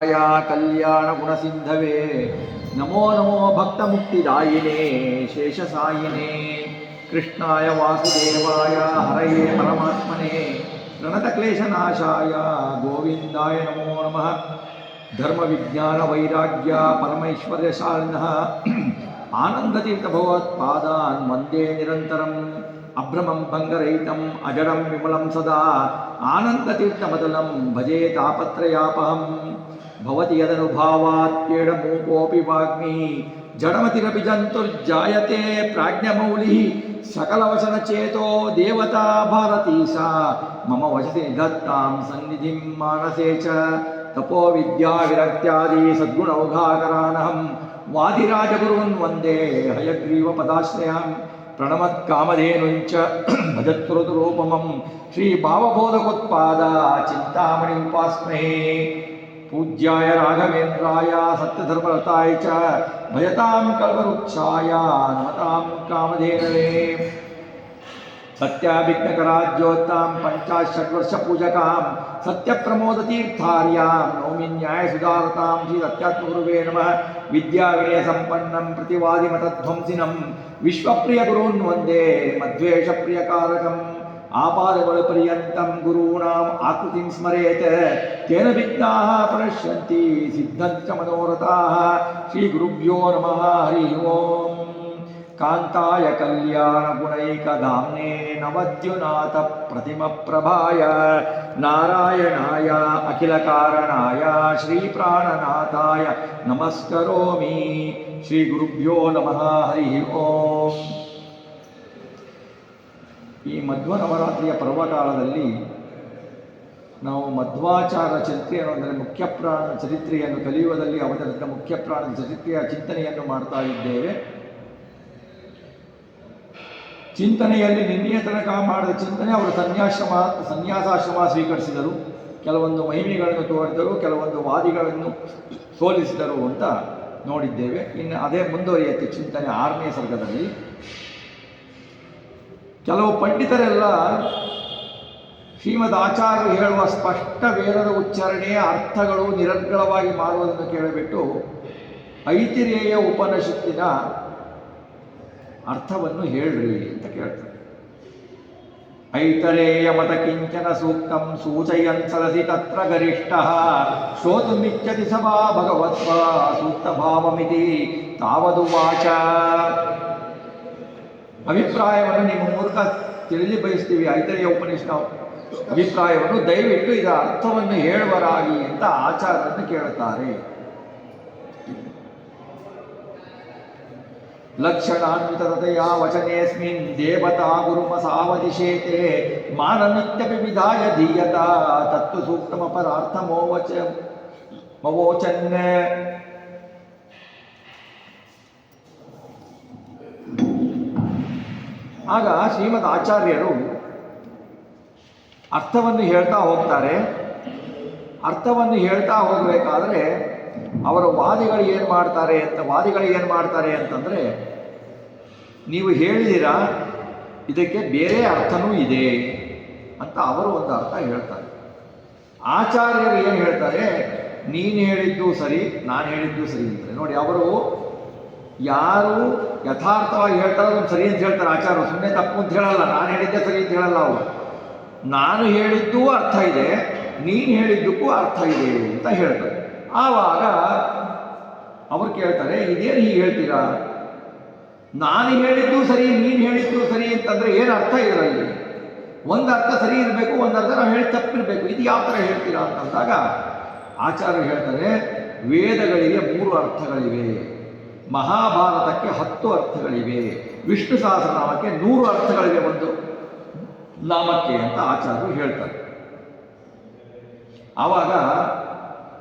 या कल्याण गुणसिंधवे नमो नमो भक्तमुक्तिदायिने शेषसायिने कृष्णाय वासुदेवाय हरये परमात्मने प्रणतक्लेशनाशाय गोविंदाय नमो नमः धर्मविज्ञानवैराग्य परमैश्वर्यशालिनः आनन्दतीर्थभगवत्पादान् वन्दे निरन्तरम् अभ्रमं भङ्गरहितम् अजडं विमलं सदा आनन्दतीर्थमतलं भजे तापत्रयापहम् भवति यदनुभावात्केडमूकोऽपि वाग्मी जडमतिरपि जन्तुर्जायते प्राज्ञमौलिः सकलवचनचेतो देवता भारती सा मम वचसि निधत्तां सन्निधिं मानसे च तपो विद्याविरक्त्यादि सद्गुणौघाकरानहं वादिराजगुरून् वन्दे हयग्रीवपदाश्रयान् प्रणमत्कामधेनुञ्च भजत्रुतरूपमं श्रीभावबोधकोत्पाद चिन्तामणि उपास्महे पूज्याय राघवेन्द्राय सत्यधर्मरताय च भजतां कल्पवृक्षाय नमतां कामधेनवे सत्याभिघ्नकराज्योत्तां पञ्चाशद्वर्षपूजकां सत्यप्रमोदतीर्थार्यां नौमि न्यायसुधारतां श्रीसत्यात्मगुरुवे नमः विद्याविनयसम्पन्नं प्रतिवादिमतध्वंसिनं विश्वप्रियगुरून् वन्दे मद्वेषप्रियकारकम् आपादवलपर्यन्तं गुरूणाम् आकृतिं स्मरेत् तेन विघ्नाः प्रणश्यन्ति सिद्धन्ति च मनोरथाः श्रीगुरुभ्यो नमः हरिः ओम् कान्ताय कल्याणगुणैकधाम्ने नवद्युनाथप्रतिमप्रभाय नारायणाय अखिलकारणाय श्रीप्राणनाथाय नमस्करोमि श्रीगुरुभ्यो नमः हरिः ओम् ಈ ಮಧ್ವ ನವರಾತ್ರಿಯ ಪರ್ವಕಾಲದಲ್ಲಿ ನಾವು ಮಧ್ವಾಚಾರ ಚರಿತ್ರೆಯನ್ನು ಅಂದರೆ ಮುಖ್ಯಪ್ರಾಣ ಚರಿತ್ರೆಯನ್ನು ಕಲಿಯುವುದಲ್ಲಿ ಅವತರಿಸಿದ ಮುಖ್ಯಪ್ರಾಣದ ಚರಿತ್ರೆಯ ಚಿಂತನೆಯನ್ನು ಮಾಡ್ತಾ ಇದ್ದೇವೆ. ಚಿಂತನೆಯಲ್ಲಿ ನಿನ್ನೆಯ ತನಕ ಮಾಡಿದ ಚಿಂತನೆ ಅವರು ಸನ್ಯಾಸಾಶ್ರಮ ಸ್ವೀಕರಿಸಿದರು, ಕೆಲವೊಂದು ಮಹಿಮೆಗಳನ್ನು ತೋರಿದರು, ಕೆಲವೊಂದು ವಾದಿಗಳನ್ನು ಸೋಲಿಸಿದರು ಅಂತ ನೋಡಿದ್ದೇವೆ. ಇನ್ನು ಅದೇ ಮುಂದುವರಿಯುತ್ತೆ ಚಿಂತನೆ 6ನೇ ಸರ್ಗದಲ್ಲಿ. ಕೆಲವು ಪಂಡಿತರೆಲ್ಲ ಶ್ರೀಮದ್ ಆಚಾರ್ಯರು ಹೇಳುವ ಸ್ಪಷ್ಟ ವೇದದ ಉಚ್ಚಾರಣೆಯ ಅರ್ಥಗಳು ನಿರರ್ಗಳವಾಗಿ ಮಾಡುವುದನ್ನು ಕೇಳಿಬಿಟ್ಟು ಐತಿರೇಯ ಉಪನಿಷತ್ತಿನ ಅರ್ಥವನ್ನು ಹೇಳ್ರಿ ಅಂತ ಕೇಳ್ತಾರೆ. ಐತರೇಯ ಮತ ಕಿಂಚನ ಸೂಕ್ತಂ ಸೂಚಯನ್ ಸರಸಿ ತತ್ರ ಗರಿಷ್ಠ ಶ್ರೋತುಮಿಚ್ಛತಿ ಸಭಾ ಭಗವತ್ವ ಸೂಕ್ತ ಭಾವಮಿತಿ ತಾವದು ವಾಚ. ಅಭಿಪ್ರಾಯವನ್ನು ನಿಮ್ಮ ಮೂಲಕ ತಿಳಿದು ಬಯಸ್ತೀವಿ. ಐತರೇಯ ಉಪನಿಷತ್ನ ಅಭಿಪ್ರಾಯವನ್ನು ದಯವಿಟ್ಟು ಇದರ ಅರ್ಥವನ್ನು ಹೇಳುವರಾಗಿ ಅಂತ ಆಚಾರ್ಯರನ್ನು ಕೇಳುತ್ತಾರೆ. ಲಕ್ಷಣಾನ್ವಿತತೆಯ ವಚನೇಸ್ಮಿನ್ ದೇವತಾ ಗುರುಮ ಸಾವಧಿಶೇತೆ ಮಾನನಿತ್ಯಪಿ ವಿಧಾಯ ಧೀಯತ ತತ್ತು ಸೂಕ್ತಮಪರಾರ್ಥಮೋವಚನ್. ಆಗ ಶ್ರೀಮದ್ ಆಚಾರ್ಯರು ಅರ್ಥವನ್ನು ಹೇಳ್ತಾ ಹೋಗ್ತಾರೆ. ಅರ್ಥವನ್ನು ಹೇಳ್ತಾ ಹೋಗಬೇಕಾದ್ರೆ ಅವರ ವಾದಿಗಳು ಏನು ಮಾಡ್ತಾರೆ ಅಂತಂದರೆ, ನೀವು ಹೇಳಿದಿರಾ ಇದಕ್ಕೆ ಬೇರೆ ಅರ್ಥನೂ ಇದೆ ಅಂತ ಅವರು ಒಂದು ಅರ್ಥ ಹೇಳ್ತಾರೆ. ಆಚಾರ್ಯರು ಏನು ಹೇಳ್ತಾರೆ, ನೀನು ಹೇಳಿದ್ದು ಸರಿ, ನಾನು ಹೇಳಿದ್ದು ಸರಿ ಅಂತಾರೆ. ನೋಡಿ, ಅವರು ಯಾರು ಯಥಾರ್ಥವಾಗಿ ಹೇಳ್ತಾರೆ ಅದನ್ನು ಸರಿ ಅಂತ ಹೇಳ್ತಾರೆ. ಆಚಾರ್ಯರು ಸುಮ್ಮನೆ ತಪ್ಪು ಅಂತ ಹೇಳಲ್ಲ, ನಾನು ಹೇಳಿದ್ದೆ ಸರಿ ಅಂತ ಹೇಳಲ್ಲ. ಅವರು ನಾನು ಹೇಳಿದ್ದೂ ಅರ್ಥ ಇದೆ, ನೀನು ಹೇಳಿದ್ದಕ್ಕೂ ಅರ್ಥ ಇದೆ ಅಂತ ಹೇಳ್ತಾರೆ. ಆವಾಗ ಅವರು ಕೇಳ್ತಾರೆ, ಇದೇನು ಹೀಗೆ ಹೇಳ್ತೀರಾ? ನಾನು ಹೇಳಿದ್ದು ಸರಿ, ನೀನು ಹೇಳಿದ್ದು ಸರಿ ಅಂತಂದರೆ ಏನು ಅರ್ಥ ಇದರಲ್ಲಿ? ಒಂದು ಅರ್ಥ ಸರಿ ಇರಬೇಕು, ಒಂದು ಅರ್ಥ ನಾವು ಹೇಳಿ ತಪ್ಪಿರಬೇಕು. ಇದು ಯಾವ ಥರ ಹೇಳ್ತೀರಾ ಅಂತಂದಾಗ ಆಚಾರ್ಯರು ಹೇಳ್ತಾರೆ, ವೇದಗಳಿಗೆ 3 ಅರ್ಥಗಳಿವೆ, ಮಹಾಭಾರತಕ್ಕೆ 10 ಅರ್ಥಗಳಿವೆ, ವಿಷ್ಣು ಸಹಸ್ರನಾಮಕ್ಕೆ 100 ಅರ್ಥಗಳಿವೆ ಒಂದು ನಾಮಕ್ಕೆ ಅಂತ ಆಚಾರ್ಯರು ಹೇಳ್ತಾರೆ. ಆವಾಗ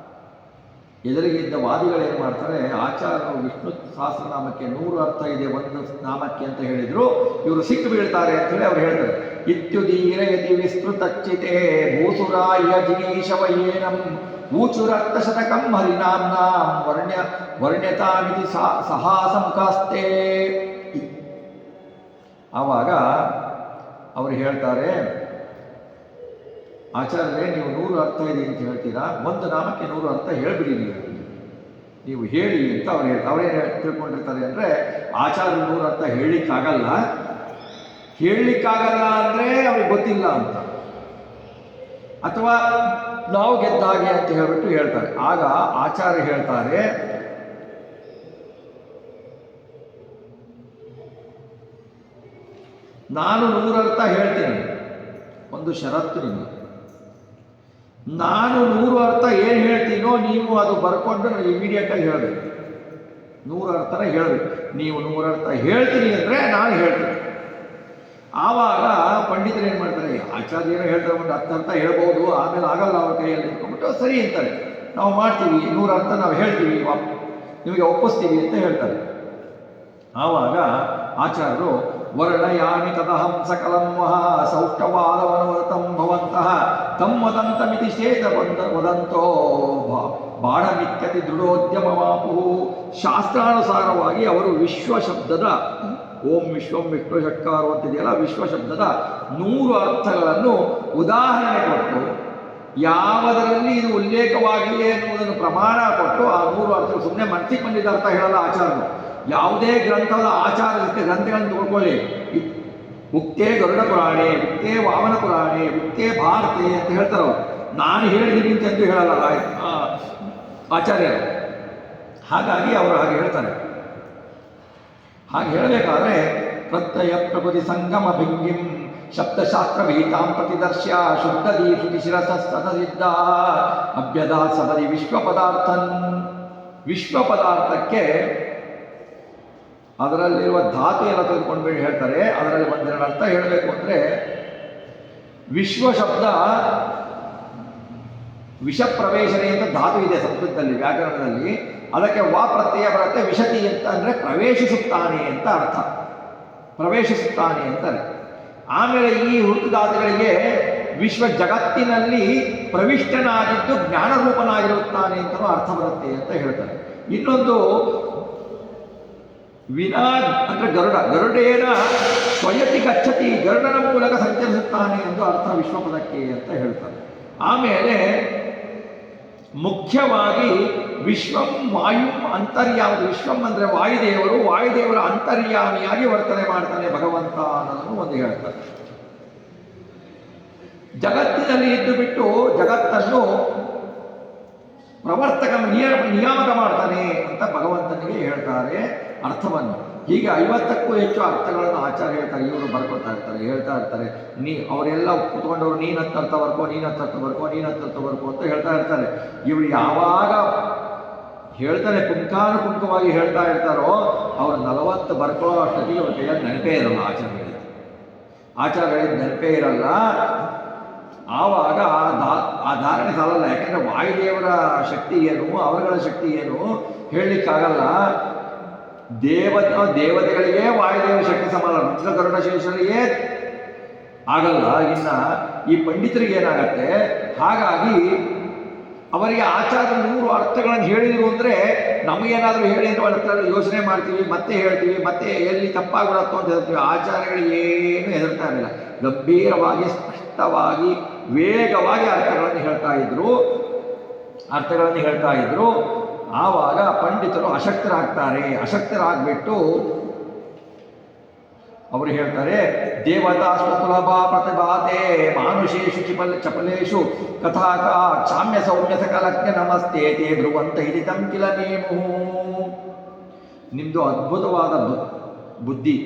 ಎದುರಿಗಿದ್ದ ವಾದಿಗಳೇನು ಮಾಡ್ತಾರೆ, ಆಚಾರ್ಯರು ವಿಷ್ಣು ಸಹಸ್ರನಾಮಕ್ಕೆ 100 ಅರ್ಥ ಇದೆ ಒಂದು ನಾಮಕ್ಕೆ ಅಂತ ಹೇಳಿದ್ರು, ಇವರು ಸಿಕ್ಕು ಬೀಳ್ತಾರೆ ಅಂತ ಹೇಳಿ ಅವ್ರು ಹೇಳ್ತಾರೆ. ಇತ್ಯುದೀರ ಯದಿ ವಿಸ್ತೃತಚ್ಚಿತೆ ಭೂಸುರಾಯ ಜಿಗೀಶವಯೇನಂ ಊಚುರರ್ಥಶತಕಂ ಹರಿನಾಮ್ನಾಂ ವರ್ಣ್ಯತಾಮಿತಿ ಸಹಾಸಮುಖಾಸ್ತೆ. ಆವಾಗ ಅವರು ಹೇಳ್ತಾರೆ, ಆಚಾರ್ಯರೇ ನೀವು 100 ಅರ್ಥ ಇದೆ ಅಂತ ಹೇಳ್ತೀರಾ, ಒಂದು ನಾಮಕ್ಕೆ 100 ಅರ್ಥ ಹೇಳ್ಬಿಡಿ ನೀವು ಹೇಳಿ ಅಂತ ಅವ್ರು ಹೇಳ್ತಾರೆ. ಅವರೇನು ತಿಳ್ಕೊಂಡಿರ್ತಾರೆ ಅಂದರೆ ಆಚಾರ್ಯ 100 ಅರ್ಥ ಹೇಳಲಿಕ್ಕಾಗಲ್ಲ ಅಂದರೆ ಅವ್ರಿಗೆ ಗೊತ್ತಿಲ್ಲ ಅಂತ, ಅಥವಾ ನಾವು ಗೆದ್ದಾಗೆ ಅಂತ ಹೇಳ್ಬಿಟ್ಟು ಹೇಳ್ತಾರೆ. ಆಗ ಆಚಾರ್ಯ ಹೇಳ್ತಾರೆ, ನಾನು 100 ಅರ್ಥ ಹೇಳ್ತೀನಿ, ಒಂದು ಷರತ್ತು ನಿಮಗೆ. ನಾನು 100 ಅರ್ಥ ಏನು ಹೇಳ್ತೀನೋ ನೀವು ಅದು ಬರ್ಕೊಂಡು ನನಗೆ ಇಮಿಡಿಯೇಟಾಗಿ ಹೇಳಬೇಕು. 100 ಅರ್ಥನ ಹೇಳಬೇಕು. ನೀವು 100 ಅರ್ಥ ಹೇಳ್ತೀನಿ ಅಂದರೆ ನಾನು ಹೇಳ್ತೀನಿ. ಆವಾಗ ಪಂಡಿತರು ಏನು ಮಾಡ್ತಾರೆ, ಆಚಾರ್ಯರು ಹೇಳ್ತಾರೆ ಒಂದು 10 ಅರ್ಥ ಹೇಳ್ಬೋದು, ಆಮೇಲೆ ಆಗಲ್ಲ ಅವ್ರ ಕೈಯಲ್ಲಿ ಇಟ್ಕೊಂಡ್ಬಿಟ್ಟು ಸರಿ ಅಂತಾರೆ, ನಾವು ಮಾಡ್ತೀವಿ 100 ಅರ್ಥ ನಾವು ಹೇಳ್ತೀವಿ, ನಿಮಗೆ ಒಪ್ಪಿಸ್ತೀವಿ ಅಂತ ಹೇಳ್ತಾರೆ. ಆವಾಗ ಆಚಾರ್ಯರು ವರ್ಣಯಾಮಿ ತದಹಂ ಸಕಲಂ ವಹ ಸೌಷ್ಟವಾದವನವತಂ ಭವಂತಃ ತಂ ವದಂತಮಿತಿ ಶೇತ ವದಂತೋ ಬಾಣಮಿತ್ಯತಿ ದೃಢೋದ್ಯಮವಾಪು. ಶಾಸ್ತ್ರಾನುಸಾರವಾಗಿ ಅವರು ವಿಶ್ವ ಶಬ್ದದ ಓಂ ವಿಶ್ವಂ ವಿಷ್ಣು ಷಟ್ಕಾರೋ ಅಂತಿದೆಯಲ್ಲ, ವಿಶ್ವ ಶಬ್ದದ 100 ಅರ್ಥಗಳನ್ನು ಉದಾಹರಣೆ ಕೊಟ್ಟು ಯಾವುದರಲ್ಲಿ ಇದು ಉಲ್ಲೇಖವಾಗಿದೆ ಎನ್ನುವುದನ್ನು ಪ್ರಮಾಣ ಕೊಟ್ಟು ಆ 100 ಅರ್ಥ ಸುಮ್ಮನೆ ಮನಸ್ಸಿಗೆ ಬಂದಿದ್ದ ಅರ್ಥ ಹೇಳಲ್ಲ ಆಚಾರ್ಯರು. ಯಾವುದೇ ಗ್ರಂಥದ ಆಚಾರಕ್ಕೆ ಗ್ರಂಥಗಳನ್ನು ತಿಳ್ಕೊಳ್ಳಿ, ಮುಕ್ತೇ ಗರುಡ ಪುರಾಣೆ, ಮುಕ್ತೇ ವಾಮನ ಪುರಾಣೆ, ಮುಕ್ತೇ ಭಾರತೆ ಅಂತ ಹೇಳ್ತಾರೆ. ನಾನು ಹೇಳಿದ್ದೀನಿ ಅಂತಂದು ಹೇಳಲ್ಲ ಆಚಾರ್ಯರು. ಹಾಗಾಗಿ ಅವರು ಹಾಗೆ ಹೇಳ್ತಾರೆ. ಹಾಗೆ ಹೇಳಬೇಕಾದ್ರೆ ಪ್ರತ್ಯಯ ಪ್ರಕೃತಿ ಸಂಗಮ ಭಿಂಗಿಂ ಶಬ್ದಶಾಸ್ತ್ರ ವಿಹಿತಾಂ ಪ್ರತಿದರ್ಶ್ಯ ಶುದ್ಧದಿ ಶ್ರುತಿ ಶಿರಸಸ್ತಸಿದ್ಧ ಅಭ್ಯದ ಸದರಿ ವಿಶ್ವ ಪದಾರ್ಥನ್. ವಿಶ್ವ ಪದಾರ್ಥಕ್ಕೆ ಅದರಲ್ಲಿರುವ ಧಾತು ಎಲ್ಲ ತೆಗೆದುಕೊಂಡು ಹೇಳ್ತಾರೆ. ಅದರಲ್ಲಿ ಒಂದೆರಡು ಅರ್ಥ ಹೇಳಬೇಕು ಅಂದರೆ, ವಿಶ್ವ ಶಬ್ದ ವಿಷ ಪ್ರವೇಶನೆ ಅಂತ ಧಾತು ಇದೆ ಸಂಸ್ಕೃತದಲ್ಲಿ, ವ್ಯಾಕರಣದಲ್ಲಿ. ಅದಕ್ಕೆ ವಾ ಪ್ರತ್ಯಯ ಬರುತ್ತೆ. ವಿಶತಿ ಅಂತ ಅಂದರೆ ಪ್ರವೇಶಿಸುತ್ತಾನೆ ಅಂತ ಅರ್ಥ, ಪ್ರವೇಶಿಸುತ್ತಾನೆ ಅಂತಾರೆ. ಆಮೇಲೆ ಈ ಹುಟ್ಟು ಧಾತುಗಳಿಗೆ ವಿಶ್ವ ಜಗತ್ತಿನಲ್ಲಿ ಪ್ರವಿಷ್ಟನಾಗಿದ್ದು ಜ್ಞಾನರೂಪನಾಗಿರುತ್ತಾನೆ ಅಂತಲೂ ಅರ್ಥ ಬರುತ್ತೆ ಅಂತ ಹೇಳ್ತಾರೆ. ಇನ್ನೊಂದು ವಿನಾ ಅಂದರೆ ಗರುಡೇನ ಸ್ವಯತಿ ಗಚ್ಚತಿ, ಗರುಡನ ಮೂಲಕ ಸಂಚರಿಸುತ್ತಾನೆ ಎಂದು ಅರ್ಥ ವಿಶ್ವಪದಕ್ಕೆ ಅಂತ ಹೇಳ್ತಾರೆ. ಆಮೇಲೆ ಮುಖ್ಯವಾಗಿ ವಿಶ್ವಂ ವಾಯು ಅಂತರ್ಯಾಮ. ವಿಶ್ವಂ ಅಂದರೆ ವಾಯುದೇವರು, ವಾಯುದೇವರ ಅಂತರ್ಯಾಮಿಯಾಗಿ ವರ್ತನೆ ಮಾಡ್ತಾನೆ ಭಗವಂತ ಅನ್ನೋದನ್ನು ಒಂದು ಹೇಳ್ತಾರೆ. ಜಗತ್ತಿನಲ್ಲಿ ಇದ್ದು ಬಿಟ್ಟು ಜಗತ್ತನ್ನು ಪ್ರವರ್ತಕ ನಿಯಾಮಕ ಮಾಡ್ತಾನೆ ಅಂತ ಭಗವಂತನಿಗೆ ಹೇಳ್ತಾರೆ ಅರ್ಥವನ್ನು. ಹೀಗೆ 50ಕ್ಕೂ ಹೆಚ್ಚು ಅರ್ಥಗಳನ್ನು ಆಚಾರ್ಯ ಹೇಳ್ತಾರೆ. ಇವರು ಬರ್ಕೊತಾ ಇರ್ತಾರೆ, ಹೇಳ್ತಾ ಇರ್ತಾರೆ. ಅವರೆಲ್ಲ ಕೂತ್ಕೊಂಡವ್ರು ನೀನು ಹತ್ತರ್ಥ ಬರ್ಕೋ, ನೀನು ಹತ್ತರ್ಥ ಬರ್ಕೋ, ನೀನು ಹತ್ತರ್ಥ ಬರ್ಕೋ ಅಂತ ಹೇಳ್ತಾ ಇರ್ತಾರೆ. ಇವರು ಯಾವಾಗ ಹೇಳ್ತಾರೆ ಪುಂಖಾನುಪುಂಖವಾಗಿ ಹೇಳ್ತಾ ಇರ್ತಾರೋ ಅವರು 40 ಬರ್ಕೊಳ್ಳೋ ಅಷ್ಟೊತ್ತಿಗೆ ಅವ್ರ ಕೈಯಲ್ಲಿ ನೆನಪೇ ಇರಲ್ಲ. ಆಚಾರ್ಯ ಹೇಳಿದ ನೆನಪೇ ಇರಲ್ಲ. ಆವಾಗ ಆ ಧಾರಣೆ ಸಾಲಲ್ಲ. ಯಾಕೆಂದರೆ ವಾಯುದೇವರ ಶಕ್ತಿ ಏನು, ಅವರುಗಳ ಶಕ್ತಿ ಏನು ಹೇಳಲಿಕ್ಕಾಗಲ್ಲ. ದೇವತೆಗಳಿಗೆ ವಾಯುದೇವರ ಶಕ್ತಿ ಸಮಾನ, ರುದ್ರ ಗರುಡ ಶೇಷರಿಗೆ ಆಗಲ್ಲ. ಇನ್ನು ಈ ಪಂಡಿತರಿಗೆ ಏನಾಗತ್ತೆ, ಹಾಗಾಗಿ ಅವರಿಗೆ ಆಚಾರ್ಯ 100 ಅರ್ಥಗಳನ್ನು ಹೇಳಿದರು ಅಂದರೆ ನಮಗೇನಾದರೂ ಹೇಳಿ ಅಂತ ಅರ್ಥದಲ್ಲಿ ಯೋಚನೆ ಮಾಡ್ತೀವಿ, ಮತ್ತೆ ಹೇಳ್ತೀವಿ, ಮತ್ತೆ ಎಲ್ಲಿ ತಪ್ಪಾಗ್ಬಿಡತ್ತೋ ಅಂತ ಹೇಳ್ತೀವಿ. ಆಚಾರ್ಯಗಳಿಗೆ ಏನು ಹೆದರ್ತಾ ಇರಲಿಲ್ಲ, ಗಂಭೀರವಾಗಿ ಸ್ಪಷ್ಟವಾಗಿ ವೇಗವಾಗಿ ಅರ್ಥಗಳನ್ನು ಹೇಳ್ತಾ ಇದ್ರು. ಆವಾಗ ಪಂಡಿತರು ಅಶಕ್ತರಾಗ್ಬಿಟ್ಟು ಅವರು ಹೇಳ್ತಾರೆ, ದೇವತಾ ಸ್ವಸುಲಭ ಪ್ರತಿಭಾತೆ ಮಾನುಷೇಷು ಚಪಲೇಶು ಕಥಾಕ ಕ್ಷಾಮ್ಯ ಸೌಮ್ಯ ಸಕಲಜ್ಞ ನಮಸ್ತೆ ತೇ ಬ್ರುವಂತ ಹಿಡಿತಂ ಕಿಲ ನೇಮು. ನಿಮ್ಮದು ಅದ್ಭುತವಾದ ಬುದ್ಧಿ,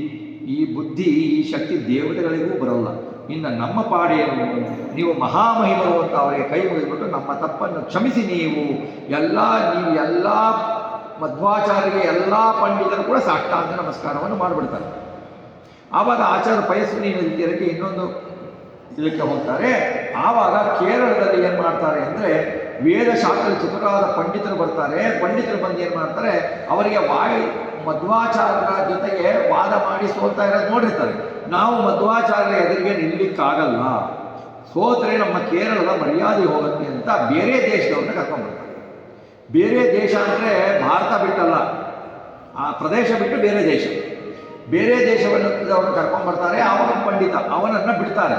ಈ ಶಕ್ತಿ ದೇವತೆಗಳಿಗೂ ಬರಲ್ಲ. ಇನ್ನು ನಮ್ಮ ಪಾಡೇನು, ನೀವು ಮಹಾಮಹಿಮರು ಅಂತ ಅವರಿಗೆ ಕೈ ಮುಗಿದ್ಬಿಟ್ಟು ನಮ್ಮ ತಪ್ಪನ್ನು ಕ್ಷಮಿಸಿ. ನೀವು ಎಲ್ಲ ಮಧ್ವಾಚಾರ್ಯರಿಗೆ ಎಲ್ಲ ಪಂಡಿತರು ಕೂಡ ಸಾಷ್ಟಾಂಗ ನಮಸ್ಕಾರವನ್ನು ಮಾಡಿಬಿಡ್ತಾರೆ. ಆವಾಗ ಆಚಾರ್ಯ ಪಯಸ್ವಿನಿ ನದಿ ತೀರಕ್ಕೆ ಇನ್ನೊಂದು ಇದಕ್ಕೆ ಹೋಗ್ತಾರೆ. ಆವಾಗ ಕೇರಳದಲ್ಲಿ ಏನು ಮಾಡ್ತಾರೆ ಅಂದರೆ, ವೇದಶಾಸ್ತ್ರ ಚತುರಾದ ಪಂಡಿತರು ಬರ್ತಾರೆ. ಪಂಡಿತರು ಬಂದು ಏನು ಮಾಡ್ತಾರೆ, ಅವರಿಗೆ ಮಧ್ವಾಚಾರ್ಯರ ಜೊತೆಗೆ ವಾದ ಮಾಡಿ ಸೋಲ್ತಾ ಇರೋದು ನೋಡಿರ್ತಾರೆ. ನಾವು ಮಧ್ವಾಚಾರ್ಯರ ಎದುರಿಗೆ ನಿಲ್ಲಕ್ಕಾಗಲ್ಲ, ಸೋತ್ರೆ ನಮ್ಮ ಕೇರಳದ ಮರ್ಯಾದೆ ಹೋಗುತ್ತೆ ಅಂತ ಬೇರೆ ದೇಶದವ್ರನ್ನ ಕರ್ಕೊಂಡ್ಬರ್ತಾರೆ. ಬೇರೆ ದೇಶ ಅಂದರೆ ಭಾರತ ಬಿಟ್ಟಲ್ಲ, ಆ ಪ್ರದೇಶ ಬಿಟ್ಟು ಬೇರೆ ದೇಶವನ್ನು ಅವ್ರನ್ನ ಕರ್ಕೊಂಡ್ಬರ್ತಾರೆ. ಅವನ ಪಂಡಿತ ಅವನನ್ನು ಬಿಡ್ತಾರೆ.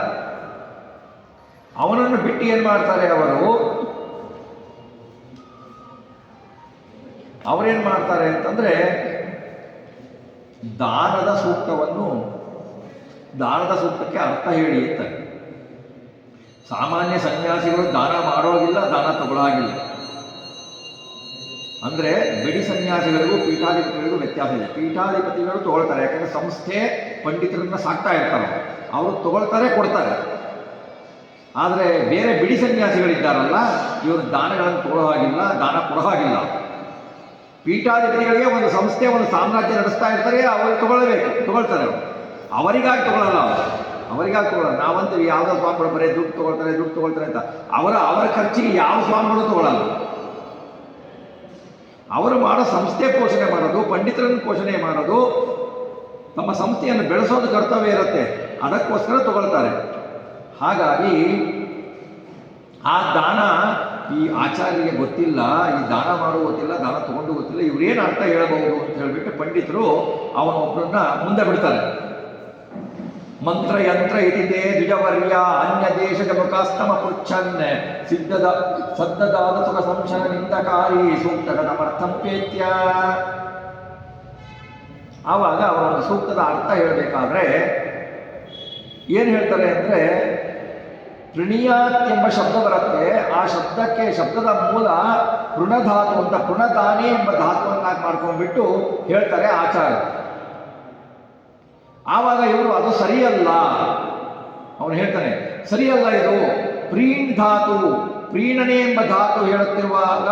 ಅವನನ್ನು ಬಿಟ್ಟು ಏನು ಮಾಡ್ತಾರೆ ಅವರೇನು ಮಾಡ್ತಾರೆ ಅಂತಂದರೆ ದಾನದ ಸೂಕ್ತಕ್ಕೆ ಅರ್ಥ ಹೇಳಿ ಅಂತಾರೆ. ಸಾಮಾನ್ಯ ಸನ್ಯಾಸಿಗಳು ದಾನ ಮಾಡೋಗಿಲ್ಲ, ದಾನ ತಗೊಳ್ಳಾಗಿಲ್ಲ. ಅಂದರೆ ಬಿಡಿ ಸನ್ಯಾಸಿಗಳಿಗೂ ಪೀಠಾಧಿಪತಿಗಳಿಗೂ ವ್ಯತ್ಯಾಸ ಇದೆ. ಪೀಠಾಧಿಪತಿಗಳು ತಗೊಳ್ತಾರೆ, ಯಾಕಂದರೆ ಸಂಸ್ಥೆ ಪಂಡಿತರನ್ನ ಸಾಕ್ತಾ ಇರ್ತಾರೆ, ಅವರು ತಗೊಳ್ತಾರೆ, ಕೊಡ್ತಾರೆ. ಆದರೆ ಬೇರೆ ಬಿಡಿ ಸನ್ಯಾಸಿಗಳಿದ್ದಾರಲ್ಲ, ಇವರು ದಾನಗಳನ್ನು ತಗೊಳ್ಳೋ ಹಾಗಿಲ್ಲ, ದಾನ ಕೊಡೋ ಹಾಗಿಲ್ಲ. ಪೀಠಾಧಿಪತಿಗಳಿಗೆ ಒಂದು ಸಂಸ್ಥೆ, ಒಂದು ಸಾಮ್ರಾಜ್ಯ ನಡೆಸ್ತಾ ಇರ್ತಾರೆ, ಅವರು ತಗೊಳ್ತಾರೆ. ಅವರಿಗಾಗಿ ತಗೊಳ್ಳಲ್ಲ, ಅವರಿಗಾಗಿ ತಗೊಳ್ಳಲ್ಲ. ನಾವಂತೀವಿ ಯಾವುದೋ ಸ್ವಾಮಿಗಳು ಬರೀ ದುಡ್ಡು ತಗೊಳ್ತಾರೆ ಅಂತ. ಅವರ ಖರ್ಚಿಗೆ ಯಾವ ಸ್ವಾಮಿಗಳು ತಗೊಳ್ಳಲ್ಲ. ಅವರು ಮಾಡೋ ಸಂಸ್ಥೆ ಪೋಷಣೆ ಮಾಡೋದು, ಪಂಡಿತರನ್ನು ಪೋಷಣೆ ಮಾಡೋದು, ನಮ್ಮ ಸಂಸ್ಥೆಯನ್ನು ಬೆಳೆಸೋದು ಕರ್ತವ್ಯ ಇರುತ್ತೆ, ಅದಕ್ಕೋಸ್ಕರ ತಗೊಳ್ತಾರೆ. ಹಾಗಾಗಿ ಆ ದಾನ ಈ ಆಚಾರ್ಯರಿಗೆ ಗೊತ್ತಿಲ್ಲ, ಈ ದಾನ ಮಾಡುವ ಗೊತ್ತಿಲ್ಲ, ದಾನ ತಗೊಂಡು ಗೊತ್ತಿಲ್ಲ, ಇವರೇನು ಅರ್ಥ ಹೇಳಬಹುದು ಅಂತ ಹೇಳಿಬಿಟ್ಟು ಪಂಡಿತರು ಅವನೊಬ್ಬರನ್ನ ಮುಂದೆ ಬಿಡ್ತಾರೆ. ಮಂತ್ರ ಯಂತ್ರ ಇತಿತೆ ದ್ವಿಜವರ್ಯ ಅನ್ಯ ದೇಶದ ಮುಖಾಸ್ತಮ ಪೃಚ್ಛನ್ ಸದ್ದದಾದ ಸುಖ ಸಂಶಯ ನಿಂದಕಾರಿ ಸೂಕ್ತದ ಅರ್ಥಂಪೇತ್ಯ. ಆವಾಗ ಅವರೊಂದು ಸೂಕ್ತದ ಅರ್ಥ ಹೇಳಬೇಕಾದ್ರೆ ಏನು ಹೇಳ್ತಾರೆ ಅಂದರೆ, ತೃಣೀಯಾತ್ ಎಂಬ ಶಬ್ದ ಬರುತ್ತೆ. ಆ ಶಬ್ದದ ಮೂಲ ಪೃಣಧಾತು ಅಂತ, ಪೃಣದಾನಿ ಎಂಬ ಧಾತುವನ್ನಾಗಿ ಮಾಡ್ಕೊಂಡ್ಬಿಟ್ಟು ಹೇಳ್ತಾರೆ ಆಚಾರ್ಯ. ಆವಾಗ ಇವರು ಅದು ಸರಿಯಲ್ಲ, ಅವನು ಹೇಳ್ತಾನೆ ಸರಿಯಲ್ಲ, ಇದು ಪ್ರೀಣ್ ಧಾತು, ಪ್ರೀಣನೆ ಎಂಬ ಧಾತು ಹೇಳುತ್ತಿರುವಾಗ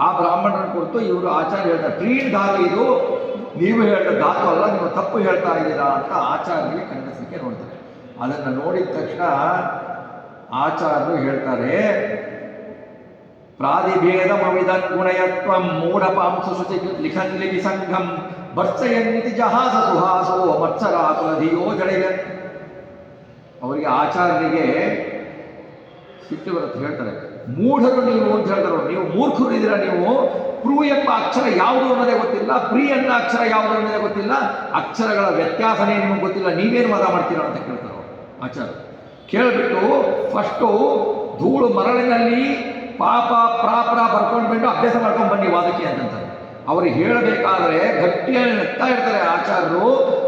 ಆ ಬ್ರಾಹ್ಮಣನ ಕುರಿತು ಇವರು ಆಚಾರ್ಯ ಹೇಳ್ತಾರೆ, ಪ್ರೀಣ್ ಧಾತು ಇದು, ನೀವು ಹೇಳಿದ ಧಾತು ಅಲ್ಲ, ನೀವು ತಪ್ಪು ಹೇಳ್ತಾ ಇದ್ದೀರಾ ಅಂತ ಆಚಾರ್ಯರಿಗೆ ಖಂಡಿಸಲಿಕ್ಕೆ ನೋಡ್ತಾರೆ. ಅದನ್ನು ನೋಡಿದ ತಕ್ಷಣ ಆಚಾರ್ಯರು ಹೇಳ್ತಾರೆ, ಪ್ರಾದಿಭೇದಮವಿದನ್ ಗುಣಯತ್ವಂ ಮೂಢಪಾಂಸು ಶುಚಿ ಲಿಖನ್ಲಿಗಿ ಸಂಘಂ ಭರ್ಸಯನ್ನಿತಿ ಜಹಾಸ ಸುಹಾಸೋ ಮತ್ಸರಾಕುಲಧಿಯೋ ಜಡೆಯನ್. ಅವರಿಗೆ ಆಚಾರ್ಯರಿಗೆ ಸಿಟ್ಟು ಬರುತ್ತೆ, ಹೇಳ್ತಾರೆ ಮೂಢರು ನೀವು ಅಂತ ಹೇಳ್ತಾರೆ. ನೀವು ಮೂರ್ಖರು ಇದ್ದೀರಾ, ನೀವು ಪ್ರೂ ಎಂಬ ಅಕ್ಷರ ಯಾವುದು ಅನ್ನೋದೇ ಗೊತ್ತಿಲ್ಲ, ಪ್ರೀ ಎನ್ನ ಅಕ್ಷರ ಯಾವುದು ಅನ್ನೋದೇ ಗೊತ್ತಿಲ್ಲ, ಅಕ್ಷರಗಳ ವ್ಯತ್ಯಾಸನೇ ನಿಮಗೆ ಗೊತ್ತಿಲ್ಲ, ನೀವೇನು ವಾದ ಮಾಡ್ತೀರಾ ಅಂತ ಕೇಳ್ತಾರೆ ಆಚಾರ್ಯ. ಕೇಳಿಬಿಟ್ಟು ಫಸ್ಟು ಧೂಳು ಮರಳಿನಲ್ಲಿ ಪಾಪ ಪ್ರಾಪರ ಬರ್ಕೊಂಡು ಬಿಟ್ಟು ಅಭ್ಯಾಸ ಮಾಡ್ಕೊಂಡು ಬನ್ನಿ ವಾದಕ್ಕೆ ಅಂತಂತಾರೆ. ಅವ್ರಿಗೆ ಹೇಳಬೇಕಾದ್ರೆ ಗಟ್ಟಿಯಾಗಿ ನಗ್ತಾ ಇರ್ತಾರೆ ಆಚಾರ್ಯರು.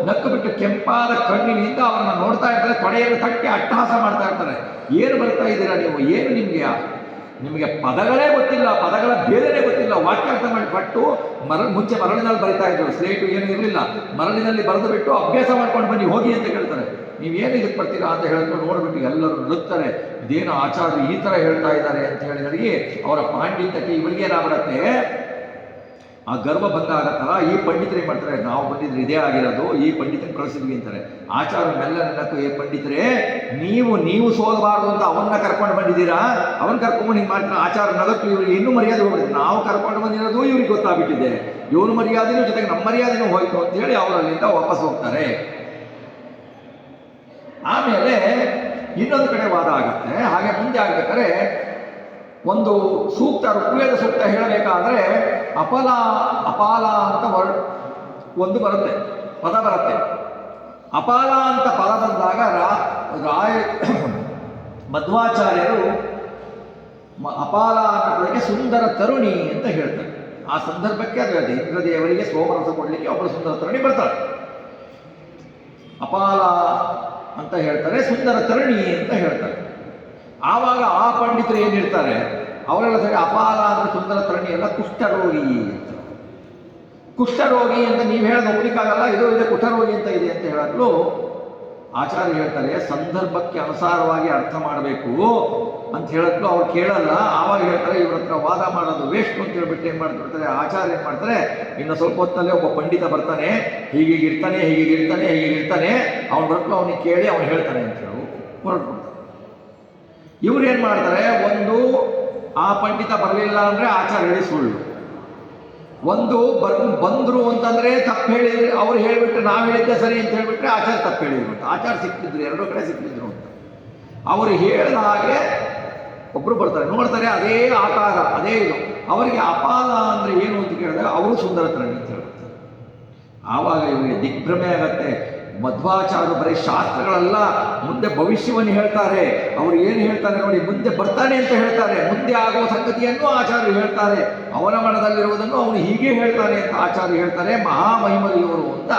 ನಕ್ಕು ಬಿಟ್ಟು ಕೆಂಪಾದ ಕಣ್ಣಿನಿಂದ ಅವರನ್ನು ನೋಡ್ತಾ ಇರ್ತಾರೆ, ತೊಡೆಯನ್ನು ತಟ್ಟಿ ಅಟ್ಟಹಾಸ ಮಾಡ್ತಾ ಇರ್ತಾರೆ. ಏನು ಬರ್ತಾ ಇದ್ದೀರಾ ನೀವು, ಏನು ನಿಮಗೆ ಪದಗಳೇ ಗೊತ್ತಿಲ್ಲ, ಪದಗಳ ಭೇದನೇ ಗೊತ್ತಿಲ್ಲ, ವಾಕ್ಯಾರ್ಥ ಮಾಡಿಬಿಟ್ಟು ಮುಂಚೆ ಮರಳಿನಲ್ಲಿ ಬರಿತಾ ಇದ್ರು, ಸ್ಲೇಟು ಏನು ಇರಲಿಲ್ಲ, ಮರಳಿನಲ್ಲಿ ಬರೆದು ಬಿಟ್ಟು ಅಭ್ಯಾಸ ಮಾಡ್ಕೊಂಡು ಬನ್ನಿ ಹೋಗಿ ಅಂತ ಕೇಳ್ತಾರೆ. ನೀವೇನು ಇದಕ್ಕೆ ಬರ್ತೀರಾ ಅಂತ ಹೇಳಿದ್ರು ನೋಡ್ಬಿಟ್ಟು ಎಲ್ಲರೂ ನೃತ್ತಾರೆ, ಇದೇನು ಆಚಾರ್ಯರು ಈ ಥರ ಹೇಳ್ತಾ ಇದ್ದಾರೆ ಅಂತ ಹೇಳಿದರಿಗೆ ಅವರ ಪಾಂಡಿತ್ಯಕ್ಕೆ ಇವರಿಗೆ ಏನಾಗ್ಬಿಡತ್ತೆ, ಆ ಗರ್ವ ಭಂಗ ಆಗತ್ತಲ್ಲ. ಈ ಪಂಡಿತರು ಏನು ಮಾಡ್ತಾರೆ, ನಾವು ಬಂದಿದ್ರೆ ಇದೇ ಆಗಿರೋದು, ಈ ಪಂಡಿತನ ಕಳಿಸಿದ್ವಿ ಅಂತಾರೆ. ಆಚಾರ್ಯ ಮೆಲ್ಲ ನೆನಕು, ಏ ಪಂಡಿತರೇ, ನೀವು ಸೋಲಬಾರ್ದು ಅಂತ ಅವನ್ನ ಕರ್ಕೊಂಡು ಬಂದಿದ್ದೀರಾ, ಅವನ್ನ ಕರ್ಕೊಂಡು ಹಿಂಗೆ ಮಾಡ್ತಾರೆ. ಆಚಾರ್ಯ ನಗತ್ತು ಇವ್ರಿಗೆ ಇನ್ನೂ ಮರ್ಯಾದೆ ಹೋಗ್ಬಿಟ್ಟಿದೆ, ನಾವು ಕರ್ಕೊಂಡು ಬಂದಿರೋದು ಇವ್ರಿಗೆ ಗೊತ್ತಾಗ್ಬಿಟ್ಟಿದೆ, ಇವನು ಮರ್ಯಾದೆನೂ ಜೊತೆಗೆ ನಮ್ಮ ಮರ್ಯಾದೆನೂ ಹೋಯ್ತು ಅಂತೇಳಿ ಅವರಲ್ಲಿಂದ ವಾಪಸ್ ಹೋಗ್ತಾರೆ. ಆಮೇಲೆ ಇನ್ನೊಂದು ಕಡೆ ವಾದ ಆಗುತ್ತೆ. ಹಾಗೆ ಮುಂದೆ ಆಗ್ಬೇಕಾದ್ರೆ ಒಂದು ಸೂಕ್ತ, ಋಗ್ವೇದ ಸೂಕ್ತ ಹೇಳಬೇಕಾದ್ರೆ ಅಪಾಲ ಅಂತ ಒಂದು ಬರುತ್ತೆ, ಪದ ಬರುತ್ತೆ. ಅಪಾಲ ಅಂತ ಪದ ಬಂದಾಗ ಮಧ್ವಾಚಾರ್ಯರು ಅಪಾಲ ಅನ್ನೋದಕ್ಕೆ ಸುಂದರ ತರುಣಿ ಅಂತ ಹೇಳ್ತಾರೆ. ಆ ಸಂದರ್ಭಕ್ಕೆ ಅದು ಹೇಳಿದೆ, ಇಂದ್ರದೇವರಿಗೆ ಸೋಮರಸ ಕೊಡಲಿಕ್ಕೆ ಒಬ್ಬರು ಸುಂದರ ತರುಣಿ ಬರ್ತಾರೆ. ಅಪಾಲ ಅಂತ ಹೇಳ್ತಾರೆ, ಸುಂದರ ತರುಣಿ ಅಂತ ಹೇಳ್ತಾರೆ. ಆವಾಗ ಆ ಪಂಡಿತರು ಏನಿರ್ತಾರೆ ಅವರೆಲ್ಲ ಸರಿ, ಅಪಾಲ ಅಂದರೆ ಸುಂದರ ತರುಣಿ ಎಲ್ಲ ಕುಷ್ಠರೋಗಿ ಅಂತ. ಕುಷ್ಠರೋಗಿ ಅಂತ ನೀವು ಹೇಳೋದು ಒಪ್ಪಲಿಕ್ಕಾಗಲ್ಲ, ಇದು ಕುಷ್ಠರೋಗಿ ಅಂತ ಇದೆ ಅಂತ ಹೇಳಲು ಆಚಾರ್ಯ ಹೇಳ್ತಾರೆ, ಸಂದರ್ಭಕ್ಕೆ ಅನುಸಾರವಾಗಿ ಅರ್ಥ ಮಾಡಬೇಕು ಅಂತ ಹೇಳಲು ಅವ್ರು ಕೇಳಲ್ಲ. ಆವಾಗ ಹೇಳ್ತಾರೆ, ಇವ್ರ ಹತ್ರ ವಾದ ಮಾಡೋದು ವೇಸ್ಟ್ ಅಂತ ಹೇಳ್ಬಿಟ್ಟು ಏನು ಮಾಡ್ತಿರ್ತಾರೆ ಆಚಾರ್ಯ ಏನು ಮಾಡ್ತಾರೆ, ಇನ್ನು ಸ್ವಲ್ಪ ಹೊತ್ತಲ್ಲೇ ಒಬ್ಬ ಪಂಡಿತ ಬರ್ತಾನೆ, ಹೀಗಿರ್ತಾನೆ ಅವ್ನು ಬರಲು ಅವನಿಗೆ ಕೇಳಿ ಅವ್ನು ಹೇಳ್ತಾನೆ ಅಂತ ಹೇಳಿ ಹೊರಟು. ಇವ್ರು ಏನು ಮಾಡ್ತಾರೆ, ಒಂದು ಆ ಪಂಡಿತ ಬರಲಿಲ್ಲ ಅಂದರೆ ಆಚಾರ್ಯ ಹೇಳಿ ಸುಳ್ಳು, ಒಂದು ಬಂದರು ಅಂತಂದರೆ ತಪ್ಪು ಹೇಳಿದ್ರೆ ಅವ್ರು ಹೇಳಿಬಿಟ್ರೆ ನಾವು ಹೇಳಿದ್ದೆ ಸರಿ ಅಂತ ಹೇಳಿಬಿಟ್ರೆ ಆಚಾರ್ಯ ತಪ್ಪು ಹೇಳಿದ್ರು ಅಂತ. ಆಚಾರ್ಯ ಸಿಕ್ತಿದ್ರು, ಎರಡೂ ಕಡೆ ಸಿಕ್ತಿದ್ರು ಅಂತ. ಅವರು ಹೇಳಿದ ಹಾಗೆ ಒಬ್ಬರು ಬರ್ತಾರೆ, ನೋಡ್ತಾರೆ ಅದೇ ಆಕಾರ ಅದೇ ಇದು. ಅವರಿಗೆ ಅಪಾಲ ಅಂದರೆ ಏನು ಅಂತ ಕೇಳಿದಾಗ ಅವರು ಸುಂದರ ತರಣಿ ಅಂತ ಹೇಳ್ತಾರೆ. ಆವಾಗ ಇವರಿಗೆ ದಿಗ್ಭ್ರಮೆ ಆಗತ್ತೆ, ಮಧ್ವಾಚಾರ್ಯರು ಬರೀ ಶಾಸ್ತ್ರಗಳೆಲ್ಲ ಮುಂದೆ ಭವಿಷ್ಯವನ್ನು ಹೇಳ್ತಾರೆ. ಅವರು ಏನು ಹೇಳ್ತಾರೆ ನೋಡಿ, ಮುಂದೆ ಬರ್ತಾನೆ ಅಂತ ಹೇಳ್ತಾರೆ. ಮುಂದೆ ಆಗುವ ಸಂಗತಿಯನ್ನು ಆಚಾರ್ಯರು ಹೇಳ್ತಾರೆ. ಅವನ ಮನದಲ್ಲಿರುವುದನ್ನು ಅವನು ಹೀಗೆ ಹೇಳ್ತಾನೆ ಅಂತ ಆಚಾರ್ಯರು ಹೇಳ್ತಾರೆ. ಮಹಾಮಹಿಮರಿಯವರು ಅಂತ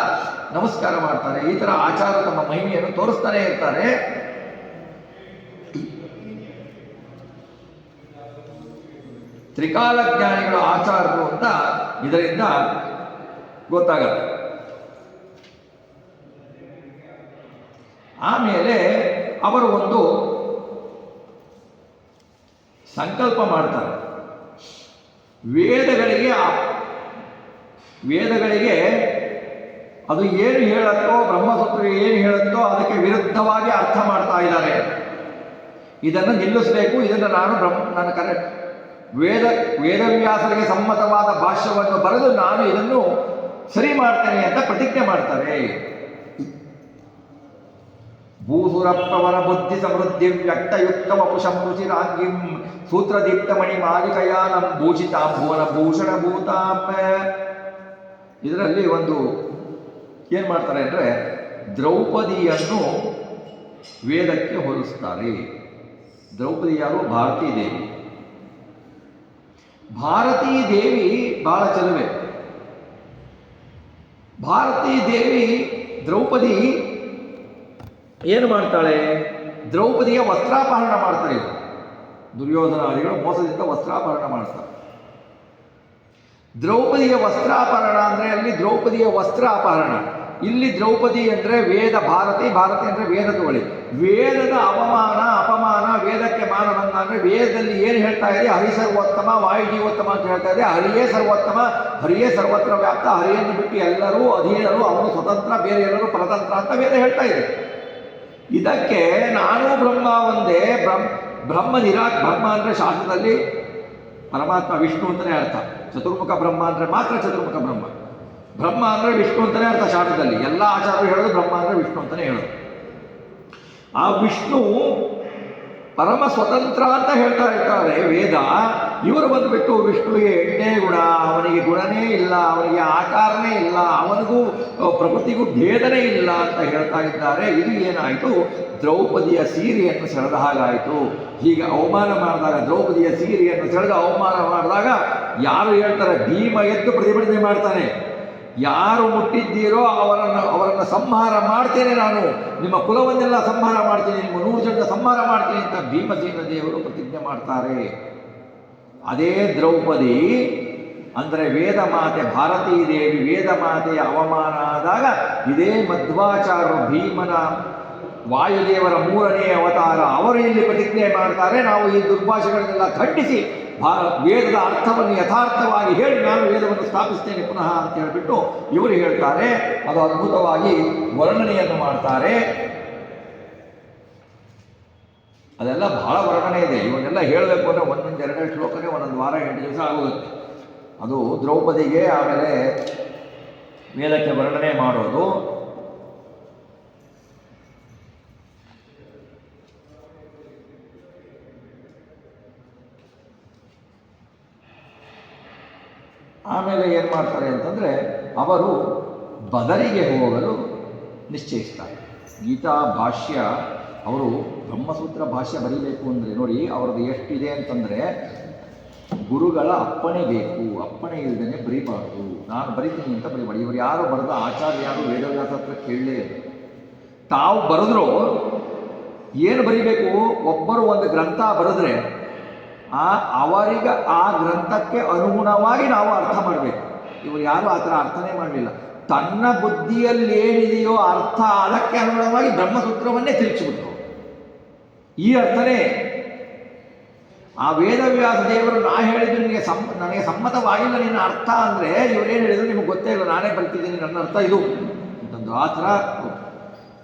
ನಮಸ್ಕಾರ ಮಾಡ್ತಾರೆ. ಈ ಥರ ಆಚಾರ್ಯರು ತಮ್ಮ ಮಹಿಮೆಯನ್ನು ತೋರಿಸ್ತಾನೆ ಇರ್ತಾರೆ. ತ್ರಿಕಾಲಜ್ಞಾನಿಗಳು ಆಚಾರ್ಯರು ಅಂತ ಇದರಿಂದ ಗೊತ್ತಾಗತ್ತೆ. ಆಮೇಲೆ ಅವರು ಒಂದು ಸಂಕಲ್ಪ ಮಾಡ್ತಾರೆ. ವೇದಗಳಿಗೆ ಅದು ಏನು ಹೇಳುತ್ತೋ, ಬ್ರಹ್ಮಸೂತ್ರ ಏನು ಹೇಳುತ್ತೋ ಅದಕ್ಕೆ ವಿರುದ್ಧವಾಗಿ ಅರ್ಥ ಮಾಡ್ತಾ ಇದ್ದಾರೆ. ಇದನ್ನು ನಿಲ್ಲಿಸಬೇಕು, ಇದನ್ನು ನನ್ನ ವೇದವ್ಯಾಸರಿಗೆ ಸಮ್ಮತವಾದ ಭಾಷ್ಯವನ್ನು ಬರೆದು ನಾನು ಇದನ್ನು ಸರಿ ಮಾಡ್ತೇನೆ ಅಂತ ಪ್ರತಿಜ್ಞೆ ಮಾಡ್ತಾರೆ. ಭೂಸುರಪ್ರವರ ಬುದ್ಧಿ ಸಮೃದ್ಧಿ ವ್ಯಕ್ತಯುಕ್ತ ವಪುಷಂ ರುಚಿರಾಂಗಿಂ ಸೂತ್ರದೀಪ್ತಮಣಿ ಮಾಲಿಕಯಾನಂ ಭೂಷಿತಾಂ ಭುವನ ಭೂಷಣ ಭೂತಾಂ. ಇದರಲ್ಲಿ ಒಂದು ಏನು ಮಾಡ್ತಾರೆ ಅಂದರೆ, ದ್ರೌಪದಿಯನ್ನು ವೇದಕ್ಕೆ ಹೋಲಿಸ್ತಾರೆ. ದ್ರೌಪದಿ ಯಾರು? ಭಾರತೀ ದೇವಿ. ಭಾರತೀ ದೇವಿ ಬಹಳ ಚೆಲುವೆ. ಭಾರತೀ ದೇವಿ ದ್ರೌಪದಿ ಏನು ಮಾಡ್ತಾಳೆ? ದ್ರೌಪದಿಯ ವಸ್ತ್ರಾಪಹರಣ ಮಾಡ್ತಾರೆ. ದುರ್ಯೋಧನಾದಿಗಳು ಮೋಸದಿಂದ ವಸ್ತ್ರಾಪಹರಣ ಮಾಡ್ತಾರೆ. ದ್ರೌಪದಿಯ ವಸ್ತ್ರಾಪಹರಣ ಅಂದರೆ ಅಲ್ಲಿ ದ್ರೌಪದಿಯ ವಸ್ತ್ರ ಅಪಹರಣ. ಇಲ್ಲಿ ದ್ರೌಪದಿ ಅಂದರೆ ವೇದ, ಭಾರತಿ ಅಂದರೆ ವೇದದ ಬಳಿ. ವೇದದ ಅವಮಾನ ಅಪಮಾನ, ವೇದಕ್ಕೆ ಮಾನಭಂಗ. ಅಂದರೆ ವೇದದಲ್ಲಿ ಏನು ಹೇಳ್ತಾ ಇದೆ? ಹರಿ ಸರ್ವೋತ್ತಮ, ವಾಯುಜೀವೋತ್ತಮ ಅಂತ ಹೇಳ್ತಾ ಇದೆ. ಹರಿಯೇ ಸರ್ವೋತ್ತಮ, ಹರಿಯೇ ಸರ್ವತ್ರ ವ್ಯಾಪ್ತ, ಹರಿಯನ್ನು ಬಿಟ್ಟು ಎಲ್ಲರೂ ಅಧೀನರು, ಅವನು ಸ್ವತಂತ್ರ, ಬೇರೆ ಎಲ್ಲರೂ ಪರತಂತ್ರ ಅಂತ ವೇದ ಹೇಳ್ತಾ ಇದೆ. ಇದಕ್ಕೆ ನಾನು ಬ್ರಹ್ಮ ಒಂದೇ, ಬ್ರಹ್ಮ ಅಂದರೆ ಶಾಸ್ತ್ರದಲ್ಲಿ ಪರಮಾತ್ಮ ವಿಷ್ಣು ಅಂತಲೇ ಅರ್ಥ. ಚತುರ್ಮುಖ ಬ್ರಹ್ಮ ಅಂದರೆ ಮಾತ್ರ ಚತುರ್ಮುಖ ಬ್ರಹ್ಮ. ಬ್ರಹ್ಮ ಅಂದರೆ ವಿಷ್ಣು ಅಂತಲೇ ಅರ್ಥ ಶಾಸ್ತ್ರದಲ್ಲಿ. ಎಲ್ಲ ಆಚಾರ್ಯರು ಹೇಳೋದು ಬ್ರಹ್ಮ ಅಂದರೆ ವಿಷ್ಣು ಅಂತಲೇ ಹೇಳೋದು. ಆ ವಿಷ್ಣು ಪರಮ ಸ್ವತಂತ್ರ ಅಂತ ಹೇಳ್ತಾ ಇರ್ತಾರೆ ವೇದ. ಇವರು ಬಂದುಬಿಟ್ಟು ವಿಷ್ಣುವಿಗೆ ಎಣ್ಣೆ ಗುಣ, ಅವನಿಗೆ ಗುಣನೇ ಇಲ್ಲ, ಅವನಿಗೆ ಆಕಾರನೇ ಇಲ್ಲ, ಅವನಿಗೂ ಪ್ರಕೃತಿಗೂ ಭೇದನೇ ಇಲ್ಲ ಅಂತ ಹೇಳ್ತಾ ಇದ್ದಾರೆ. ಇದು ಏನಾಯಿತು? ದ್ರೌಪದಿಯ ಸೀರೆಯನ್ನು ಸೆಳೆದ ಹಾಗಾಯಿತು. ಹೀಗೆ ಅವಮಾನ ಮಾಡಿದಾಗ, ದ್ರೌಪದಿಯ ಸೀರೆಯನ್ನು ಸೆಳೆದು ಅವಮಾನ ಮಾಡಿದಾಗ ಯಾರು ಹೇಳ್ತಾರೆ? ಭೀಮ ಎದ್ದು ಪ್ರತಿಭಟನೆ ಮಾಡ್ತಾನೆ. ಯಾರು ಮುಟ್ಟಿದ್ದೀರೋ ಅವರನ್ನು ಸಂಹಾರ ಮಾಡ್ತೇನೆ, ನಾನು ನಿಮ್ಮ ಕುಲವನ್ನೆಲ್ಲ ಸಂಹಾರ ಮಾಡ್ತೀನಿ, ನಿಮ್ಮ 100 ಜನ ಸಂಹಾರ ಮಾಡ್ತೀನಿ ಅಂತ ಭೀಮಸೇನ ದೇವರು ಪ್ರತಿಜ್ಞೆ ಮಾಡ್ತಾರೆ. ಅದೇ ದ್ರೌಪದಿ ಅಂದರೆ ವೇದ ಮಾತೆ ಭಾರತೀ ದೇವಿ, ವೇದ ಮಾತೆಯ ಅವಮಾನ ಆದಾಗ ಇದೇ ಮಧ್ವಾಚಾರ್ಯರು ಭೀಮನ ವಾಯುದೇವರ 3ನೇ ಅವತಾರ ಅವರು ಇಲ್ಲಿ ಪ್ರತಿಜ್ಞೆ ಮಾಡ್ತಾರೆ. ನಾವು ಈ ದುರ್ಭಾಷೆಗಳನ್ನೆಲ್ಲ ಖಂಡಿಸಿ ವೇದದ ಅರ್ಥವನ್ನು ಯಥಾರ್ಥವಾಗಿ ಹೇಳಿ ನಾನು ವೇದವನ್ನು ಸ್ಥಾಪಿಸ್ತೇನೆ ಪುನಃ ಅಂತ ಹೇಳಿಬಿಟ್ಟು ಇವರು ಹೇಳ್ತಾರೆ. ಅದು ಅದ್ಭುತವಾಗಿ ವರ್ಣನೆಯನ್ನು ಮಾಡ್ತಾರೆ. ಅದೆಲ್ಲ ಬಹಳ ವರ್ಣನೆ ಇದೆ. ಇವನ್ನೆಲ್ಲ ಹೇಳಬೇಕು ಅಂದರೆ 1-2 ಶ್ಲೋಕನೇ 1 ವಾರ 8 ದಿವಸ ಆಗುತ್ತೆ. ಅದು ದ್ರೌಪದಿಗೆ ಆಮೇಲೆ ವೇದಕ್ಕೆ ವರ್ಣನೆ ಮಾಡೋದು. ಆಮೇಲೆ ಏನು ಮಾಡ್ತಾರೆ ಅಂತಂದರೆ, ಅವರು ಬದರಿಗೆ ಹೋಗಲು ನಿಶ್ಚಯಿಸ್ತಾರೆ. ಗೀತಾ ಭಾಷ್ಯ, ಅವರು ಬ್ರಹ್ಮಸೂತ್ರ ಭಾಷ್ಯ ಬರೀಬೇಕು ಅಂದರೆ ನೋಡಿ ಅವ್ರದ್ದು ಎಷ್ಟಿದೆ ಅಂತಂದರೆ, ಗುರುಗಳ ಅಪ್ಪಣೆ ಬೇಕು. ಅಪ್ಪಣೆ ಇಲ್ಲದೇ ಬರೀಬಾರ್ದು. ನಾನು ಬರೀತೀನಿ ಅಂತ ಬರೀಬಾರ್ದು. ಇವರು ಯಾರು ಬರೆದ ಆಚಾರ್ಯ ಯಾರು ವೇದವ್ಯಾಸ ಹತ್ರ ಕೇಳಲೇ ಇಲ್ಲ. ತಾವು ಬರೆದ್ರು ಏನು ಬರೀಬೇಕು? ಒಬ್ಬರು ಒಂದು ಗ್ರಂಥ ಬರೆದ್ರೆ ಅವರಿಗೆ ಆ ಗ್ರಂಥಕ್ಕೆ ಅನುಗುಣವಾಗಿ ನಾವು ಅರ್ಥ ಮಾಡಬೇಕು. ಇವರು ಯಾರು ಆ ಥರ ಅರ್ಥನೇ ಮಾಡಲಿಲ್ಲ. ತನ್ನ ಬುದ್ಧಿಯಲ್ಲಿ ಏನಿದೆಯೋ ಅರ್ಥ ಅದಕ್ಕೆ ಅನುಗುಣವಾಗಿ ಬ್ರಹ್ಮಸೂತ್ರವನ್ನೇ ತಿರುಗಿಸಿಬಿಟ್ರು. ಈ ಅರ್ಥನೇ ಆ ವೇದವ್ಯಾಸ ದೇವರು ನಾ ಹೇಳಿದ್ದು ನನಗೆ ಸಮ್ಮತವಾಗಿಲ್ಲ ನಿನ್ನ ಅರ್ಥ ಅಂದರೆ ಇವರೇನು ಹೇಳಿದ್ರು ನಿಮಗೆ ಗೊತ್ತೇ ಇಲ್ಲ, ನಾನೇ ಬರ್ತಿದ್ದೀನಿ, ನನ್ನ ಅರ್ಥ ಇದು ಅಂತಂದು ಆ ಥರ.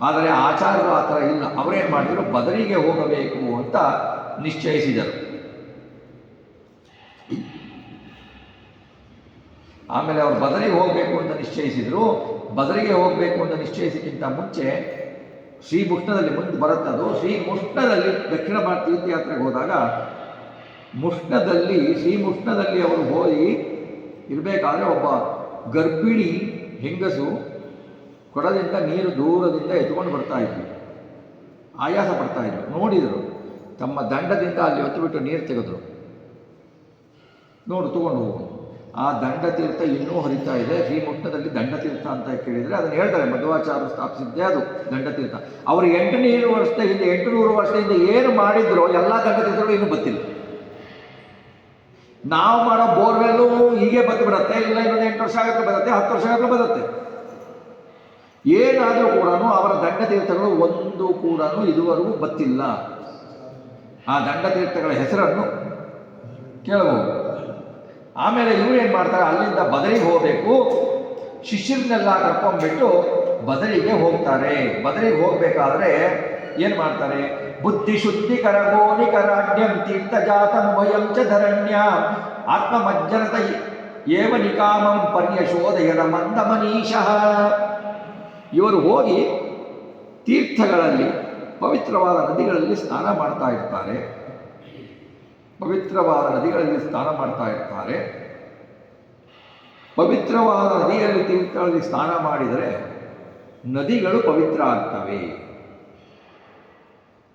ಆದರೆ ಆಚಾರ್ಯರು ಆ ಥರ ಇಲ್ಲ. ಅವರೇನು ಮಾಡಿದ್ರು? ಬದರಿಗೆ ಹೋಗಬೇಕು ಅಂತ ನಿಶ್ಚಯಿಸಿದರು. ಆಮೇಲೆ ಅವರು ಬದರಿಗೆ ಹೋಗಬೇಕು ಅಂತ ನಿಶ್ಚಯಿಸಿದರು. ಬದರಿಗೆ ಹೋಗಬೇಕು ಅಂತ ನಿಶ್ಚಯಿಸಿಕ್ಕಿಂತ ಮುಂಚೆ ಶ್ರೀಮುಷ್ಣದಲ್ಲಿ ಮುಂದೆ ಬರುತ್ತೆ. ಅದು ಶ್ರೀಮುಷ್ಣದಲ್ಲಿ ದಕ್ಷಿಣ ಭಾರತ ತೀರ್ಥಯಾತ್ರೆಗೆ ಹೋದಾಗ ಶ್ರೀಮುಷ್ಣದಲ್ಲಿ ಅವರು ಹೋಗಿ ಇರಬೇಕಾದ್ರೆ ಒಬ್ಬ ಗರ್ಭಿಣಿ ಹೆಂಗಸು ಕೊಡದಿಂದ ನೀರು ದೂರದಿಂದ ಎತ್ಕೊಂಡು ಬರ್ತಾ ಇದ್ವಿ, ಆಯಾಸ ಪಡ್ತಾ ಇದ್ರು. ನೋಡಿದರು, ತಮ್ಮ ದಂಡದಿಂದ ಅಲ್ಲಿ ಹೊತ್ತುಬಿಟ್ಟು ನೀರು ತೆಗೆದ್ರು. ನೋಡು ತಗೊಂಡು ಹೋಗು. ಆ ದಂಡತೀರ್ಥ ಇನ್ನೂ ಹರಿತಾ ಇದೆ. ಶ್ರೀಮುಟ್ಟದಲ್ಲಿ ದಂಡತೀರ್ಥ ಅಂತ ಕೇಳಿದರೆ ಅದನ್ನು ಹೇಳ್ತಾರೆ, ಮಧ್ವಾಚಾರ್ಯರು ಸ್ಥಾಪಿಸಿದ್ದೇ ಅದು ದಂಡತೀರ್ಥ. ಅವರು 800 ವರ್ಷದ ಹಿಂದೆ 800 ವರ್ಷದಿಂದ ಏನು ಮಾಡಿದ್ರು ಎಲ್ಲ ದಂಡತೀರ್ಥಗಳು ಇನ್ನೂ ಗೊತ್ತಿಲ್ಲ. ನಾವು ಮಾಡೋ ಬೋರ್ವೆಲ್ಲು ಹೀಗೆ ಬಂದು ಬಿಡುತ್ತೆ, ಇಲ್ಲ ಇನ್ನೊಂದು 8 ವರ್ಷ ಆಗಕ್ಕೆ ಬರುತ್ತೆ, 10 ವರ್ಷ ಆಗಕ್ಕೆ ಬರುತ್ತೆ. ಏನಾದರೂ ಕೂಡ ಅವರ ದಂಡತೀರ್ಥಗಳು ಒಂದು ಕೂಡ ಇದುವರೆಗೂ ಗೊತ್ತಿಲ್ಲ. ಆ ದಂಡತೀರ್ಥಗಳ ಹೆಸರನ್ನು ಕೇಳಬಹುದು. ಆಮೇಲೆ ಇವರು ಏನು ಮಾಡ್ತಾರೆ, ಅಲ್ಲಿಂದ ಬದರಿಗೆ ಹೋಗಬೇಕು. ಶಿಷ್ಯರನ್ನೆಲ್ಲ ಕರ್ಕೊಂಡ್ಬಿಟ್ಟು ಬದರಿಗೆ ಹೋಗ್ತಾರೆ. ಬದರಿಗೆ ಹೋಗಬೇಕಾದ್ರೆ ಏನು ಮಾಡ್ತಾರೆ, ಬುದ್ಧಿ ಶುದ್ಧಿ ಕರಗೋನಿ ಕರಾಢ್ಯಂ ತೀರ್ಥಜಾತಮುಭಯಂ ಚ ಧರಣ್ಯಾಂ ಆತ್ಮಮಜ್ಜನತ ಏವ ನಿಕಾಮಂ ಪರ್ಯಶೋಧಯದ ಮಂದಮನೀಶಃ. ಇವರು ಹೋಗಿ ತೀರ್ಥಗಳಲ್ಲಿ ಪವಿತ್ರವಾದ ನದಿಗಳಲ್ಲಿ ಸ್ನಾನ ಮಾಡ್ತಾ ಇರ್ತಾರೆ. ಪವಿತ್ರವಾದ ನದಿಗಳಲ್ಲಿ ಸ್ನಾನ ಮಾಡ್ತಾ ಇರ್ತಾರೆ. ಪವಿತ್ರವಾದ ನದಿಯಲ್ಲಿ ತೀರ್ಥಗಳಲ್ಲಿ ಸ್ನಾನ ಮಾಡಿದರೆ ನದಿಗಳು ಪವಿತ್ರ ಆಗ್ತವೆ.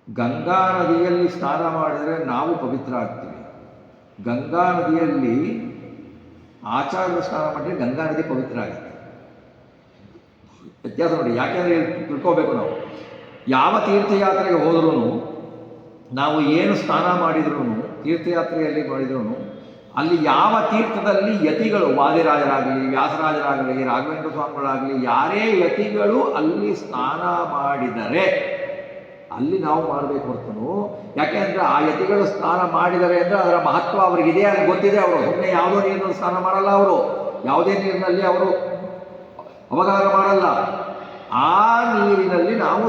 ಗಂಗಾ ನದಿಯಲ್ಲಿ ಸ್ನಾನ ಮಾಡಿದರೆ ನಾವು ಪವಿತ್ರ ಆಗ್ತೀವಿ. ಗಂಗಾ ನದಿಯಲ್ಲಿ ಆಚಾರ್ಯರು ಸ್ನಾನ ಮಾಡಿದರೆ ಗಂಗಾ ನದಿ ಪವಿತ್ರ ಆಗುತ್ತೆ. ವ್ಯತ್ಯಾಸ ನೋಡಿ. ಯಾಕೆಂದರೆ ತಿಳ್ಕೋಬೇಕು, ನಾವು ಯಾವ ತೀರ್ಥಯಾತ್ರೆಗೆ ಹೋದ್ರೂ, ನಾವು ಏನು ಸ್ನಾನ ಮಾಡಿದ್ರೂ, ತೀರ್ಥಯಾತ್ರೆಯಲ್ಲಿ ಮಾಡಿದ್ರೂ, ಅಲ್ಲಿ ಯಾವ ತೀರ್ಥದಲ್ಲಿ ಯತಿಗಳು, ವಾದಿರಾಜರಾಗಲಿ, ವ್ಯಾಸರಾಜರಾಗಲಿ, ರಾಘವೇಂದ್ರ ಸ್ವಾಮಿಗಳಾಗಲಿ, ಯಾರೇ ಯತಿಗಳು ಅಲ್ಲಿ ಸ್ನಾನ ಮಾಡಿದರೆ ಅಲ್ಲಿ ನಾವು ಮಾಡಬೇಕು ಹೊರತು. ಯಾಕೆಂದರೆ ಆ ಯತಿಗಳು ಸ್ನಾನ ಮಾಡಿದರೆ ಅಂದರೆ ಅದರ ಮಹತ್ವ ಅವರಿಗಿದೆ, ಅದು ಗೊತ್ತಿದೆ. ಅವರು ಸುಮ್ಮನೆ ಯಾವುದೋ ನೀರಿನಲ್ಲಿ ಸ್ನಾನ ಮಾಡಲ್ಲ. ಅವರು ಯಾವುದೇ ನೀರಿನಲ್ಲಿ ಅವರು ಅವಗಾಹ ಮಾಡಲ್ಲ. ಆ ನೀರಿನಲ್ಲಿ ನಾವು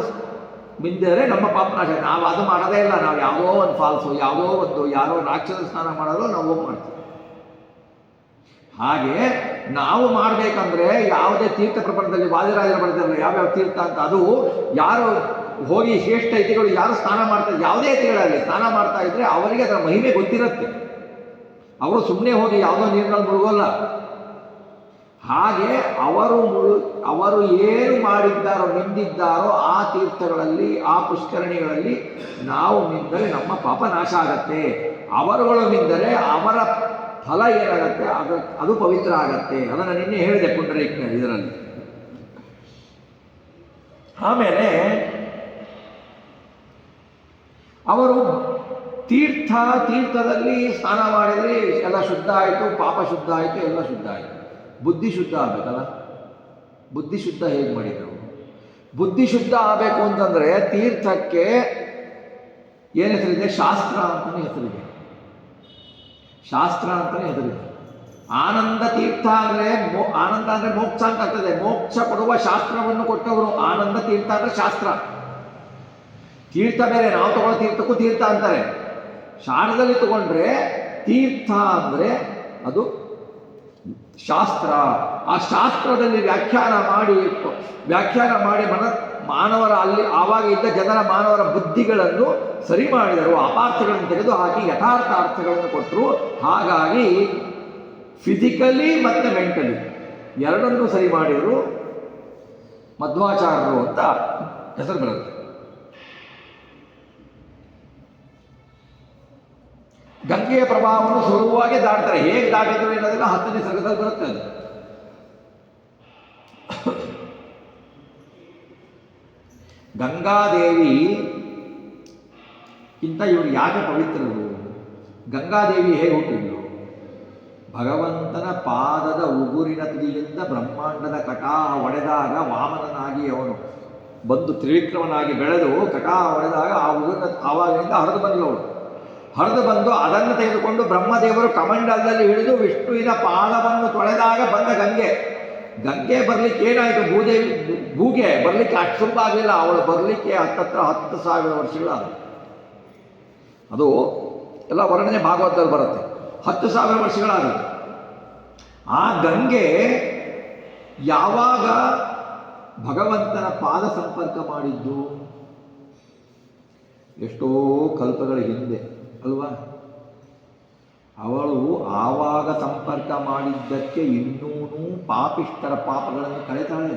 ಮಿಂದರೆ ನಮ್ಮ ಪಾಪನಾಶ. ನಾವು ಅದು ಮಾಡೋದೇ ಇಲ್ಲ. ನಾವು ಯಾವುದೋ ಒಂದು ಫಾಲ್ಸು, ಯಾವುದೋ ಒಂದು ಯಾರೋ ರಾಕ್ಷಸ ಸ್ನಾನ ಮಾಡೋದು ನಾವು ಹೋಗಿ ಮಾಡ್ತೀವಿ. ಹಾಗೆ ನಾವು ಮಾಡಬೇಕಂದ್ರೆ ಯಾವುದೇ ತೀರ್ಥ ಪ್ರಪಂಚದಲ್ಲಿ ವಾದಿರಾಜರು ಬರ್ತಾರಲ್ಲ ಯಾವ್ಯಾವ ತೀರ್ಥ ಅಂತ, ಅದು ಯಾರು ಹೋಗಿ ಶ್ರೇಷ್ಠ ಯತಿಗಳು ಯಾರು ಸ್ನಾನ ಮಾಡ್ತಾರೆ, ಯಾವುದೇ ಯತಿಗಳಲ್ಲಿ ಸ್ನಾನ ಮಾಡ್ತಾ ಇದ್ರೆ ಅವರಿಗೆ ಅದರ ಮಹಿಮೆ ಗೊತ್ತಿರುತ್ತೆ. ಅವರು ಸುಮ್ಮನೆ ಹೋಗಿ ಯಾವುದೋ ನೀರಿನಲ್ಲಿ ಮುಳುಗೋಲ್ಲ. ಹಾಗೆ ಅವರು ಏನು ಮಾಡಿದ್ದಾರೋ, ಮಿಂದಿದ್ದಾರೋ ಆ ತೀರ್ಥಗಳಲ್ಲಿ, ಆ ಪುಷ್ಕರಣಿಗಳಲ್ಲಿ ನಾವು ಮಿಂದರೆ ನಮ್ಮ ಪಾಪ ನಾಶ ಆಗತ್ತೆ. ಅವರುಗಳು ಮಿಂದರೆ ಅವರ ಫಲ ಏನಾಗತ್ತೆ, ಅದು ಪವಿತ್ರ ಆಗತ್ತೆ. ಅದನ್ನು ನಿನ್ನೆ ಹೇಳಿದೆ ಪುಂಡರೀಕನ ಇದರಲ್ಲಿ. ಆಮೇಲೆ ಅವರು ತೀರ್ಥದಲ್ಲಿ ಸ್ನಾನ ಮಾಡಿದರೆ ಎಲ್ಲ ಶುದ್ಧ ಆಯಿತು, ಪಾಪ ಶುದ್ಧ ಆಯಿತು, ಎಲ್ಲ ಶುದ್ಧ ಆಯಿತು. ಬುದ್ಧಿ ಶುದ್ಧ ಆಗಬೇಕಲ್ಲ. ಬುದ್ಧಿ ಶುದ್ಧ ಹೇಗೆ ಮಾಡಿದರು? ಬುದ್ಧಿ ಶುದ್ಧ ಆಗಬೇಕು ಅಂತಂದರೆ ತೀರ್ಥಕ್ಕೆ ಏನು ಹೆಸರಿದೆ? ಶಾಸ್ತ್ರ ಅಂತಲೇ ಹೆಸರಿದೆ. ಶಾಸ್ತ್ರ ಅಂತಲೇ ಹೆಸರಿದೆ. ಆನಂದ ತೀರ್ಥ ಅಂದರೆ ಆನಂದ ಅಂದರೆ ಮೋಕ್ಷ ಅಂತ ಆಗ್ತದೆ. ಮೋಕ್ಷ ಕೊಡುವ ಶಾಸ್ತ್ರವನ್ನು ಕೊಟ್ಟವರು ಆನಂದ ತೀರ್ಥ ಅಂದರೆ ಶಾಸ್ತ್ರ. ತೀರ್ಥ ಬೇರೆ, ನಾವು ತಗೊಳ್ಳೋ ತೀರ್ಥಕ್ಕೂ ತೀರ್ಥ ಅಂತಾರೆ. ಶಾಸ್ತ್ರದಲ್ಲಿ ತಗೊಂಡ್ರೆ ತೀರ್ಥ ಅಂದರೆ ಅದು ಶಾಸ್ತ್ರ. ಆ ಶಾಸ್ತ್ರದಲ್ಲಿ ವ್ಯಾಖ್ಯಾನ ಮಾಡಿ ಮಾನವರ ಅಲ್ಲಿ ಆವಾಗ ಇದ್ದ ಜನರ ಮಾನವರ ಬುದ್ಧಿಗಳನ್ನು ಸರಿ ಮಾಡಿದರು. ಅಪಾರ್ಥಗಳನ್ನು ತೆಗೆದು ಹಾಕಿ ಯಥಾರ್ಥ ಅರ್ಥಗಳನ್ನು ಕೊಟ್ಟರು. ಹಾಗಾಗಿ ಫಿಸಿಕಲಿ ಮತ್ತು ಮೆಂಟಲಿ ಎರಡನ್ನೂ ಸರಿ ಮಾಡಿದರು. ಮಧ್ವಾಚಾರ್ಯರು ಅಂತ ಹೆಸರು ಬರುತ್ತೆ. ಗಂಗೆಯ ಪ್ರಭಾವವನ್ನು ಸುಲಭವಾಗಿ ದಾಟ್ತಾರೆ. ಹೇಗೆ ದಾಟಿದ್ರು ಅನ್ನೋದನ್ನ 10ನೇ ಸರ್ಗದಲ್ಲಿ ಬರುತ್ತೆ. ಅದು ಗಂಗಾದೇವಿಗಿಂತ ಇವರು ಯಾಕೆ ಪವಿತ್ರರು? ಗಂಗಾದೇವಿ ಹೇಗೆ ಹುಟ್ಟಿದ್ರು? ಭಗವಂತನ ಪಾದದ ಉಗುರಿನ ತುದಿಯಿಂದ ಬ್ರಹ್ಮಾಂಡದ ಕಟಾಹ ಒಡೆದಾಗ ವಾಮನನಾಗಿ ಅವನು ಬಂದು ತ್ರಿವಿಕ್ರಮನಾಗಿ ಬೆಳೆದು ಕಟಾಹ ಒಡೆದಾಗ ಆ ಉಗುರಿನ ಆವಾಗಿನಿಂದ ಹರಿದು ಬಂದು ಅದನ್ನು ತೆಗೆದುಕೊಂಡು ಬ್ರಹ್ಮದೇವರು ಕಮಂಡಲದಲ್ಲಿ ಹಿಡಿದು ವಿಷ್ಣುವಿನ ಪಾದವನ್ನು ತೊಳೆದಾಗ ಬಂದ ಗಂಗೆ ಬರಲಿಕ್ಕೆ ಏನಾಯಿತು? ಭೂಗೆ ಬರಲಿಕ್ಕೆ ಅಷ್ಟು ಸುಲಭ ಆಗಲಿಲ್ಲ. ಅವಳು ಬರಲಿಕ್ಕೆ 10,000 ವರ್ಷಗಳಾದವು. ಅದು ಎಲ್ಲ ವರ್ಣನೆ ಭಾಗವತದಲ್ಲಿ ಬರುತ್ತೆ. 10,000 ವರ್ಷಗಳಾದವು. ಆ ಗಂಗೆ ಯಾವಾಗ ಭಗವಂತನ ಪಾದ ಸಂಪರ್ಕ ಮಾಡಿದ್ದು? ಎಷ್ಟೋ ಕಲ್ಪಗಳ ಹಿಂದೆ ಅಲ್ವಾ? ಅವಳು ಆವಾಗ ಸಂಪರ್ಕ ಮಾಡಿದ್ದಕ್ಕೆ ಇನ್ನೂ ಪಾಪಿಷ್ಟರ ಪಾಪಗಳನ್ನು ಕಳೆತಾಳೆ.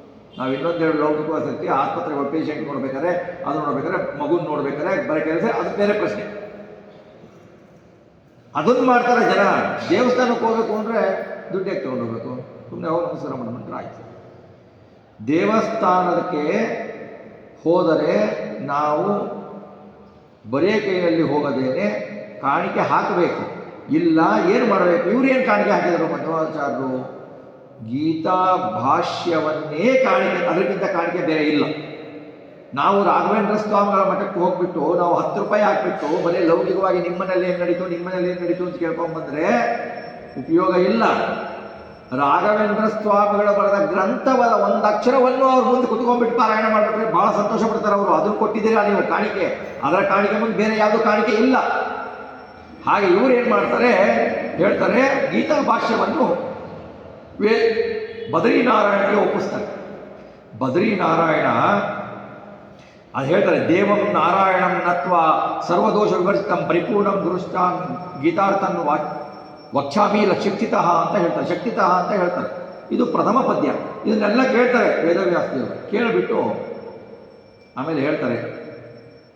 ನಾವು ಇನ್ನೊಂದೆರಡು ಲೌಕಿಕ ಶಕ್ತಿ ಆಸ್ಪತ್ರೆಗೆ ಪೇಷಂಟ್ ನೋಡ್ಬೇಕಾದ್ರೆ ಅದು ನೋಡ್ಬೇಕಾದ್ರೆ ಮಗುನ ನೋಡ್ಬೇಕಾದ್ರೆ ಬರೋ ಕೆಲಸ ಅದು ಬೇರೆ ಪ್ರಶ್ನೆ. ಅದನ್ನು ಮಾಡ್ತಾರೆ ಜನ. ದೇವಸ್ಥಾನಕ್ಕೆ ಹೋಗ್ಬೇಕು ಅಂದರೆ ದುಡ್ಡು ತಗೊಂಡು ಹೋಗ್ಬೇಕು, ಸುಮ್ಮನೆ ಅವ್ರು ನಮಸ್ಕಾರ ಮಾಡ್ಬಿಟ್ರೆ ಆಯ್ತು. ದೇವಸ್ಥಾನಕ್ಕೆ ಹೋದರೆ ನಾವು ಬರೇ ಕೈಯಲ್ಲಿ ಹೋಗದೇನೆ ಕಾಣಿಕೆ ಹಾಕಬೇಕು. ಇಲ್ಲ ಏನು ಮಾಡಬೇಕು? ಇವ್ರೇನು ಕಾಣಿಕೆ ಹಾಕಿದರು ಮಧ್ವಾಚಾರ್ಯರು? ಗೀತಾ ಭಾಷ್ಯವನ್ನೇ ಕಾಣಿಕೆ, ಅದಕ್ಕಿಂತ ಕಾಣಿಕೆ ಬೇರೆ ಇಲ್ಲ. ನಾವು ರಾಘವೇಂದ್ರ ಸ್ವಾಮಿಗಳ ಮಠಕ್ಕೆ ಹೋಗ್ಬಿಟ್ಟು ನಾವು 10 ರೂಪಾಯಿ ಹಾಕ್ಬಿಟ್ಟು ಬರೀ ಲೌಕಿಕವಾಗಿ ನಿಮ್ಮನೇಲಿ ಏನು ನಡೀತು ನಿಮ್ಮನೇಲಿ ಏನು ನಡೀತು ಅಂತ ಕೇಳ್ಕೊಂಡ್ಬಂದ್ರೆ ಉಪಯೋಗ ಇಲ್ಲ. ರಾಘವೇಂದ್ರ ಸ್ವಾಮಿಗಳ ಬರೆದ ಗ್ರಂಥವಾದ ಒಂದು ಅಕ್ಷರವನ್ನು ಅವ್ರ ಮುಂದೆ ಕುತ್ಕೊಂಡ್ಬಿಟ್ಟು ಪಾರಾಯಣ ಮಾಡಿಬಿಟ್ರೆ ಭಾಳ ಸಂತೋಷ ಪಡ್ತಾರೆ ಅವರು. ಅದನ್ನು ಕೊಟ್ಟಿದ್ದೀರಾ ನೀವು ಕಾಣಿಕೆ, ಅದರ ಕಾಣಿಕೆ ಮುಂದೆ ಬೇರೆ ಯಾವುದೂ ಕಾಣಿಕೆ ಇಲ್ಲ. ಹಾಗೆ ಇವರು ಏನು ಮಾಡ್ತಾರೆ ಹೇಳ್ತಾರೆ, ಗೀತಾ ಭಾಷ್ಯವನ್ನು ಬದ್ರಿನಾರಾಯಣಗೆ ಒಪ್ಪಿಸ್ತಾರೆ. ಬದ್ರಿನಾರಾಯಣ ಅದು ಹೇಳ್ತಾರೆ, ದೇವಂ ನಾರಾಯಣಂ ನತ್ವ ಸರ್ವದೋಷ ವಿವರ್ಜಿತಂ ಪರಿಪೂರ್ಣಂ ದೃಷ್ಟಾನ್ ಗೀತಾರ್ಥನ್ನು ವಕ್ಷಾಮಿ ಶಕ್ತಿತಃ ಅಂತ ಹೇಳ್ತಾರೆ, ಶಕ್ತಿತಃ ಅಂತ ಹೇಳ್ತಾರೆ. ಇದು ಪ್ರಥಮ ಪದ್ಯ. ಇದನ್ನೆಲ್ಲ ಕೇಳ್ತಾರೆ ವೇದವ್ಯಾಸದೇವರು. ಕೇಳಿಬಿಟ್ಟು ಆಮೇಲೆ ಹೇಳ್ತಾರೆ,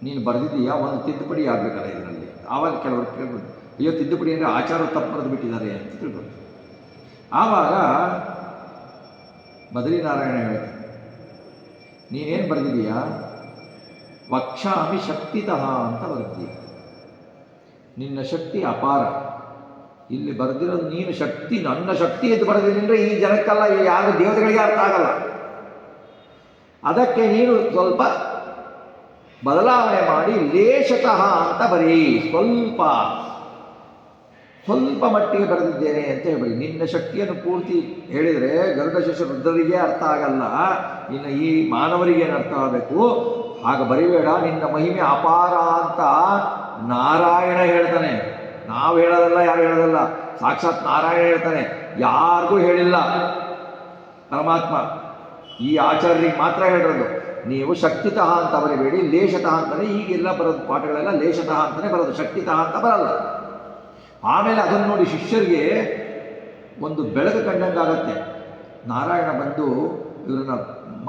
ನೀನು ಬರೆದಿದ್ದೀಯಾ, ಒಂದು ತಿದ್ದುಪಡಿ ಆಗಬೇಕಲ್ಲ ಇದರಲ್ಲಿ. ಆವಾಗ ಕೆಲವರು ಕೇಳ್ಬೋದು, ಅಯ್ಯೋ ತಿದ್ದುಪಡಿ ಅಂದರೆ ಆಚಾರ ತಪ್ಪು ಬರೆದು ಬಿಟ್ಟಿದ್ದಾರೆ ಅಂತ ತಿಳ್ಕೊಂಡು. ಆವಾಗ ಬದ್ರಿನಾರಾಯಣ ಹೇಳ್ತಾರೆ, ನೀನೇನು ಬರೆದಿದ್ದೀಯಾ, ವಕ್ಷಾಮಿ ಶಕ್ತಿತಃ ಅಂತ ಬರೆದಿದ್ದೀಯ. ನಿನ್ನ ಶಕ್ತಿ ಅಪಾರ. ಇಲ್ಲಿ ಬರೆದಿರೋದು ನೀನು ಶಕ್ತಿ, ನನ್ನ ಶಕ್ತಿ ಎಂದು ಬರೆದಿದ್ರೆ ಈ ಜನಕ್ಕಲ್ಲ, ಯಾರು ದೇವತೆಗಳಿಗೆ ಅರ್ಥ ಆಗಲ್ಲ. ಅದಕ್ಕೆ ನೀನು ಸ್ವಲ್ಪ ಬದಲಾವಣೆ ಮಾಡಿ ಲೇಷತಃ ಅಂತ ಬರೀ, ಸ್ವಲ್ಪ ಮಟ್ಟಿಗೆ ಬರೆದಿದ್ದೇನೆ ಅಂತ ಹೇಳಿ. ನಿನ್ನ ಶಕ್ತಿಯನ್ನು ಪೂರ್ತಿ ಹೇಳಿದರೆ ಗರುಡ ಶಿಷ್ಯ ರುದ್ರರಿಗೆ ಅರ್ಥ ಆಗಲ್ಲ, ಇನ್ನು ಈ ಮಾನವರಿಗೇನು ಅರ್ಥ ಆಗಬೇಕು. ಹಾಗೆ ಬರಿಬೇಡ, ನಿನ್ನ ಮಹಿಮೆ ಅಪಾರ ಅಂತ ನಾರಾಯಣ ಹೇಳ್ತಾನೆ. ನಾವು ಹೇಳೋದಲ್ಲ, ಯಾರು ಹೇಳೋದಲ್ಲ, ಸಾಕ್ಷಾತ್ ನಾರಾಯಣ ಹೇಳ್ತಾನೆ. ಯಾರಿಗೂ ಹೇಳಿಲ್ಲ ಪರಮಾತ್ಮ, ಈ ಆಚಾರ್ಯರಿಗೆ ಮಾತ್ರ ಹೇಳಿರೋದು. ನೀವು ಶಕ್ತಿತಃ ಅಂತ ಬರಿಬೇಡಿ, ಲೇಷತಃ ಅಂತಾನೆ ಈಗೆಲ್ಲ ಬರೋದು ಪಾಠಗಳೆಲ್ಲ ಲೇಷತಃ ಅಂತಾನೆ ಬರೋದು, ಶಕ್ತಿತಃ ಅಂತ ಬರಲ್ಲ. ಆಮೇಲೆ ಅದನ್ನು ನೋಡಿ ಶಿಷ್ಯರಿಗೆ ಒಂದು ಬೆಳಕು ಕಂಡಂಗಾಗತ್ತೆ. ನಾರಾಯಣ ಬಂದು ಇವರನ್ನ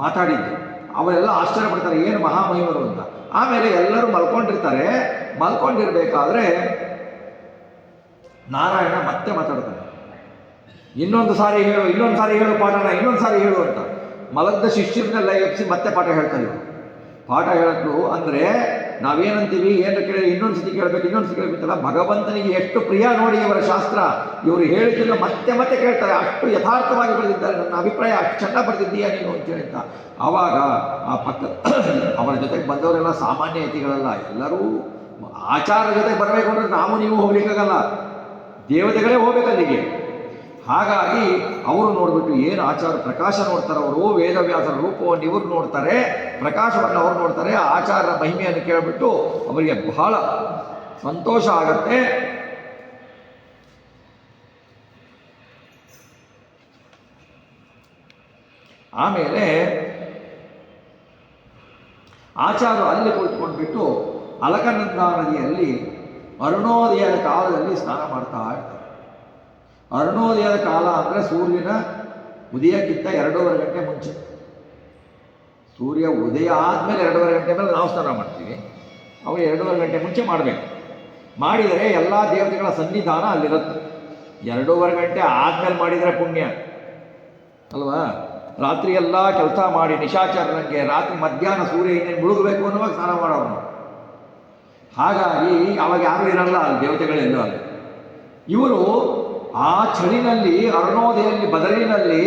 ಮಾತಾಡಿದ್ದು, ಅವರೆಲ್ಲ ಆಶ್ಚರ್ಯ ಪಡ್ತಾರೆ, ಏನು ಮಹಾಮಹಿಮರು ಅಂತ. ಆಮೇಲೆ ಎಲ್ಲರೂ ಮಲ್ಕೊಂಡಿರ್ತಾರೆ. ಮಲ್ಕೊಂಡಿರ್ಬೇಕಾದ್ರೆ ನಾರಾಯಣ ಮತ್ತೆ ಮಾತಾಡ್ತಾನೆ, ಇನ್ನೊಂದು ಸಾರಿ ಹೇಳು ಪಾಠನ, ಇನ್ನೊಂದು ಸಾರಿ ಹೇಳು ಅಂತ. ಮಲಗ್ದ ಶಿಷ್ಯರನ್ನೆಲ್ಲ ಎಬ್ಸಿ ಮತ್ತೆ ಪಾಠ ಹೇಳ್ತಾರೆ ಇವರು. ಪಾಠ ಹೇಳೋದು ಅಂದರೆ ನಾವೇನಂತೀವಿ, ಏನು ಕೇಳಿ ಇನ್ನೊಂದು ಸತಿ ಕೇಳಬೇಕಲ್ಲ. ಭಗವಂತನಿಗೆ ಎಷ್ಟು ಪ್ರಿಯ ನೋಡಿ ಇವರ ಶಾಸ್ತ್ರ. ಇವರು ಹೇಳಿದ್ದನ್ನು ಮತ್ತೆ ಮತ್ತೆ ಕೇಳ್ತಾರೆ, ಅಷ್ಟು ಯಥಾರ್ಥವಾಗಿ ಬರೆದಿದ್ದಾರೆ. ನನ್ನ ಅಭಿಪ್ರಾಯ ಅಷ್ಟು ಚೆನ್ನಾಗಿ ಬರೆದಿದ್ದೀಯಾ ನೀನು ಅಂತೇಳಿ ಅಂತ. ಆವಾಗ ಆ ಪಕ್ಕ ಅವರ ಜೊತೆಗೆ ಬಂದವರೆಲ್ಲ ಸಾಮಾನ್ಯ ಯತಿಗಳಲ್ಲ, ಎಲ್ಲರೂ ಆಚಾರ ಜೊತೆಗೆ ಬರಬೇಕು ಅಂದರೆ ನಾವು ನೀವು ಹೋಗ್ಲಿಕ್ಕಾಗಲ್ಲ, ದೇವತೆಗಳೇ ಹೋಗ್ಬೇಕಲ್ಲಿಗೆ. ಹಾಗಾಗಿ ಅವರು ನೋಡ್ಬಿಟ್ಟು ಏನು ಆಚಾರ ಪ್ರಕಾಶ ನೋಡ್ತಾರೆ ಅವರು, ವೇದವ್ಯಾಸರ ರೂಪವನ್ನು ಇವರು ನೋಡ್ತಾರೆ, ಪ್ರಕಾಶವನ್ನು ಅವರು ನೋಡ್ತಾರೆ. ಆಚಾರ್ಯರ ಮಹಿಮೆಯನ್ನು ಕೇಳಿಬಿಟ್ಟು ಅವರಿಗೆ ಬಹಳ ಸಂತೋಷ ಆಗತ್ತೆ. ಆಮೇಲೆ ಆಚಾರ್ಯರು ಅಲ್ಲಿ ಕುಳಿತುಕೊಂಡ್ಬಿಟ್ಟು ಅಲಕನಂದಾ ನದಿಯಲ್ಲಿ ಅರುಣೋದಯದ ಕಾಲದಲ್ಲಿ ಸ್ನಾನ ಮಾಡ್ತಾ ಇರ್ತಾರೆ. ಅರುಣೋದಯದ ಕಾಲ ಅಂದರೆ ಸೂರ್ಯನ ಉದಯಕ್ಕಿಂತ 2.5 ಗಂಟೆ ಮುಂಚೆ. ಸೂರ್ಯ ಉದಯ ಆದಮೇಲೆ 2.5 ಗಂಟೆ ಮೇಲೆ ನಾವು ಸ್ನಾನ ಮಾಡ್ತೀವಿ. ಅವರು 2.5 ಗಂಟೆ ಮುಂಚೆ ಮಾಡಬೇಕು. ಮಾಡಿದರೆ ಎಲ್ಲ ದೇವತೆಗಳ ಸನ್ನಿಧಾನ ಅಲ್ಲಿರುತ್ತೆ. 2.5 ಗಂಟೆ ಆದಮೇಲೆ ಮಾಡಿದರೆ ಪುಣ್ಯ ಅಲ್ವಾ? ರಾತ್ರಿ ಎಲ್ಲ ಕೆಲಸ ಮಾಡಿ ನಿಶಾಚರಣೆಗೆ ರಾತ್ರಿ ಮಧ್ಯಾಹ್ನ ಸೂರ್ಯ ಇನ್ನೇನು ಮುಳುಗಬೇಕು ಅನ್ನುವಾಗ ಸ್ನಾನ ಮಾಡೋರು. ಹಾಗಾಗಿ ಅವಾಗ ಯಾರೂ ಇರಲ್ಲ ಅಲ್ಲಿ, ದೇವತೆಗಳೆಲ್ಲೂ ಅಲ್ಲಿ. ಇವರು ಆ ಚಳಿನಲ್ಲಿ ಅರುಣೋದಯದಲ್ಲಿ ಬದರಿನಲ್ಲಿ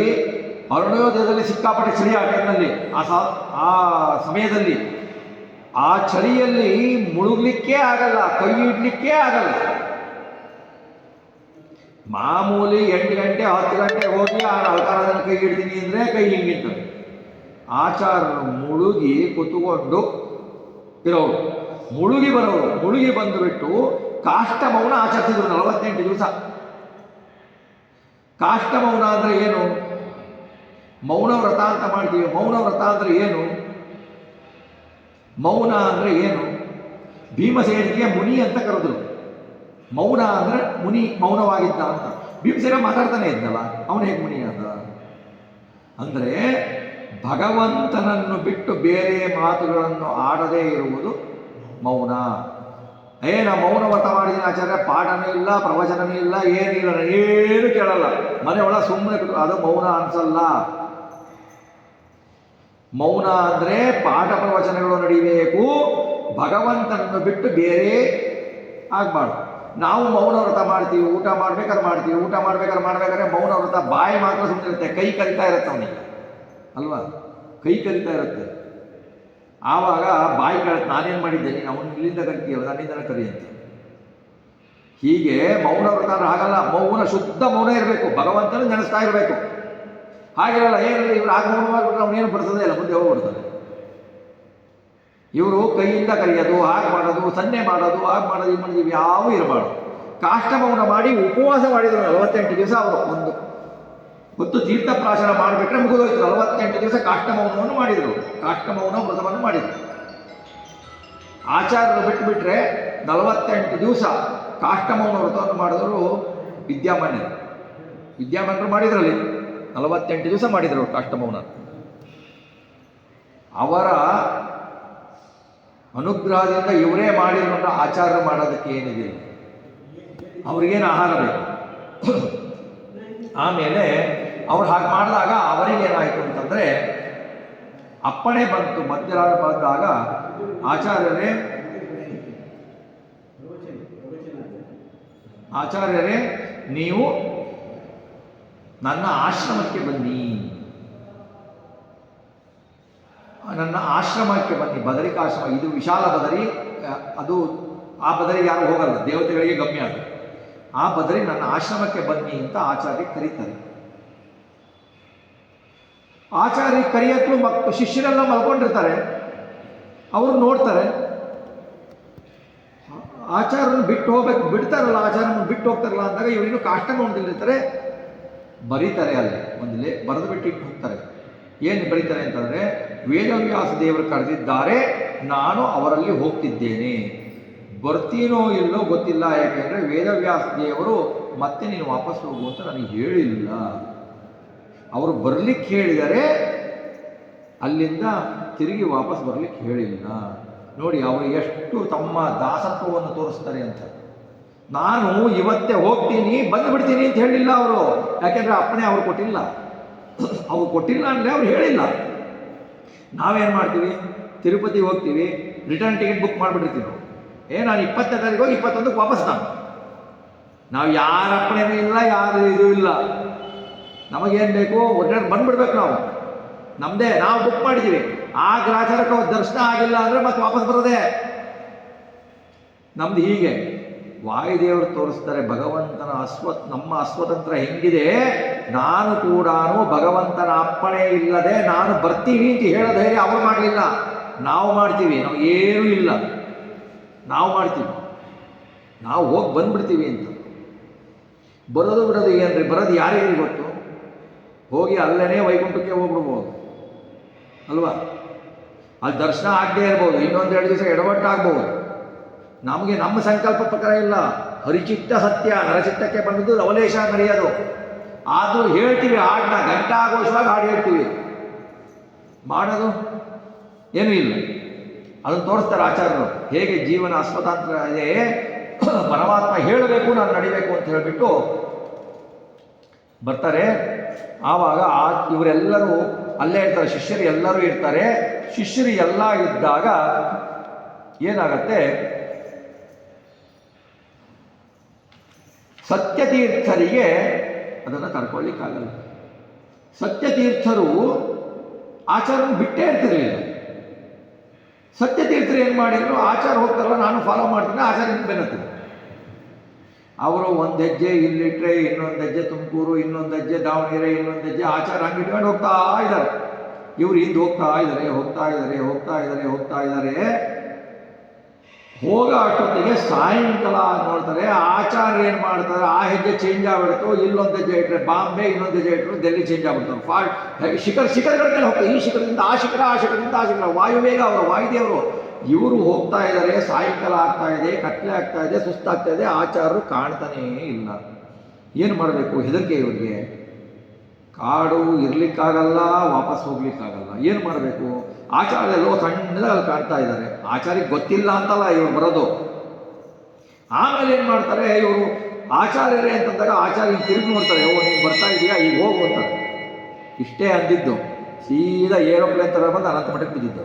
ಅರುಣೋದಯದಲ್ಲಿ ಸಿಕ್ಕಾಪಟ್ಟೆ ಚಳಿ ಆ ಟೈಮ್ನಲ್ಲಿ, ಆ ಸಮಯದಲ್ಲಿ ಆ ಚಳಿಯಲ್ಲಿ ಮುಳುಗಲಿಕ್ಕೆ ಆಗಲ್ಲ, ಕೈ ಇಡ್ಲಿಕ್ಕೆ ಆಗಲ್ಲ. ಮಾಮೂಲಿ 8 ಗಂಟೆ 10 ಗಂಟೆ ಹೋಗಿ ಆ ಅಲ್ಕಾರದಲ್ಲಿ ಕೈ ಇಡ್ತೀನಿ ಅಂದರೆ ಕೈ ಹಿಂಗಿರ್ತದೆ. ಆಚಾರ್ಯರು ಮುಳುಗಿ ಕುತ್ಕೊಂಡು ಇರೋರು, ಮುಳುಗಿ ಬರೋರು. ಮುಳುಗಿ ಬಂದುಬಿಟ್ಟು ಕಾಷ್ಟ ಮೌನ ಆಚರಿಸಿದ್ರು 48 ದಿವಸ. ಕಾಷ್ಟ ಮೌನ ಅಂದರೆ ಏನು? ಮೌನ ವ್ರತ ಅಂತ ಮಾಡ್ತೀವಿ. ಮೌನ ವ್ರತ ಅಂದರೆ ಏನು? ಮೌನ ಅಂದರೆ ಏನು? ಭೀಮಸೇನಿಗೆ ಮುನಿ ಅಂತ ಕರೆದ್ರು. ಮೌನ ಅಂದರೆ ಮುನಿ ಮೌನವಾಗಿದ್ದ ಅಂತ. ಭೀಮಸೇನ ಮಾತಾಡ್ತಾನೆ ಇದ್ನಲ್ಲ, ಅವನು ಹೇಗೆ ಮುನಿ ಅಂತ ಅಂದರೆ ಭಗವಂತನನ್ನು ಬಿಟ್ಟು ಬೇರೆ ಮಾತುಗಳನ್ನು ಆಡದೇ ಇರುವುದು ಮೌನ. ನಾ ಮೌನ ವ್ರತ ಮಾಡಿದ್ದೀನಿ ಆಚಾರ್ಯ, ಪಾಠನೂ ಇಲ್ಲ, ಪ್ರವಚನನೂ ಇಲ್ಲ, ಏನಿಲ್ಲ, ಏನು ಕೇಳಲ್ಲ, ಮನೆ ಒಳ ಸುಮ್ಮನೆ ಅದು ಮೌನ ಅನ್ಸಲ್ಲ. ಮೌನ ಅಂದರೆ ಪಾಠ ಪ್ರವಚನಗಳು ನಡೀಬೇಕು, ಭಗವಂತನನ್ನು ಬಿಟ್ಟು ಬೇರೆ ಆಗಬಾರ್ದು. ನಾವು ಮೌನ ವ್ರತ ಮಾಡ್ತೀವಿ, ಊಟ ಮಾಡ್ಬೇಕಾದ್ರೆ ಮಾಡ್ತೀವಿ, ಊಟ ಮಾಡ್ಬೇಕಾದ್ರೆ ಮೌನ ವ್ರತ, ಬಾಯಿ ಮಾತ್ರ ಸುಮ್ಮನೆ ಇರುತ್ತೆ, ಕೈ ಕರಿತಾ ಇರುತ್ತೆ ಅವನಿಗೆ ಅಲ್ವಾ, ಕೈ ಕರಿತಾ ಇರುತ್ತೆ. ಆವಾಗ ಬಾಯಿ ಕರೆದು ನಾನೇನು ಮಾಡಿದ್ದೇನೆ, ಅವನು ಇಲ್ಲಿಂದ ಕರಿತೀಯಲ್ಲ ನನ್ನಿಂದ ಕರಿ ಅಂತ. ಹೀಗೆ ಮೌನ ವ್ರತ ಆಗಲ್ಲ, ಮೌನ ಶುದ್ಧ ಮೌನ ಇರಬೇಕು, ಭಗವಂತನ ನೆನೆಸ್ತಾ ಇರಬೇಕು. ಹಾಗಿರಲ್ಲ, ಏನಿಲ್ಲ ಇವ್ರು ಆಗ ಮೌನ ಮಾಡ್ಬಿಟ್ರೆ ಅವನೇನು ಬರ್ತದೆ ಇಲ್ಲ, ಮುಂದೆ ಹೋಗ್ಬಿಡ್ತದೆ. ಇವರು ಕೈಯಿಂದ ಕರೆಯೋದು, ಹಾಗೆ ಮಾಡೋದು, ಸನ್ನೆ ಮಾಡೋದು, ಹಾಗೆ ಮಾಡೋದು, ಇದು ಮಾಡೋದು, ಯಾವೂ ಇರಬಾರ್ದು. ಕಾಷ್ಟ ಮೌನ ಮಾಡಿ ಉಪವಾಸ ಮಾಡಿದರು 48 ದಿವಸ. ಅವರು ಒಂದು ಹೊತ್ತು ತೀರ್ಥಪ್ರಾಶನ ಮಾಡಿಬಿಟ್ರೆ ಮುಗಿದೋಯ್ತು. 48 ದಿವಸ ಕಾಷ್ಟಮೌನವನ್ನು ಮಾಡಿದರು, ಕಾಷ್ಟಮೌನ ವ್ರತವನ್ನು ಮಾಡಿದರು. ಆಚಾರ್ಯರು ಬಿಟ್ಟುಬಿಟ್ರೆ 48 ದಿವಸ ಕಾಷ್ಟಮೌನ ವ್ರತವನ್ನು ಮಾಡಿದವರು ವಿದ್ಯಾಮಾನ್ಯರು ಮಾಡಿದ್ರಲ್ಲಿ 48 ದಿವಸ ಮಾಡಿದರು ಕಾಷ್ಟಮೌನ. ಅವರ ಅನುಗ್ರಹದಿಂದ ಇವರೇ ಮಾಡಿದ್ರು ಅಂತ ಆಚಾರ್ಯರು ಮಾಡೋದಕ್ಕೆ ಏನಿದೆ, ಅವ್ರಿಗೇನು ಆಹಾರ ಬೇಕು. ಆಮೇಲೆ ಅವ್ರು ಹಾಗೆ ಮಾಡಿದಾಗ ಅವರಿಗೇನಾಯಿತು ಅಂತಂದರೆ ಅಪ್ಪಣೆ ಬಂತು. ಮಧ್ಯರಾತ್ರಿ ಬಂದಾಗ ಆಚಾರ್ಯರೇ ನೀವು ನನ್ನ ಆಶ್ರಮಕ್ಕೆ ಬನ್ನಿ, ನನ್ನ ಆಶ್ರಮಕ್ಕೆ ಬನ್ನಿ. ಬದರಿಕಾಶ್ರಮ ಇದು ವಿಶಾಲ ಬದರಿ, ಅದು ಆ ಬದರಿಗೆ ಯಾರು ಹೋಗಲ್ಲ, ದೇವತೆಗಳಿಗೆ ಗಮ್ಯ ಅದು. ಆ ಬದರಿ ನನ್ನ ಆಶ್ರಮಕ್ಕೆ ಬನ್ನಿ ಅಂತ ಆಚಾರ್ಯ ಕರೀತಾರೆ. ಆಚಾರ್ಯ ಕರೆಯಕ್ಕೂ ಶಿಷ್ಯರೆಲ್ಲ ಮಲ್ಕೊಂಡಿರ್ತಾರೆ, ಅವರು ನೋಡ್ತಾರೆ. ಆಚಾರ್ಯನ ಬಿಟ್ಟು ಹೋಗ್ಬೇಕು, ಬಿಡ್ತಾರಲ್ಲ, ಆಚಾರ್ಯನ ಬಿಟ್ಟು ಹೋಗ್ತಾರಲ್ಲ ಅಂದಾಗ ಇವರಿನ್ನು ಕಾಷ್ಟ ನೋಡ್ತಿರ್ತಾರೆ. ಬರೀತಾರೆ, ಅಲ್ಲಿ ಒಂದಿಲ್ಲೇ ಬರೆದು ಬಿಟ್ಟಿಟ್ಟು ಹೋಗ್ತಾರೆ. ಏನು ಬರೀತಾರೆ ಅಂತಂದರೆ, ವೇದವ್ಯಾಸ ದೇವರು ಕರೆದಿದ್ದಾರೆ, ನಾನು ಅವರಲ್ಲಿ ಹೋಗ್ತಿದ್ದೇನೆ, ಬರ್ತೀನೋ ಇಲ್ಲೋ ಗೊತ್ತಿಲ್ಲ, ಯಾಕೆಂದರೆ ವೇದವ್ಯಾಸ ದೇವರು ಮತ್ತೆ ನೀನು ವಾಪಸ್ ಹೋಗು ಅಂತ ನನಗೆ ಹೇಳಿಲ್ಲ. ಅವರು ಬರಲಿಕ್ಕೆ ಹೇಳಿದರೆ ಅಲ್ಲಿಂದ ತಿರುಗಿ ವಾಪಸ್ ಬರಲಿಕ್ಕೆ ಹೇಳಿಲ್ಲ. ನೋಡಿ ಅವರು ಎಷ್ಟು ತಮ್ಮ ದಾಸತ್ವವನ್ನು ತೋರಿಸ್ತಾರೆ ಅಂತ. ನಾನು ಇವತ್ತೇ ಹೋಗ್ತೀನಿ, ಬಂದುಬಿಡ್ತೀನಿ ಅಂತ ಹೇಳಿಲ್ಲ ಅವರು, ಯಾಕೆಂದರೆ ಅಪ್ಪಣೆ ಅವ್ರು ಕೊಟ್ಟಿಲ್ಲ. ಅವ್ರು ಕೊಟ್ಟಿಲ್ಲ ಅಂದರೆ ಅವ್ರು ಹೇಳಿಲ್ಲ. ನಾವೇನು ಮಾಡ್ತೀವಿ, ತಿರುಪತಿಗೆ ಹೋಗ್ತೀವಿ, ರಿಟರ್ನ್ ಟಿಕೆಟ್ ಬುಕ್ ಮಾಡಿಬಿಟ್ಟಿರ್ತೀವಿ ನಾವು. ನಾನು 20ನೇ ತಾರೀಕು ಹೋಗಿ 21ಕ್ಕೆ ವಾಪಸ್ ನಾವು ಯಾರ ಅಪ್ಪಣೆನೂ ಇಲ್ಲ, ಯಾರು ಇದು ಇಲ್ಲ. ನಮಗೇನು ಬೇಕು ಒಟ್ಟಿಗೆ ಬಂದುಬಿಡ್ಬೇಕು. ನಮ್ಮದೇ ನಾವು ಬುಕ್ ಮಾಡಿದ್ದೀವಿ, ಆ ಗ್ರಾಚಾರಕ್ಕೆ ದರ್ಶನ ಆಗಿಲ್ಲ ಅಂದರೆ ಮತ್ತೆ ವಾಪಸ್ ಬರೋದೆ ನಮ್ದು. ಹೀಗೆ ವಾಯುದೇವರು ತೋರಿಸ್ತಾರೆ ಭಗವಂತನ ನಮ್ಮ ಅಸ್ವತಂತ್ರ ಹೆಂಗಿದೆ. ನಾನು ಕೂಡ ಭಗವಂತನ ಅಪ್ಪಣೆ ಇಲ್ಲದೆ ನಾನು ಬರ್ತೀವಿ ಅಂತ ಹೇಳೋ ಧೈರ್ಯ ಅವರು ಮಾಡಲಿಲ್ಲ. ನಾವು ಮಾಡ್ತೀವಿ, ನಮಗೇನೂ ಇಲ್ಲ, ನಾವು ಮಾಡ್ತೀವಿ, ನಾವು ಹೋಗಿ ಬಂದ್ಬಿಡ್ತೀವಿ ಅಂತ. ಬರೋದು ಬಿಡೋದು ಏನ್ರಿ, ಬರೋದು ಯಾರಿಗೆ ಗೊತ್ತು. ಹೋಗಿ ಅಲ್ಲೇ ವೈಕುಂಠಕ್ಕೆ ಹೋಗ್ಬಿಡ್ಬೋದು ಅಲ್ವಾ. ಅಲ್ಲಿ ದರ್ಶನ ಆಗದೆ ಇರ್ಬೋದು, ಇನ್ನೊಂದು 2 ದಿವಸ ಎಡವಟ್ಟಾಗ್ಬೋದು. ನಮಗೆ ನಮ್ಮ ಸಂಕಲ್ಪ ಪ್ರಕಾರ ಇಲ್ಲ. ಹರಿಚಿತ್ತ ಸತ್ಯ, ನರಚಿತ್ತಕ್ಕೆ ಬಂದದ್ದು ಲವಲೇಶ ನಡೆಯೋದು. ಆದರೂ ಹೇಳ್ತೀವಿ, ಹಾಡನ್ನ ಗಂಟಾಘೋಷವಾಗಿ ಹಾಡು ಹೇಳ್ತೀವಿ, ಮಾಡೋದು ಏನೂ ಇಲ್ಲ. ಅದನ್ನು ತೋರಿಸ್ತಾರೆ ಆಚಾರ್ಯರು, ಹೇಗೆ ಜೀವನ ಅಸ್ವತಂತ್ರ ಇದೆ, ಪರಮಾತ್ಮ ಹೇಳಬೇಕು, ನಾನು ನಡಿಬೇಕು ಅಂತ ಹೇಳಿಬಿಟ್ಟು ಬರ್ತಾರೆ. ಆವಾಗ ಇವರೆಲ್ಲರೂ ಅಲ್ಲೇ ಇರ್ತಾರೆ, ಶಿಷ್ಯರು ಎಲ್ಲರೂ ಇರ್ತಾರೆ. ಶಿಷ್ಯರು ಎಲ್ಲ ಇದ್ದಾಗ ಏನಾಗತ್ತೆ, ಸತ್ಯತೀರ್ಥರಿಗೆ ಅದನ್ನು ಕರ್ಕೊಳ್ಳಿಕ್ಕಾಗಲ್ಲ. ಸತ್ಯತೀರ್ಥರು ಆಚಾರ್ಯನ ಬಿಟ್ಟೇ ಇರ್ತಿರಲಿಲ್ಲ. ಸತ್ಯತೀರ್ಥರು ಏನು ಮಾಡಿದ್ರು, ಆಚಾರ ಹೋಗ್ತಾರಲ್ಲ ನಾನು ಫಾಲೋ ಮಾಡ್ತೀನಿ, ಆಚಾರ್ಯನ ಬೆನ್ನತ್ತೀನಿ. ಅವರು ಒಂದು ಹೆಜ್ಜೆ ಇಲ್ಲಿಟ್ರೆ ಇನ್ನೊಂದು ಹೆಜ್ಜೆ ತುಮಕೂರು, ಇನ್ನೊಂದು ಹೆಜ್ಜೆ ದಾವಣಗೆರೆ, ಇನ್ನೊಂದು ಹೆಜ್ಜೆ ಆಚಾರ ಹಂಗೆ ಇಟ್ಕೊಂಡು ಹೋಗ್ತಾ ಇದ್ದಾರೆ. ಇವರು ಹಿಂದೆ ಹೋಗ್ತಾ ಇದ್ದಾರೆ. ಹೋಗೋ ಅಷ್ಟೊತ್ತಿಗೆ ಸಾಯಂಕಾಲ ನೋಡ್ತಾರೆ, ಆಚಾರ್ಯ ಏನು ಮಾಡ್ತಾರೆ, ಆ ಹೆಜ್ಜೆ ಚೇಂಜ್ ಆಗ್ಬಿಡ್ತು, ಇಲ್ಲೊಂದು ಹೆಜ್ಜೆ ಇಟ್ಟರೆ ಬಾಂಬೆ, ಇನ್ನೊಂದು ಹೆಜ್ಜೆ ಇಟ್ಟರು ಡೆಲ್ಲಿ ಚೇಂಜ್ ಆಗ್ಬಿಡ್ತಾರೆ. ಶಿಖರಗಳ ಮೇಲೆ ಹೋಗ್ತಾರೆ, ಈ ಶಿಖರದಿಂದ ಆ ಶಿಖರ, ಆ ಶಿಖರದಿಂದ ಆ ಶಿಖರ. ವಾಯುವೇಗ ಅವರು, ವಾಯುದೇವರು. ಇವರು ಹೋಗ್ತಾ ಇದ್ದಾರೆ, ಸಾಯಂಕಾಲ ಆಗ್ತಾ ಇದೆ, ಕತ್ಲೆ ಆಗ್ತಾ ಇದೆ, ಸುಸ್ತಾಗ್ತಾ ಇದೆ, ಆಚಾರ್ಯರು ಕಾಣ್ತಾನೇ ಇಲ್ಲ. ಏನು ಮಾಡಬೇಕು, ಹೆದರಿಕೆ ಇವರಿಗೆ. ಕಾಡು ಇರ್ಲಿಕ್ಕಾಗಲ್ಲ, ವಾಪಸ್ ಹೋಗ್ಲಿಕ್ಕಾಗಲ್ಲ. ಏನು ಮಾಡಬೇಕು? ಆಚಾರ್ಯಲ್ಲೋ ಸಣ್ಣದಾಗಿ ಕಾಡ್ತಾ ಇದ್ದಾರೆ. ಆಚಾರ್ಯಕ್ಕೆ ಗೊತ್ತಿಲ್ಲ ಅಂತಲ್ಲ ಇವರು ಬರೋದು. ಆಮೇಲೆ ಏನು ಮಾಡ್ತಾರೆ ಇವರು, ಆಚಾರ್ಯರೇ ಅಂತಂದಾಗ ಆಚಾರ್ಯ ತಿರುಗಿ ನೋಡ್ತಾರೆ, ಓ ನೀನು ಬರ್ತಾ ಇದೆಯಾ, ಈಗ ಹೋಗು ಅಂತಾರೆ. ಇಷ್ಟೇ ಅಂದಿದ್ದು, ಸೀದಾ ಏರೋಪ್ಲೇನ್ ಥರ ಬಂದು ಅನಂತ ಮಠಕ್ಕೆ ಬಿದ್ದಿದ್ದು.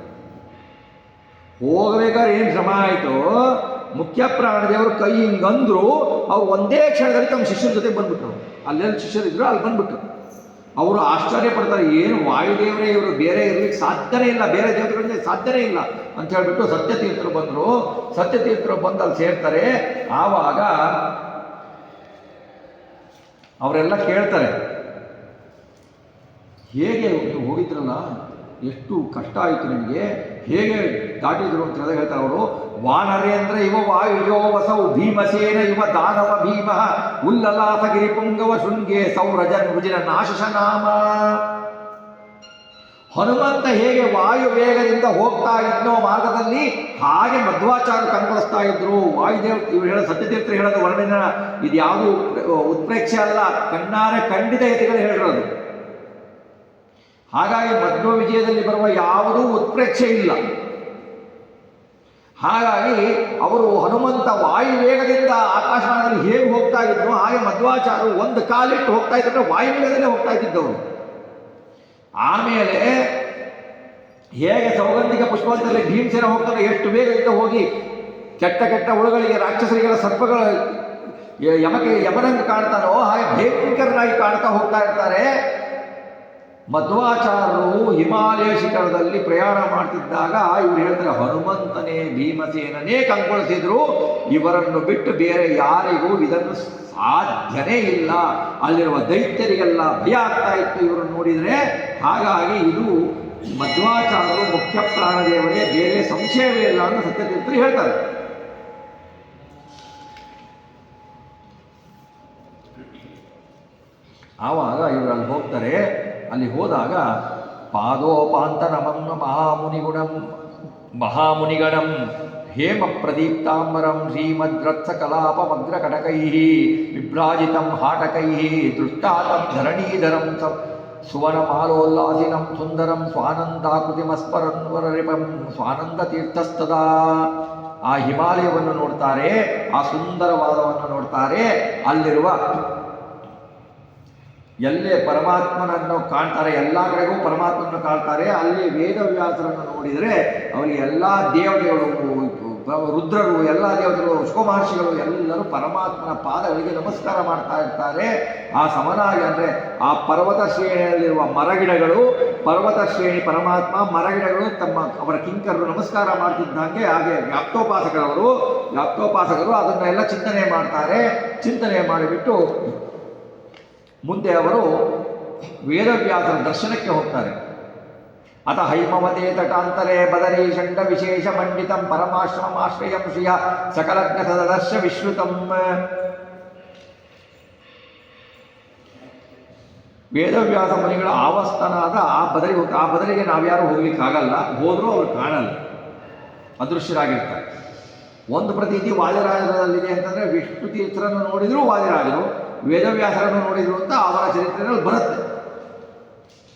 ಹೋಗ್ಬೇಕಾದ್ರೆ ಏನು ಶ್ರಮ ಆಯಿತು. ಮುಖ್ಯ ಪ್ರಾಣದೇವರು ಕೈ ಹಿಂಗಂದ್ರು, ಅವ್ರು ಒಂದೇ ಕ್ಷಣದಲ್ಲಿ ತಮ್ಮ ಶಿಷ್ಯರ ಜೊತೆ ಬಂದ್ಬಿಟ್ರು. ಅಲ್ಲೆಲ್ಲಿ ಶಿಷ್ಯರಿದ್ರು ಅಲ್ಲಿ ಬಂದ್ಬಿಟ್ರು. ಅವರು ಆಶ್ಚರ್ಯ ಪಡ್ತಾರೆ, ಏನು ವಾಯುದೇವರೇ ಇವರು, ಬೇರೆ ಇರ್ಲಿಕ್ಕೆ ಸಾಧ್ಯನೇ ಇಲ್ಲ, ಬೇರೆ ದೇವತೆಗಳಿಗೆ ಸಾಧ್ಯನೇ ಇಲ್ಲ ಅಂತ ಹೇಳ್ಬಿಟ್ಟು ಸತ್ಯತೀರ್ಥರು ಬಂದರು. ಸತ್ಯತೀರ್ಥರು ಬಂದು ಅಲ್ಲಿ ಸೇರ್ತಾರೆ. ಆವಾಗ ಅವರೆಲ್ಲ ಕೇಳ್ತಾರೆ, ಹೇಗೆ ನೀವು ಹೋಗಿದ್ರಲ್ಲ, ಎಷ್ಟು ಕಷ್ಟ ಆಯಿತು ನಿಮಗೆ, ಹೇಗೆ ದಾಟಿದ್ರು ಅಂತ ಹೇಳ್ತಾರೆ ಅವರು. ವಾನರೇಂದ್ರ ಇವ ವಾಯುಜೋ ವಸೌ ಭೀಮಸೇನ ಇವ ದಾನವ ಭೀಮ ಉಲ್ಲಲಾಸ ಗಿರಿಪುಂಗವ ಶೃಂಗೇ ಸೌರಜನ್ ರುಜಿನ ನಾಶಶ ನಾಮ. ಹನುಮಂತ ಹೇಗೆ ವಾಯು ವೇಗದಿಂದ ಹೋಗ್ತಾ ಇದ್ನೋ ಮಾರ್ಗದಲ್ಲಿ, ಹಾಗೆ ಮಧ್ವಾಚಾರ್ಯರು ಕಣ್ಕೊಳಿಸ್ತಾ ಇದ್ರು. ವಾಯುದೇವ್ ಇವರು ಹೇಳೋ ಸತ್ಯತೀರ್ಥರು ಹೇಳೋದು ವರ್ಣನ ಇದು ಯಾವುದು ಉತ್ಪ್ರೇಕ್ಷೆ ಅಲ್ಲ, ಕಣ್ಣಾರೆ ಖಂಡಿತ ಯತಿಗಳು ಹೇಳಿರೋದು. ಹಾಗಾಗಿ ಮಧ್ವ ವಿಜಯದಲ್ಲಿ ಬರುವ ಯಾವುದೂ ಉತ್ಪ್ರೇಕ್ಷೆ ಇಲ್ಲ. ಹಾಗಾಗಿ ಅವರು ಹನುಮಂತ ವಾಯುವೇಗದಿಂದ ಆಕಾಶಮಾನದಲ್ಲಿ ಹೇಗೆ ಹೋಗ್ತಾ ಇದ್ರು, ಹಾಗೆ ಮಧ್ವಾಚಾರ್ಯರು ಒಂದು ಕಾಲಿಟ್ಟು ಹೋಗ್ತಾ ಇದ್ದರೆ ವಾಯುವೇಗದಲ್ಲೇ ಹೋಗ್ತಾ ಇದ್ದಿದ್ದವರು. ಆಮೇಲೆ ಹೇಗೆ ಸೌಗಂಧಿಕ ಪುಷ್ಪದಲ್ಲಿ ಭೀಮಸೇನ ಹೋಗ್ತಾರೆ, ಎಷ್ಟು ವೇಗದಿಂದ ಹೋಗಿ ಕೆಟ್ಟ ಕೆಟ್ಟ ಹುಳುಗಳಿಗೆ, ರಾಕ್ಷಸರಿಗೆಲ್ಲ ಸರ್ಪಗಳ ಯಮನಂಗೆ ಕಾಣ್ತಾನೋ ಹಾಗೆ ಭಯಂಕರನಾಗಿ ಕಾಣ್ತಾ ಹೋಗ್ತಾ ಇರ್ತಾರೆ. ಮಧ್ವಾಚಾರ್ಯರು ಹಿಮಾಲಯ ಶಿಖರದಲ್ಲಿ ಪ್ರಯಾಣ ಮಾಡ್ತಿದ್ದಾಗ ಇವರು ಹೇಳ್ತಾರೆ, ಹನುಮಂತನೇ ಭೀಮಸೇನನೇ ಕಂಗೊಳಿಸಿದ್ರು, ಇವರನ್ನು ಬಿಟ್ಟು ಬೇರೆ ಯಾರಿಗೂ ಇದನ್ನು ಸಾಧ್ಯನೇ ಇಲ್ಲ. ಅಲ್ಲಿರುವ ದೈತ್ಯರಿಗೆಲ್ಲ ಭಯ ಆಗ್ತಾ ಇತ್ತು ಇವರನ್ನು ನೋಡಿದರೆ. ಹಾಗಾಗಿ ಇದು ಮಧ್ವಾಚಾರ್ಯರು ಮುಖ್ಯ ಪ್ರಾಣದೇವರೇ, ಬೇರೆ ಸಂಶಯವೇ ಇಲ್ಲ ಅಂತ ಸತ್ಯತೀರ್ಥರು ಹೇಳ್ತಾರೆ. ಆವಾಗ ಇವರಲ್ಲಿ ಹೋಗ್ತಾರೆ. ಅಲ್ಲಿ ಹೋದಾಗ ಪಾದೋಪಾಂತನಮನ್ನ ಮಹಾಮುನಿಗಣಂ ಹೇಮ ಪ್ರದೀಪ್ತಾಂಬರಂ ಶ್ರೀಮದ್ರತ್ಸ ಕಲಾಪಮಗ್ರ ಕಟಕೈ ವಿಭ್ರಾಜಿತಂ ಹಾಟಕೈ ದೃಷ್ಟಾತಂ ಧರಣೀಧರಂ ಸುವನಮಾಲೋಲ್ಲಾಸಿನಂ ಸುಂದರಂ ಸ್ವಾನಂದಾಕೃತಿಮಸ್ಮರನ್ವರರಿಪಂ ಸ್ವಾನಂದ ತೀರ್ಥಸ್ತದಾ. ಆ ಹಿಮಾಲಯವನ್ನು ನೋಡ್ತಾರೆ, ಆ ಸುಂದರವಾದವನ್ನು ನೋಡ್ತಾರೆ. ಅಲ್ಲಿರುವ ಎಲ್ಲೇ ಪರಮಾತ್ಮನನ್ನು ಕಾಣ್ತಾರೆ, ಎಲ್ಲ ಕಡೆಗೂ ಪರಮಾತ್ಮನನ್ನು ಕಾಣ್ತಾರೆ. ಅಲ್ಲಿ ವೇದವ್ಯಾಸರನ್ನು ನೋಡಿದರೆ ಅವರಿಗೆ ಎಲ್ಲ ದೇವತೆಗಳು, ರುದ್ರರು, ಎಲ್ಲ ದೇವತೆಗಳು, ಶುಕ ಮಹರ್ಷಿಗಳು ಎಲ್ಲರೂ ಪರಮಾತ್ಮನ ಪಾದಗಳಿಗೆ ನಮಸ್ಕಾರ ಮಾಡ್ತಾ ಇರ್ತಾರೆ. ಆ ಸಮನಾಗಿ ಅಂದರೆ ಆ ಪರ್ವತ ಶ್ರೇಣಿಯಲ್ಲಿರುವ ಮರಗಿಡಗಳು, ಪರ್ವತ ಶ್ರೇಣಿ ಪರಮಾತ್ಮ, ಮರಗಿಡಗಳು ಅವರ ಕಿಂಕರರು ನಮಸ್ಕಾರ ಮಾಡ್ತಿದ್ದಂಗೆ, ಹಾಗೆ ವ್ಯಾಪ್ತೋಪಾಸಕರು ಅದನ್ನೆಲ್ಲ ಚಿಂತನೆ ಮಾಡ್ತಾರೆ. ಚಿಂತನೆ ಮಾಡಿಬಿಟ್ಟು ಮುಂದೆ ಅವರು ವೇದವ್ಯಾಸರ ದರ್ಶನಕ್ಕೆ ಹೋಗ್ತಾರೆ. ಅತ ಹೈಮವತೆ ತಟಾಂತರೆ ಬದರಿ ಷಂಡ ವಿಶೇಷ ಮಂಡಿತಂ ಪರಮಾಶ್ರಮಮಾಶ್ರಯಂ ಶ್ರಿಯ ಸಕಲಜ್ಞ ಸದರ್ಶ ವಿಶ್ರುತಂ. ವೇದವ್ಯಾಸ ಮುನಿಗಳ ಆವಸ್ಥಾನಾದ ಆ ಬದರಿಗೆ ನಾವ್ಯಾರು ಹೋಗ್ಲಿಕ್ಕಾಗಲ್ಲ, ಹೋದರೂ ಅವ್ರು ಕಾಣಲ್ಲ, ಅದೃಶ್ಯರಾಗಿರ್ತಾರೆ. ಒಂದು ಪ್ರತೀತಿ ವಾದಿರಾಜರಲ್ಲಿದೆ ಅಂತಂದರೆ ವಿಷ್ಣು ತೀರ್ಥರನ್ನು ನೋಡಿದರೂ ವಾದಿರಾಜರು, ವೇದವ್ಯಾಸರನ್ನು ನೋಡಿದ್ರು ಅಂತ ಅವರ ಚರಿತ್ರೆಯಲ್ಲಿ ಬರುತ್ತೆ.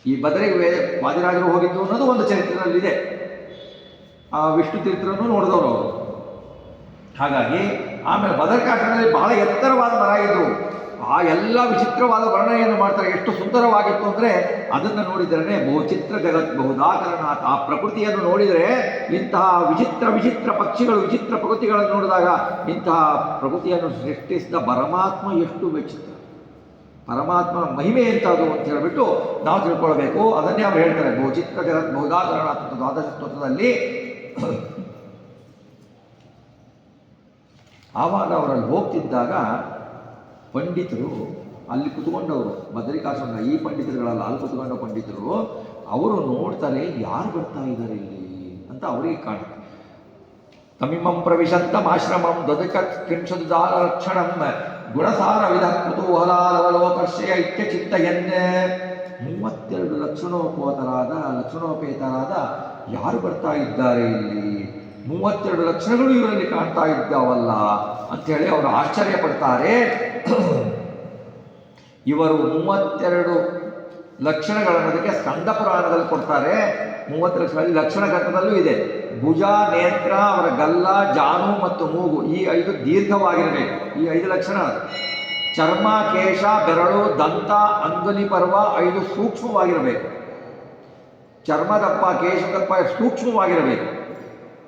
ಈ ಬದರಿಗೆ ವಾದಿರಾಜರು ಹೋಗಿದ್ದು ಅನ್ನೋದು ಒಂದು ಚರಿತ್ರೆಯಲ್ಲಿದೆ. ಆ ವಿಷ್ಣು ತೀರ್ಥರನ್ನು ನೋಡಿದವರು ಅವರು. ಹಾಗಾಗಿ ಆಮೇಲೆ ಬದರಿಕಾಶ್ರಮದಲ್ಲಿ ಬಹಳ ಎತ್ತರವಾದ ಮರ ಇದ್ದು ಆ ಎಲ್ಲ ವಿಚಿತ್ರವಾದ ವರ್ಣನೆಯನ್ನು ಮಾಡ್ತಾರೆ. ಎಷ್ಟು ಸುಂದರವಾಗಿತ್ತು ಅಂದರೆ ಅದನ್ನು ನೋಡಿದರೆ ಬಹುಚಿತ್ರ ಜಗತ್ ಬಹುದಾಕರಣಾತ್. ಆ ಪ್ರಕೃತಿಯನ್ನು ನೋಡಿದರೆ ಇಂತಹ ವಿಚಿತ್ರ ಪಕ್ಷಿಗಳು, ವಿಚಿತ್ರ ಪ್ರಕೃತಿಗಳನ್ನು ನೋಡಿದಾಗ ಇಂತಹ ಪ್ರಕೃತಿಯನ್ನು ಸೃಷ್ಟಿಸಿದ ಪರಮಾತ್ಮ ಎಷ್ಟು ವಿಚಿತ್ರ, ಪರಮಾತ್ಮನ ಮಹಿಮೆ ಎಂಥದ್ದು ಅಂತ ಹೇಳಿಬಿಟ್ಟು ನಾವು ತಿಳ್ಕೊಳ್ಬೇಕು. ಅದನ್ನೇ ಅವರು ಹೇಳ್ತಾರೆ, ಬಹುಚಿತ್ರ ಜಗತ್ ಬಹುದಾಕರಣಾತ್ ದ್ವಾದಶ ಸ್ತೋತ್ರದಲ್ಲಿ. ಆವಾಗ ಅವರಲ್ಲಿ ಹೋಗ್ತಿದ್ದಾಗ ಪಂಡಿತರು ಅಲ್ಲಿ ಕುತ್ಕೊಂಡವರು, ಬದರಿಕಾಶ್ರಮ ಈ ಪಂಡಿತರುಗಳಲ್ಲ, ಅಲ್ಲಿ ಕುತ್ಕೊಂಡ ಪಂಡಿತರು ಅವರು ನೋಡ್ತಾರೆ, ಯಾರು ಬರ್ತಾ ಇದ್ದಾರೆ ಇಲ್ಲಿ ಅಂತ ಅವರಿಗೆ ಕಾಣುತ್ತೆ. ತಮಿಮಂ ಪ್ರವಿಶಂತಮಾಶ್ರಮಂ ದ್ವದಕತ್ರಿಂಶದುದಾಲಕ್ಷಣಂ ಗುಣಸಾರ ವಿಧ ಕುತೂಹಲಾಲವಲೋಕರ್ಷಯ ಇತ್ಯ ಚಿತ್ತಯನ್ನೇ. 32 ಲಕ್ಷಣೋಪೇತರಾದ ಯಾರು ಬರ್ತಾ ಇದ್ದಾರೆ ಇಲ್ಲಿ, 32 ಲಕ್ಷಣಗಳು ಇವರಲ್ಲಿ ಕಾಣ್ತಾ ಇದ್ದಾವಲ್ಲ ಅಂಥೇಳಿ ಅವರು ಆಶ್ಚರ್ಯ ಪಡ್ತಾರೆ. ಇವರು 32 ಲಕ್ಷಣಗಳನ್ನೋದಕ್ಕೆ ಸ್ಕಂದ ಪುರಾಣದಲ್ಲಿ ಕೊಡ್ತಾರೆ. 30 ಲಕ್ಷಣಗಳಲ್ಲಿ ಲಕ್ಷಣ ಘಟ್ಟದಲ್ಲೂ ಇದೆ. ಭುಜ, ನೇತ್ರ, ಅವರ ಗಲ್ಲ, ಜಾನು ಮತ್ತು ಮೂಗು ಈ 5 ದೀರ್ಘವಾಗಿರಬೇಕು. ಈ 5 ಲಕ್ಷಣ. ಚರ್ಮ, ಕೇಶ, ಬೆರಳು, ದಂತ, ಅಂಗುಲಿ ಪರ್ವ 5 ಸೂಕ್ಷ್ಮವಾಗಿರಬೇಕು. ಚರ್ಮದಪ್ಪ, ಕೇಶದಪ್ಪ ಸೂಕ್ಷ್ಮವಾಗಿರಬೇಕು.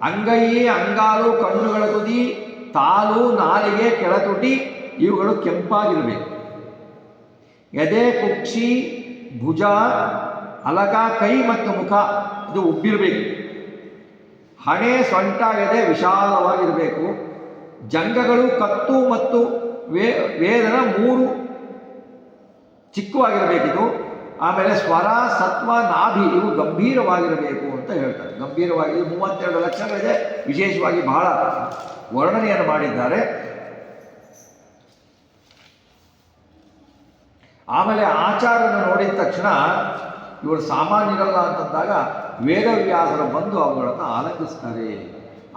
ಅಂಗೈ, ಅಂಗಾಲು, ಕಣ್ಣುಗಳ ತುದಿ, ತಾಲು, ನಾಲಿಗೆ, ಕೆಳತುಟಿ ಇವುಗಳು ಕೆಂಪಾಗಿರಬೇಕು. ಎದೆ, ಕುಕ್ಷಿ, ಭುಜ, ಅಲಗ, ಕೈ ಮತ್ತು ಮುಖ ಇದು ಉಬ್ಬಿರಬೇಕು. ಹಣೆ, ಸೊಂಟ, ಎದೆ ವಿಶಾಲವಾಗಿರಬೇಕು. ಜಂಗಗಳು, ಕತ್ತು ಮತ್ತು ವೇದನ 3 ಚಿಕ್ಕವಾಗಿರಬೇಕಿದು. ಆಮೇಲೆ ಸ್ವರ, ಸತ್ವ, ನಾಭಿ ಇವು ಗಂಭೀರವಾಗಿರಬೇಕು ಅಂತ ಹೇಳ್ತಾರೆ. ಗಂಭೀರವಾಗಿ 32 ಲಕ್ಷಣಗಳಿದೆ. ವಿಶೇಷವಾಗಿ ಬಹಳ ವರ್ಣನೆಯನ್ನು ಮಾಡಿದ್ದಾರೆ. ಆಮೇಲೆ ಆಚಾರವನ್ನು ನೋಡಿದ ತಕ್ಷಣ ಇವರು ಸಾಮಾನ್ಯರಲ್ಲ ಅಂತಂದಾಗ ವೇದವ್ಯಾಸರು ಬಂದು ಅವುಗಳನ್ನು ಆಲಂಕಿಸ್ತಾರೆ.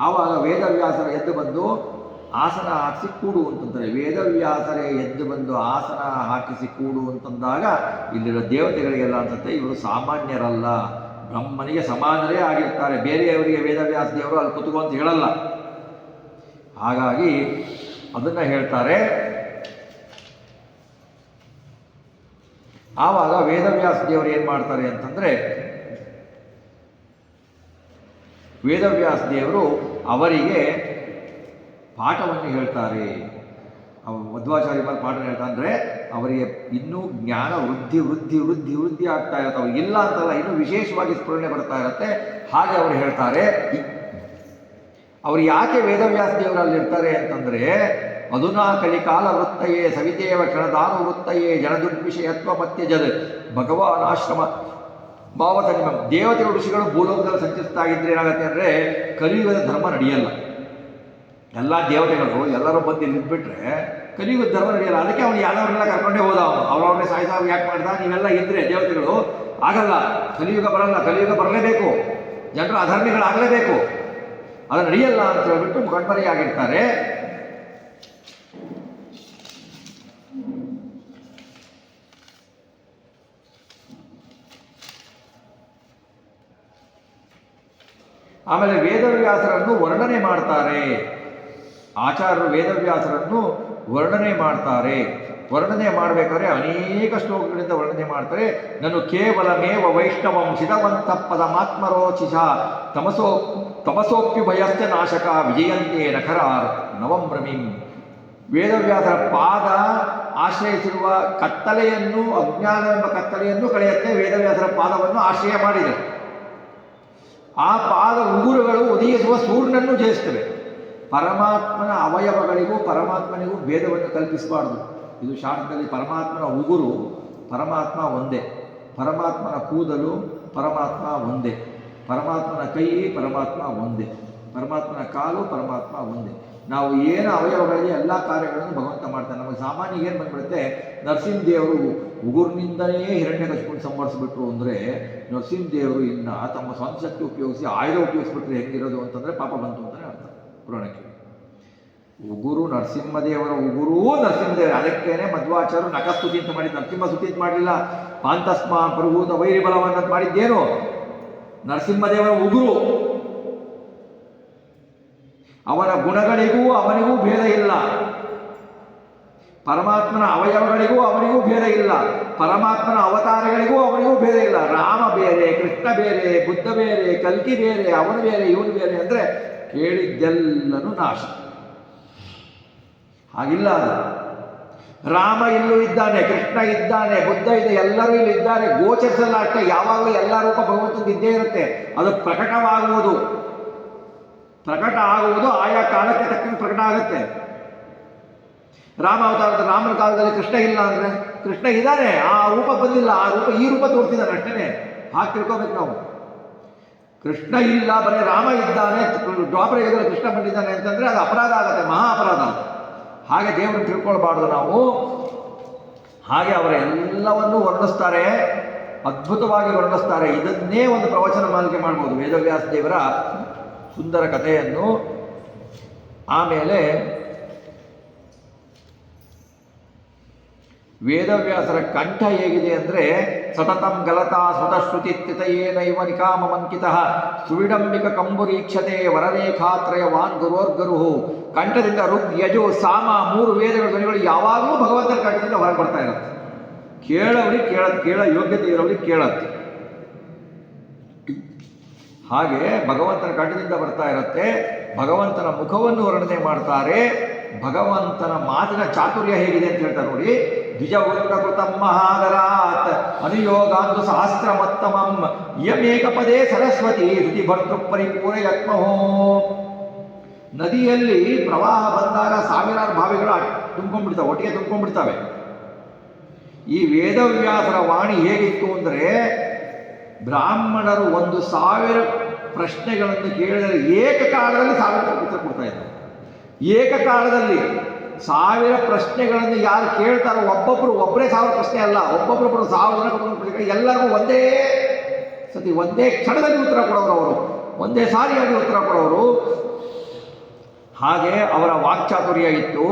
ಆವಾಗ ವೇದವ್ಯಾಸರ ಎದ್ದು ಬಂದು ಆಸನ ಹಾಕಿಸಿ ಕೂಡು ಅಂತಂತಾರೆ. ವೇದವ್ಯಾಸರೇ ಎದ್ದು ಬಂದು ಆಸನ ಹಾಕಿಸಿ ಕೂಡು ಅಂತಂದಾಗ ಇಲ್ಲಿರೋ ದೇವತೆಗಳಿಗೆಲ್ಲ ಅನ್ಸುತ್ತೆ ಇವರು ಸಾಮಾನ್ಯರಲ್ಲ, ಬ್ರಹ್ಮನಿಗೆ ಸಮಾನರೇ ಆಗಿರ್ತಾರೆ. ಬೇರೆಯವರಿಗೆ ವೇದವ್ಯಾಸ ದೇವರು ಅಲ್ಲಿ ಕೂತ್ಕೋ ಅಂತ ಹೇಳಲ್ಲ. ಹಾಗಾಗಿ ಅದನ್ನು ಹೇಳ್ತಾರೆ. ಆವಾಗ ವೇದವ್ಯಾಸ ದೇವರು ಏನು ಮಾಡ್ತಾರೆ ಅಂತಂದರೆ, ವೇದವ್ಯಾಸ ದೇವರು ಅವರಿಗೆ ಪಾಠವನ್ನು ಹೇಳ್ತಾರೆ. ಮಧ್ವಾಚಾರ್ಯ ಪಾಠ ಹೇಳ್ತಾ ಅಂದರೆ ಅವರಿಗೆ ಇನ್ನೂ ಜ್ಞಾನ ವೃದ್ಧಿ ವೃದ್ಧಿ ವೃದ್ಧಿ ವೃದ್ಧಿ ಆಗ್ತಾ ಇರುತ್ತೆ. ಅವ್ರಿಗೆ ಇಲ್ಲ ಅಂತಲ್ಲ, ಇನ್ನೂ ವಿಶೇಷವಾಗಿ ಸ್ಫುರಣೆ ಬರ್ತಾ ಇರುತ್ತೆ. ಹಾಗೆ ಅವರು ಹೇಳ್ತಾರೆ. ಅವರು ಯಾಕೆ ವೇದವ್ಯಾಸ ದೇವರಲ್ಲಿ ಇರ್ತಾರೆ ಅಂತಂದರೆ, ಅಧುನಾ ಕಲಿಕಾಲ ವೃತ್ತಯೇ ಸವಿತೇವ ಕ್ಷಣದಾನು ವೃತ್ತಯೇ ಜನದುರ್ವಿಷಯತ್ವ ಮತ್ಯ ಜದ್ ಭಗವಾನ್ ಆಶ್ರಮ ಭಾವತ ನಿಮ್ಮ ದೇವತೆಗಳು ಋಷಿಗಳು ಭೂಲೋಕದಲ್ಲಿ ಸಂಚರಿಸ್ತಾ ಇದ್ರೆ ಏನಾಗುತ್ತೆ ಅಂದರೆ ಕಲಿಯುಗದ ಧರ್ಮ ನಡೆಯಲ್ಲ. ಎಲ್ಲ ದೇವತೆಗಳು ಎಲ್ಲರೂ ಬಂದು ನಿಂತ್ಬಿಟ್ರೆ ಕಲಿಯುಗದ ಧರ್ಮ ನಡೆಯಲ್ಲ. ಅದಕ್ಕೆ ಅವನು ಯಾವ್ದವ್ರನ್ನೆಲ್ಲ ಕರ್ಕೊಂಡೇ ಹೋದ. ಅವ್ರವ್ರನ್ನೇ ಸಾಯಿಸಾವ್ ಯಾಕೆ ಮಾಡ್ದ, ನೀವೆಲ್ಲ ಇದ್ರೆ ದೇವತೆಗಳು ಆಗಲ್ಲ, ಕಲಿಯುಗ ಬರಲ್ಲ, ಕಲಿಯುಗ ಬರಲೇಬೇಕು, ಜನರು ಅಧರ್ಮಿಗಳಾಗಲೇಬೇಕು, ಅದು ನಡೆಯಲ್ಲ ಅಂತ ಹೇಳ್ಬಿಟ್ಟು ಕಣ್ಮರೆಯಾಗಿರ್ತಾರೆ. ಆಮೇಲೆ ವೇದವ್ಯಾಸರನ್ನು ವರ್ಣನೆ ಮಾಡ್ತಾರೆ. ಆಚಾರ್ಯರು ವೇದವ್ಯಾಸರನ್ನು ವರ್ಣನೆ ಮಾಡ್ತಾರೆ. ವರ್ಣನೆ ಮಾಡಬೇಕಾದ್ರೆ ಅನೇಕ ಶ್ಲೋಕಗಳಿಂದ ವರ್ಣನೆ ಮಾಡ್ತಾರೆ. ನಾನು ಕೇವಲಮೇವ ವೈಷ್ಣವಂ ಶಿರವಂತ ಪದಮಾತ್ಮರೋಚಿಷ ತಮಸೋಪ್ಯುಭಯಶ್ಚ ನಾಶಕ ವಿಜಯಂತೆ ನಖರಾರ್ ನವಂ ಬ್ರಹ್ಮೀಂ. ವೇದವ್ಯಾಸರ ಪಾದ ಆಶ್ರಯಿಸಿರುವ ಕತ್ತಲೆಯನ್ನು, ಅಜ್ಞಾನವೆಂಬ ಕತ್ತಲೆಯನ್ನು ಕಳೆಯುತ್ತೆ. ವೇದವ್ಯಾಸರ ಪಾದವನ್ನು ಆಶ್ರಯ ಮಾಡಿದೆ. ಆ ಪಾದ ಉಗುರುಗಳು ಉದಯಿಸುವ ಸೂರ್ಯನನ್ನು ಜಯಿಸ್ತವೆ. ಪರಮಾತ್ಮನ ಅವಯವಗಳಿಗೂ ಪರಮಾತ್ಮನಿಗೂ ಭೇದವನ್ನು ಕಲ್ಪಿಸಬಾರ್ದು. ಇದು ಶಾಸ್ತ್ರದಲ್ಲಿ ಪರಮಾತ್ಮನ ಉಗುರು ಪರಮಾತ್ಮ ಒಂದೇ, ಪರಮಾತ್ಮನ ಕೂದಲು ಪರಮಾತ್ಮ ಒಂದೇ, ಪರಮಾತ್ಮನ ಕೈ ಪರಮಾತ್ಮ ಒಂದೇ, ಪರಮಾತ್ಮನ ಕಾಲು ಪರಮಾತ್ಮ ಒಂದೇ. ನಾವು ಏನು ಅವಯವಗಳಿಗೆ ಎಲ್ಲ ಕಾರ್ಯಗಳನ್ನು ಭಗವಂತ ಮಾಡ್ತಾನೆ. ನಮಗೆ ಸಾಮಾನ್ಯ ಏನು ಬಂದ್ಬಿಡುತ್ತೆ, ನರಸಿಂಹದೇವರು ಉಗುರಿನಿಂದಲೇ ಹಿರಣ್ಯಕಶಿಪುನ ಸಂವರಿಸ್ಬಿಟ್ರು ಅಂದರೆ ನರಸಿಂಹದೇವರು ಇನ್ನು ತಮ್ಮ ಸ್ವಂತ ಶಕ್ತಿ ಉಪಯೋಗಿಸಿ ಆಯುಧ ಉಪಯೋಗಿಸ್ಬಿಟ್ರೆ ಹೆಂಗಿರೋದು ಅಂತಂದರೆ ಪಾಪ ಬಂತು ಅಂತಲೇ ಅರ್ಥ ಪುರಾಣಕ್ಕೆ. ಉಗುರು ನರಸಿಂಹದೇವರ ಉಗುರೂ ನರಸಿಂಹದೇವರ. ಅದಕ್ಕೇನೆ ಮಧ್ವಾಚಾರ್ಯರು ನಖಸ್ತುತಿ ಅಂತ ಮಾಡಿದ್ದು, ನರಸಿಂಹ ಸ್ತುತಿ ಅಂತ ಮಾಡಲಿಲ್ಲ. ಪಾಂತಸ್ಮ ಪ್ರಭೂತ ವೈರಿ ಬಲವನ್ನ ಮಾಡಿದ್ದೇನು, ನರಸಿಂಹದೇವರ ಉಗುರು. ಅವನ ಗುಣಗಳಿಗೂ ಅವನಿಗೂ ಭೇದ ಇಲ್ಲ, ಪರಮಾತ್ಮನ ಅವಯವಗಳಿಗೂ ಅವನಿಗೂ ಭೇದ ಇಲ್ಲ, ಪರಮಾತ್ಮನ ಅವತಾರಗಳಿಗೂ ಅವನಿಗೂ ಭೇದ ಇಲ್ಲ. ರಾಮ ಬೇರೆ, ಕೃಷ್ಣ ಬೇರೆ, ಬುದ್ಧ ಬೇರೆ, ಕಲ್ಕಿ ಬೇರೆ, ಅವನು ಬೇರೆ, ಇವನು ಬೇರೆ ಅಂದರೆ ಕೇಳಿದ್ದೆಲ್ಲನೂ ನಾಶ. ಹಾಗಿಲ್ಲ ಅದು. ರಾಮ ಇಲ್ಲೂ ಇದ್ದಾನೆ, ಕೃಷ್ಣ ಇದ್ದಾನೆ, ಬುದ್ಧ ಇದೆ, ಎಲ್ಲರೂ ಇಲ್ಲಿ ಇದ್ದಾರೆ. ಗೋಚರಿಸಲ್ಲ ಅಷ್ಟೇ. ಯಾವಾಗಲೂ ಎಲ್ಲ ರೂಪ ಭಗವಂತನ ಇದ್ದೇ ಇರುತ್ತೆ. ಅದು ಪ್ರಕಟವಾಗುವುದು, ಪ್ರಕಟ ಆಗುವುದು ಆಯಾ ಕಾಲಕ್ಕೆ ತಕ್ಕಂತೆ ಪ್ರಕಟ ಆಗುತ್ತೆ. ರಾಮ ಅವತಾರದ ರಾಮನ ಕಾಲದಲ್ಲಿ ಕೃಷ್ಣ ಇಲ್ಲ ಅಂದರೆ ಕೃಷ್ಣ ಇದ್ದಾನೆ, ಆ ರೂಪ ಬಂದಿಲ್ಲ, ಆ ರೂಪ ಈ ರೂಪ ತೋರಿಸಿದ್ದಾನೆ ಅಷ್ಟೇ. ಹಾಗೆ ತಿಳ್ಕೊಬೇಕು ನಾವು. ಕೃಷ್ಣ ಇಲ್ಲ, ಬರೀ ರಾಮ ಇದ್ದಾನೆ, ದ್ವಾಪರ ಯುಗದಲ್ಲಿ ಕೃಷ್ಣ ಬಂದಿದ್ದಾನೆ ಅಂತಂದರೆ ಅದು ಅಪರಾಧ ಆಗುತ್ತೆ, ಮಹಾ ಅಪರಾಧ. ಹಾಗೆ ದೇವರನ್ನು ತಿಳ್ಕೊಳ್ಬಾರ್ದು ನಾವು. ಹಾಗೆ ಅವರ ಎಲ್ಲವನ್ನೂ ವರ್ಣಿಸ್ತಾರೆ, ಅದ್ಭುತವಾಗಿ ವರ್ಣಿಸ್ತಾರೆ. ಇದನ್ನೇ ಒಂದು ಪ್ರವಚನ ಮಾಲಿಕೆ ಮಾಡ್ಬೋದು, ವೇದವ್ಯಾಸ ದೇವರ ಸುಂದರ ಕಥೆಯನ್ನು. ಆಮೇಲೆ ವೇದವ್ಯಾಸರ ಕಂಠ ಹೇಗಿದೆ ಅಂದರೆ ಸತತಂ ಗಲತಾ ಶ್ರುತಶ್ರುತಿತ್ಯತಯೇನೈವ ನಿಕಾಮಮಂಕಿತಃ ಸುವಿಡಂಬಿಕ ಕಂಬುರೀಕ್ಷತೆ ವರರೇಖಾತ್ರಯವಾನ್ ಗುರೋರ್ಗರು. ಕಂಠದಿಂದ ಋಗ್ ಯಜು ಸಾಮ 3 ವೇದಗಳ ಧ್ವನಿಗಳು ಯಾವಾಗಲೂ ಭಗವಂತನ ಕಂಠದಿಂದ ಹೊರಗೆ ಬರ್ತಾ ಇರುತ್ತೆ. ಕೇಳೋರಿಗೆ ಕೇಳ ಯೋಗ್ಯತೆ ಇರೋರಿಗೆ ಕೇಳತ್ತೆ. ಹಾಗೆ ಭಗವಂತನ ಕಂಠದಿಂದ ಬರ್ತಾ ಇರುತ್ತೆ. ಭಗವಂತನ ಮುಖವನ್ನು ವರ್ಣನೆ ಮಾಡ್ತಾರೆ. ಭಗವಂತನ ಮಾತಿನ ಚಾತುರ್ಯ ಹೇಗಿದೆ ಅಂತ ಹೇಳ್ತಾರೆ ನೋಡಿ. ದ್ವಿಜವೃಂದಕೃತಂ ಮಹಾದರಾತ್ ಅನುಯೋಗಾಂತು ಸಹಸ್ರಮತ್ತಮಂ ಇಯಮೇಕ ಪದೇ ಸರಸ್ವತಿ ಶ್ರುತಿ ಭರ್ತೃ ಪರಿಪೂರ ಯತ್ಮಹೋ. ನದಿಯಲ್ಲಿ ಪ್ರವಾಹ ಬಂದಾಗ ಸಾವಿರಾರು ಬಾವಿಗಳು ತುಂಬ್ಕೊಂಡ್ಬಿಡ್ತಾವೆ, ಒಟ್ಟಿಗೆ ತುಂಬ್ಕೊಂಡ್ಬಿಡ್ತವೆ. ಈ ವೇದವ್ಯಾಸರ ವಾಣಿ ಹೇಗಿತ್ತು ಅಂದರೆ, ಬ್ರಾಹ್ಮಣರು 1000 ಪ್ರಶ್ನೆಗಳನ್ನು ಕೇಳಿದರೆ ಏಕಕಾಲದಲ್ಲಿ 1000 ಉತ್ತರ ಕೊಡ್ತಾ ಇದ್ದಾರೆ. ಏಕಕಾಲದಲ್ಲಿ 1000 ಪ್ರಶ್ನೆಗಳನ್ನು ಯಾರು ಕೇಳ್ತಾರೋ ಒಬ್ಬರೇ 1000 ಪ್ರಶ್ನೆ ಅಲ್ಲ, ಒಬ್ಬೊಬ್ಬರು 1000 ಪ್ರಶ್ನೆ, ಎಲ್ಲರಿಗೂ ಒಂದೇ ಸತಿ ಒಂದೇ ಕ್ಷಣದಲ್ಲಿ ಉತ್ತರ ಕೊಡೋರು, ಅವರು ಒಂದೇ ಸಾರಿಯಾಗಿ ಉತ್ತರ ಕೊಡೋರು. ಹಾಗೆ ಅವರ ವಾಕ್ಚಾತುರ್ಯ ಇತ್ತು.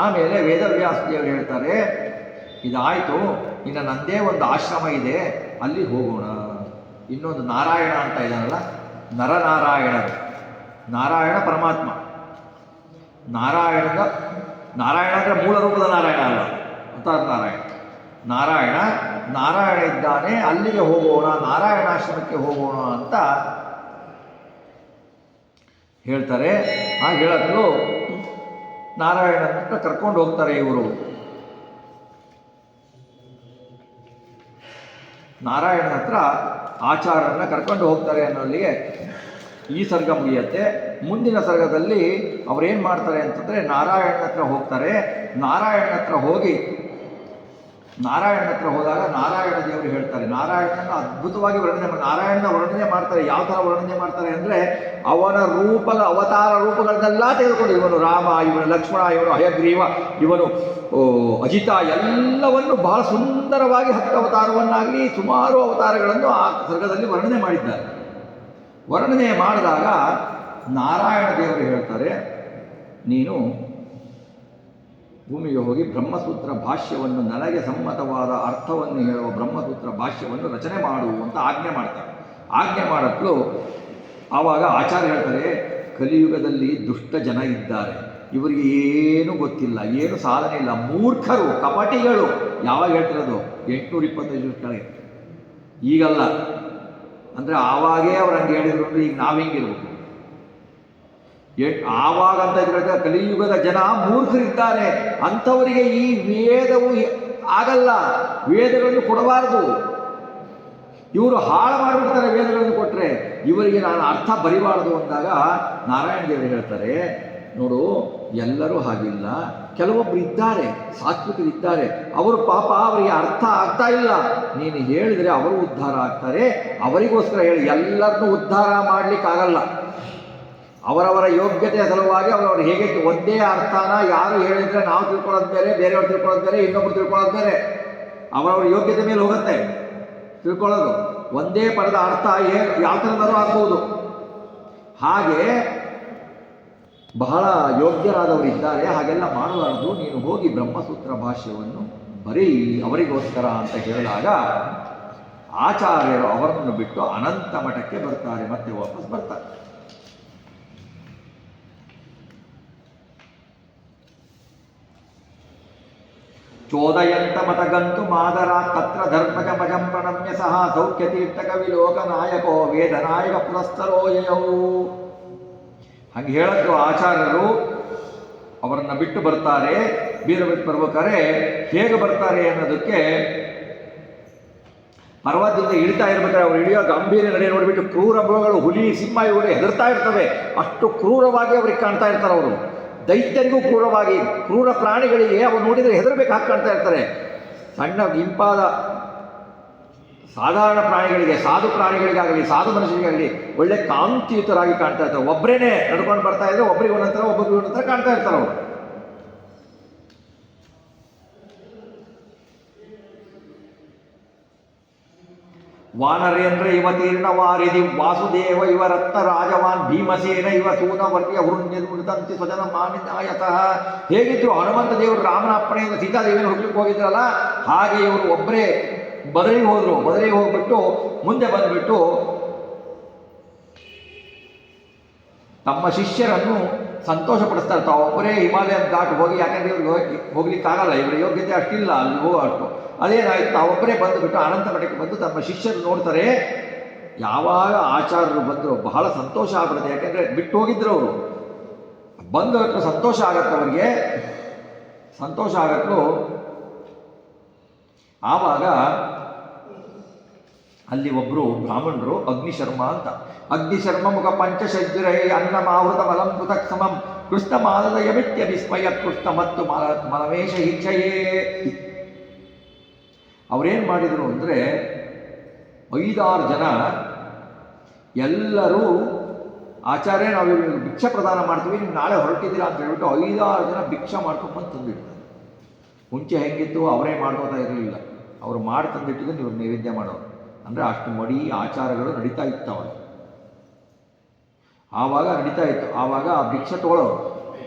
ಆಮೇಲೆ ವೇದವ್ಯಾಸ ದೇವರು ಹೇಳ್ತಾರೆ, ಇದಾಯಿತು, ಇನ್ನು ನಂದೇ ಒಂದು ಆಶ್ರಮ ಇದೆ, ಅಲ್ಲಿ ಹೋಗೋಣ. ಇನ್ನೊಂದು ನಾರಾಯಣ ಅಂತ ಇದ್ದಾನಲ್ಲ, ನರನಾರಾಯಣರು. ನಾರಾಯಣ ಪರಮಾತ್ಮ. ನಾರಾಯಣ ಅಂದರೆ ಮೂಲ ರೂಪದ ನಾರಾಯಣ ಅಲ್ಲ, ಅವತಾರ ನಾರಾಯಣ ಇದ್ದಾನೆ, ಅಲ್ಲಿಗೆ ಹೋಗೋಣ, ನಾರಾಯಣಾಶ್ರಮಕ್ಕೆ ಹೋಗೋಣ ಅಂತ ಹೇಳ್ತಾರೆ. ಹಾಗೆ ಹೇಳಲು ನಾರಾಯಣನ ಕರ್ಕೊಂಡು ಹೋಗ್ತಾರೆ ಇವರು. ನಾರಾಯಣನ ಹತ್ರ ಆಚಾರ್ಯರನ್ನ ಕರ್ಕೊಂಡು ಹೋಗ್ತಾರೆ ಅನ್ನೋಲ್ಲಿಗೆ ಈ ಸರ್ಗ ಮುಗಿಯುತ್ತೆ. ಮುಂದಿನ ಸರ್ಗದಲ್ಲಿ ಅವರೇನು ಮಾಡ್ತಾರೆ ಅಂತಂದರೆ, ನಾರಾಯಣನ ಹತ್ರ ಹೋಗ್ತಾರೆ. ನಾರಾಯಣನ ಹತ್ರ ಹೋದಾಗ ನಾರಾಯಣ ದೇವರು ಹೇಳ್ತಾರೆ, ನಾರಾಯಣನ ಅದ್ಭುತವಾಗಿ ನಾರಾಯಣನ ವರ್ಣನೆ ಮಾಡ್ತಾರೆ. ಯಾವ ಥರ ವರ್ಣನೆ ಮಾಡ್ತಾರೆ ಅಂದರೆ, ಅವನ ಅವತಾರ ರೂಪಗಳನ್ನೆಲ್ಲ ತೆಗೆದುಕೊಂಡು, ಇವನು ರಾಮ, ಇವನು ಲಕ್ಷ್ಮಣ, ಇವನು ಹಯಗ್ರೀವ, ಇವನು ಅಜಿತ, ಎಲ್ಲವನ್ನು ಬಹಳ ಸುಂದರವಾಗಿ 10 ಅವತಾರವನ್ನಾಗಲಿ ಸುಮಾರು ಅವತಾರಗಳನ್ನು ಆ ಸರ್ಗದಲ್ಲಿ ವರ್ಣನೆ ಮಾಡಿದ್ದಾರೆ. ವರ್ಣನೆ ಮಾಡಿದಾಗ ನಾರಾಯಣ ದೇವರು ಹೇಳ್ತಾರೆ, ನೀನು ಭೂಮಿಗೆ ಹೋಗಿ ಬ್ರಹ್ಮಸೂತ್ರ ಭಾಷ್ಯವನ್ನು, ನನಗೆ ಸಮ್ಮತವಾದ ಅರ್ಥವನ್ನು ಹೇಳುವ ಬ್ರಹ್ಮಸೂತ್ರ ಭಾಷ್ಯವನ್ನು ರಚನೆ ಮಾಡು ಅಂತ ಆಜ್ಞೆ ಮಾಡ್ತಾರೆ. ಆಜ್ಞೆ ಮಾಡಲು ಆವಾಗ ಆಚಾರ್ಯ ಹೇಳ್ತಾರೆ, ಕಲಿಯುಗದಲ್ಲಿ ದುಷ್ಟ ಜನ ಇದ್ದಾರೆ, ಇವರಿಗೆ ಏನೂ ಗೊತ್ತಿಲ್ಲ, ಏನು ಸಾಧನೆ ಇಲ್ಲ, ಮೂರ್ಖರು, ಕಪಟಿಗಳು. ಯಾವಾಗ ಹೇಳ್ತಿರೋದು? 825 ವರ್ಷಗಳಿಗೆ. ಈಗಲ್ಲ ಅಂದರೆ ಆವಾಗೇ ಅವ್ರು ಹಂಗೆ ಹೇಳಿದ್ರು ಅಂದರೆ ಈಗ ನಾವು ಹಿಂಗಿರ್ಬೇಕು. ಆವಾಗ ಅಂತ ಇದ್ರೆ ಕಲಿಯುಗದ ಜನ ಮೂರ್ಖರಿದ್ದಾರೆ, ಅಂಥವರಿಗೆ ಈ ವೇದವು ಆಗಲ್ಲ, ವೇದಗಳನ್ನು ಕೊಡಬಾರದು. ಇವರು ಹಾಳು ಮಾಡಿಬಿಡ್ತಾರೆ ವೇದಗಳನ್ನು ಕೊಟ್ಟರೆ, ಇವರಿಗೆ ನಾನು ಅರ್ಥ ಬರಿಬಾರ್ದು ಅಂದಾಗ ನಾರಾಯಣ ದೇವರು ಹೇಳ್ತಾರೆ, ನೋಡು, ಎಲ್ಲರೂ ಹಾಗಿಲ್ಲ, ಕೆಲವೊಬ್ಬರು ಇದ್ದಾರೆ, ಸಾತ್ವಿಕರಿದ್ದಾರೆ, ಅವರು ಪಾಪ ಅವರಿಗೆ ಅರ್ಥ ಆಗ್ತಾ ಇಲ್ಲ, ನೀನು ಹೇಳಿದರೆ ಅವರು ಉದ್ಧಾರ ಆಗ್ತಾರೆ, ಅವರಿಗೋಸ್ಕರ ಹೇಳಿ. ಎಲ್ಲರನ್ನೂ ಉದ್ಧಾರ ಮಾಡಲಿಕ್ಕಾಗಲ್ಲ. ಅವರವರ ಯೋಗ್ಯತೆಯ ಸಲುವಾಗಿ ಅವರವರು ಹೇಗೆ ಒಂದೇ ಅರ್ಥನ ಯಾರು ಹೇಳಿದರೆ ನಾವು ತಿಳ್ಕೊಳ್ಳೋದು ಬೇರೆ, ಬೇರೆಯವ್ರು ತಿಳ್ಕೊಳ್ಳೋದು ಬೇರೆ, ಇನ್ನೊಬ್ರು ತಿಳ್ಕೊಳ್ಳೋದು ಬೇರೆ. ಅವರವರ ಯೋಗ್ಯತೆ ಮೇಲೆ ಹೋಗುತ್ತೆ ತಿಳ್ಕೊಳ್ಳೋದು. ಒಂದೇ ಪದದ ಅರ್ಥ ಯಾವ ಥರದಲ್ಲೂ ಆಗ್ಬೋದು. ಹಾಗೆ ಬಹಳ ಯೋಗ್ಯರಾದವರು ಇದ್ದಾರೆ, ಹಾಗೆಲ್ಲ ಮಾಡಬಾರದು, ನೀನು ಹೋಗಿ ಬ್ರಹ್ಮಸೂತ್ರ ಭಾಷ್ಯವನ್ನು ಬರೀ ಅವರಿಗೋಸ್ಕರ ಅಂತ ಹೇಳಿದಾಗ ಆಚಾರ್ಯರು ಅವರನ್ನು ಬಿಟ್ಟು ಅನಂತ ಮಠಕ್ಕೆ ಬರ್ತಾರೆ, ಮತ್ತೆ ವಾಪಸ್ ಬರ್ತಾರೆ. ಚೋದಯಂತ ಮತಗಂತು ಮಾದರ ತತ್ರ ಧರ್ಮಜಮಜಂ ಪ್ರಣಮ್ಯ ಸಹ ಸೌಖ್ಯತೀರ್ಥಕ ವಿಲೋಕನಾಯಕೋ ವೇದನಾಯಕ ಪುರಸ್ತರೋ ಯಯೌ. ಹಾಗೆ ಹೇಳದ್ದು ಆಚಾರ್ಯರು ಅವರನ್ನು ಬಿಟ್ಟು ಬರ್ತಾರೆ. ಬಿಟ್ಟು ಬರ್ಬೇಕಾದ್ರೆ ಹೇಗೆ ಬರ್ತಾರೆ ಅನ್ನೋದಕ್ಕೆ, ಪರ್ವತದಿಂದ ಇಳಿತಾ ಇರ್ಬೇಕಾದ್ರೆ ಅವ್ರು ಇಳಿಯೋ ಗಂಭೀರ ನಡೆ ನೋಡಿಬಿಟ್ಟು ಕ್ರೂರ ಮೃಗಗಳು, ಹುಲಿ, ಸಿಂಹ ಇವುಗಳು ಹೆದರ್ತಾ ಇರ್ತವೆ. ಅಷ್ಟು ಕ್ರೂರವಾಗಿ ಅವ್ರಿಗೆ ಕಾಣ್ತಾ ಇರ್ತಾರೆ. ಅವರು ದೈತ್ಯರಿಗೂ ಕ್ರೂರವಾಗಿ, ಕ್ರೂರ ಪ್ರಾಣಿಗಳಿಗೆ ಅವು ನೋಡಿದರೆ ಹೆದರಬೇಕು ಹಾಕಿ ಕಾಣ್ತಾ ಇರ್ತಾರೆ. ಸಣ್ಣ ಇಂಪಾದ ಸಾಧಾರಣ ಪ್ರಾಣಿಗಳಿಗೆ, ಸಾಧು ಪ್ರಾಣಿಗಳಿಗಾಗಲಿ ಸಾಧು ಮನುಷ್ಯರಿಗಾಗಲಿ ಒಳ್ಳೆ ಕಾಂತಿಯುತರಾಗಿ ಕಾಣ್ತಾ ಇರ್ತಾರೆ. ಒಬ್ಬರೇನೆ ನಡ್ಕೊಂಡು ಬರ್ತಾ ಇದ್ರೆ ಒಬ್ಬರಿಗೆ ಒಂದೊಂಥರ, ಒಬ್ಬರಿಗೆ ಒಂದೊಂಥರ ಕಾಣ್ತಾ ಇರ್ತಾರೆ ಅವರು. ವಾನರೇಂದ್ರ ಇವ ತೀರ್ಣ ವಾರಿಧಿ ವಾಸುದೇವ ಇವ ರತ್ನ ರಾಜವಾನ್ ಭೀಮಸೇನ ಇವ ಸೂನವರ್ಯ ವೃಂದಂತಿ ಸ್ವಜನ ಮಾನಿನಾಯತಃ. ಹೇಗಿದ್ರು ಹನುಮಂತ ದೇವರು ರಾಮನ ಅಪ್ಪಣೆಯಿಂದ ಸೀತಾದೇವಿಯನ್ನು ಹುಡ್ಲಿಕ್ಕೆ ಹೋಗಿದ್ರಲ್ಲ, ಹಾಗೆ ಇವರು ಒಬ್ಬರೇ ಬದಲಿಗೆ ಹೋದರು. ಬದಲಿಗೆ ಹೋಗ್ಬಿಟ್ಟು ಮುಂದೆ ಬಂದುಬಿಟ್ಟು ತಮ್ಮ ಶಿಷ್ಯರನ್ನು ಸಂತೋಷಪಡಿಸ್ತಾರೆ. ತಾವೊಬ್ಬರೇ ಹಿಮಾಲಯ ದಾಟ್ ಹೋಗಿ, ಯಾಕೆಂದರೆ ಇವ್ರಿಗೆ ಹೋಗ್ಲಿಕ್ಕಾಗಲ್ಲ, ಇವರ ಯೋಗ್ಯತೆ ಅಷ್ಟಿಲ್ಲ ಅಲ್ಲಿ ಹೋಗೋ ಅಷ್ಟು. ಅದೇನಾಯ್ತು, ತಾವೊಬ್ಬರೇ ಬಂದುಬಿಟ್ಟು ಅನಂತ ಮಠಕ್ಕೆ ಬಂದು ತಮ್ಮ ಶಿಷ್ಯರು ನೋಡ್ತಾರೆ. ಯಾವಾಗ ಆಚಾರ್ಯರು ಬಂದರು ಬಹಳ ಸಂತೋಷ ಆಗ್ಬಿಡುತ್ತೆ, ಯಾಕೆಂದರೆ ಬಿಟ್ಟು ಹೋಗಿದ್ರು ಅವರು. ಬಂದವತ್ತು ಸಂತೋಷ ಆಗತ್ತೆ, ಅವರಿಗೆ ಸಂತೋಷ ಆಗತ್ತು. ಆವಾಗ ಅಲ್ಲಿ ಒಬ್ಬರು ಬ್ರಾಹ್ಮಣರು ಅಗ್ನಿಶರ್ಮ ಅಂತ, ಅಗ್ನಿಶರ್ಮ ಮುಖ ಪಂಚಶಜ್ಜುರೈ ಅನ್ನಮಾವೃತ ಮಲಂ ಪೃಥಕ್ ಸಮಂ ಕೃಷ್ಣ ಮಾಲದ ಯಮಿತ್ಯ ವಿಸ್ಮಯ ಕೃಷ್ಣ ಮತ್ತು ಮಲವೇಶ ಹಿಚ್ಛಯೇ. ಅವರೇನು ಮಾಡಿದರು ಅಂದರೆ 5-6 ಜನ ಎಲ್ಲರೂ ಆಚಾರ್ಯ ನಾವು ಭಿಕ್ಷಾ ಪ್ರದಾನ ಮಾಡ್ತೀವಿ, ನೀವು ನಾಳೆ ಹೊರಟಿದ್ದೀರಾ ಅಂತ ಹೇಳ್ಬಿಟ್ಟು 5-6 ಜನ ಭಿಕ್ಷಾ ಮಾಡ್ಕೊಂಡ್ಬಂದು ತಂದಿಡ್ತಾರೆ. ಮುಂಚೆ ಹೆಂಗಿತ್ತು ಅವರೇ ಮಾಡ್ಕೋತಾ ಇರಲಿಲ್ಲ, ಅವರು ಮಾಡಿ ತಂದಿಟ್ಟಿದ್ದು ಇವ್ರು ನೈವೇದ್ಯ ಮಾಡೋರು. ಅಂದರೆ ಅಷ್ಟು ಮಡಿ ಆಚಾರಗಳು ನಡೀತಾ ಇತ್ತು ಅವಾಗ. ಆವಾಗ ನಡೀತಾ ಇತ್ತು. ಆವಾಗ ಆ ಭಿಕ್ಷೆ ತಗೊಳ್ಳೋರು.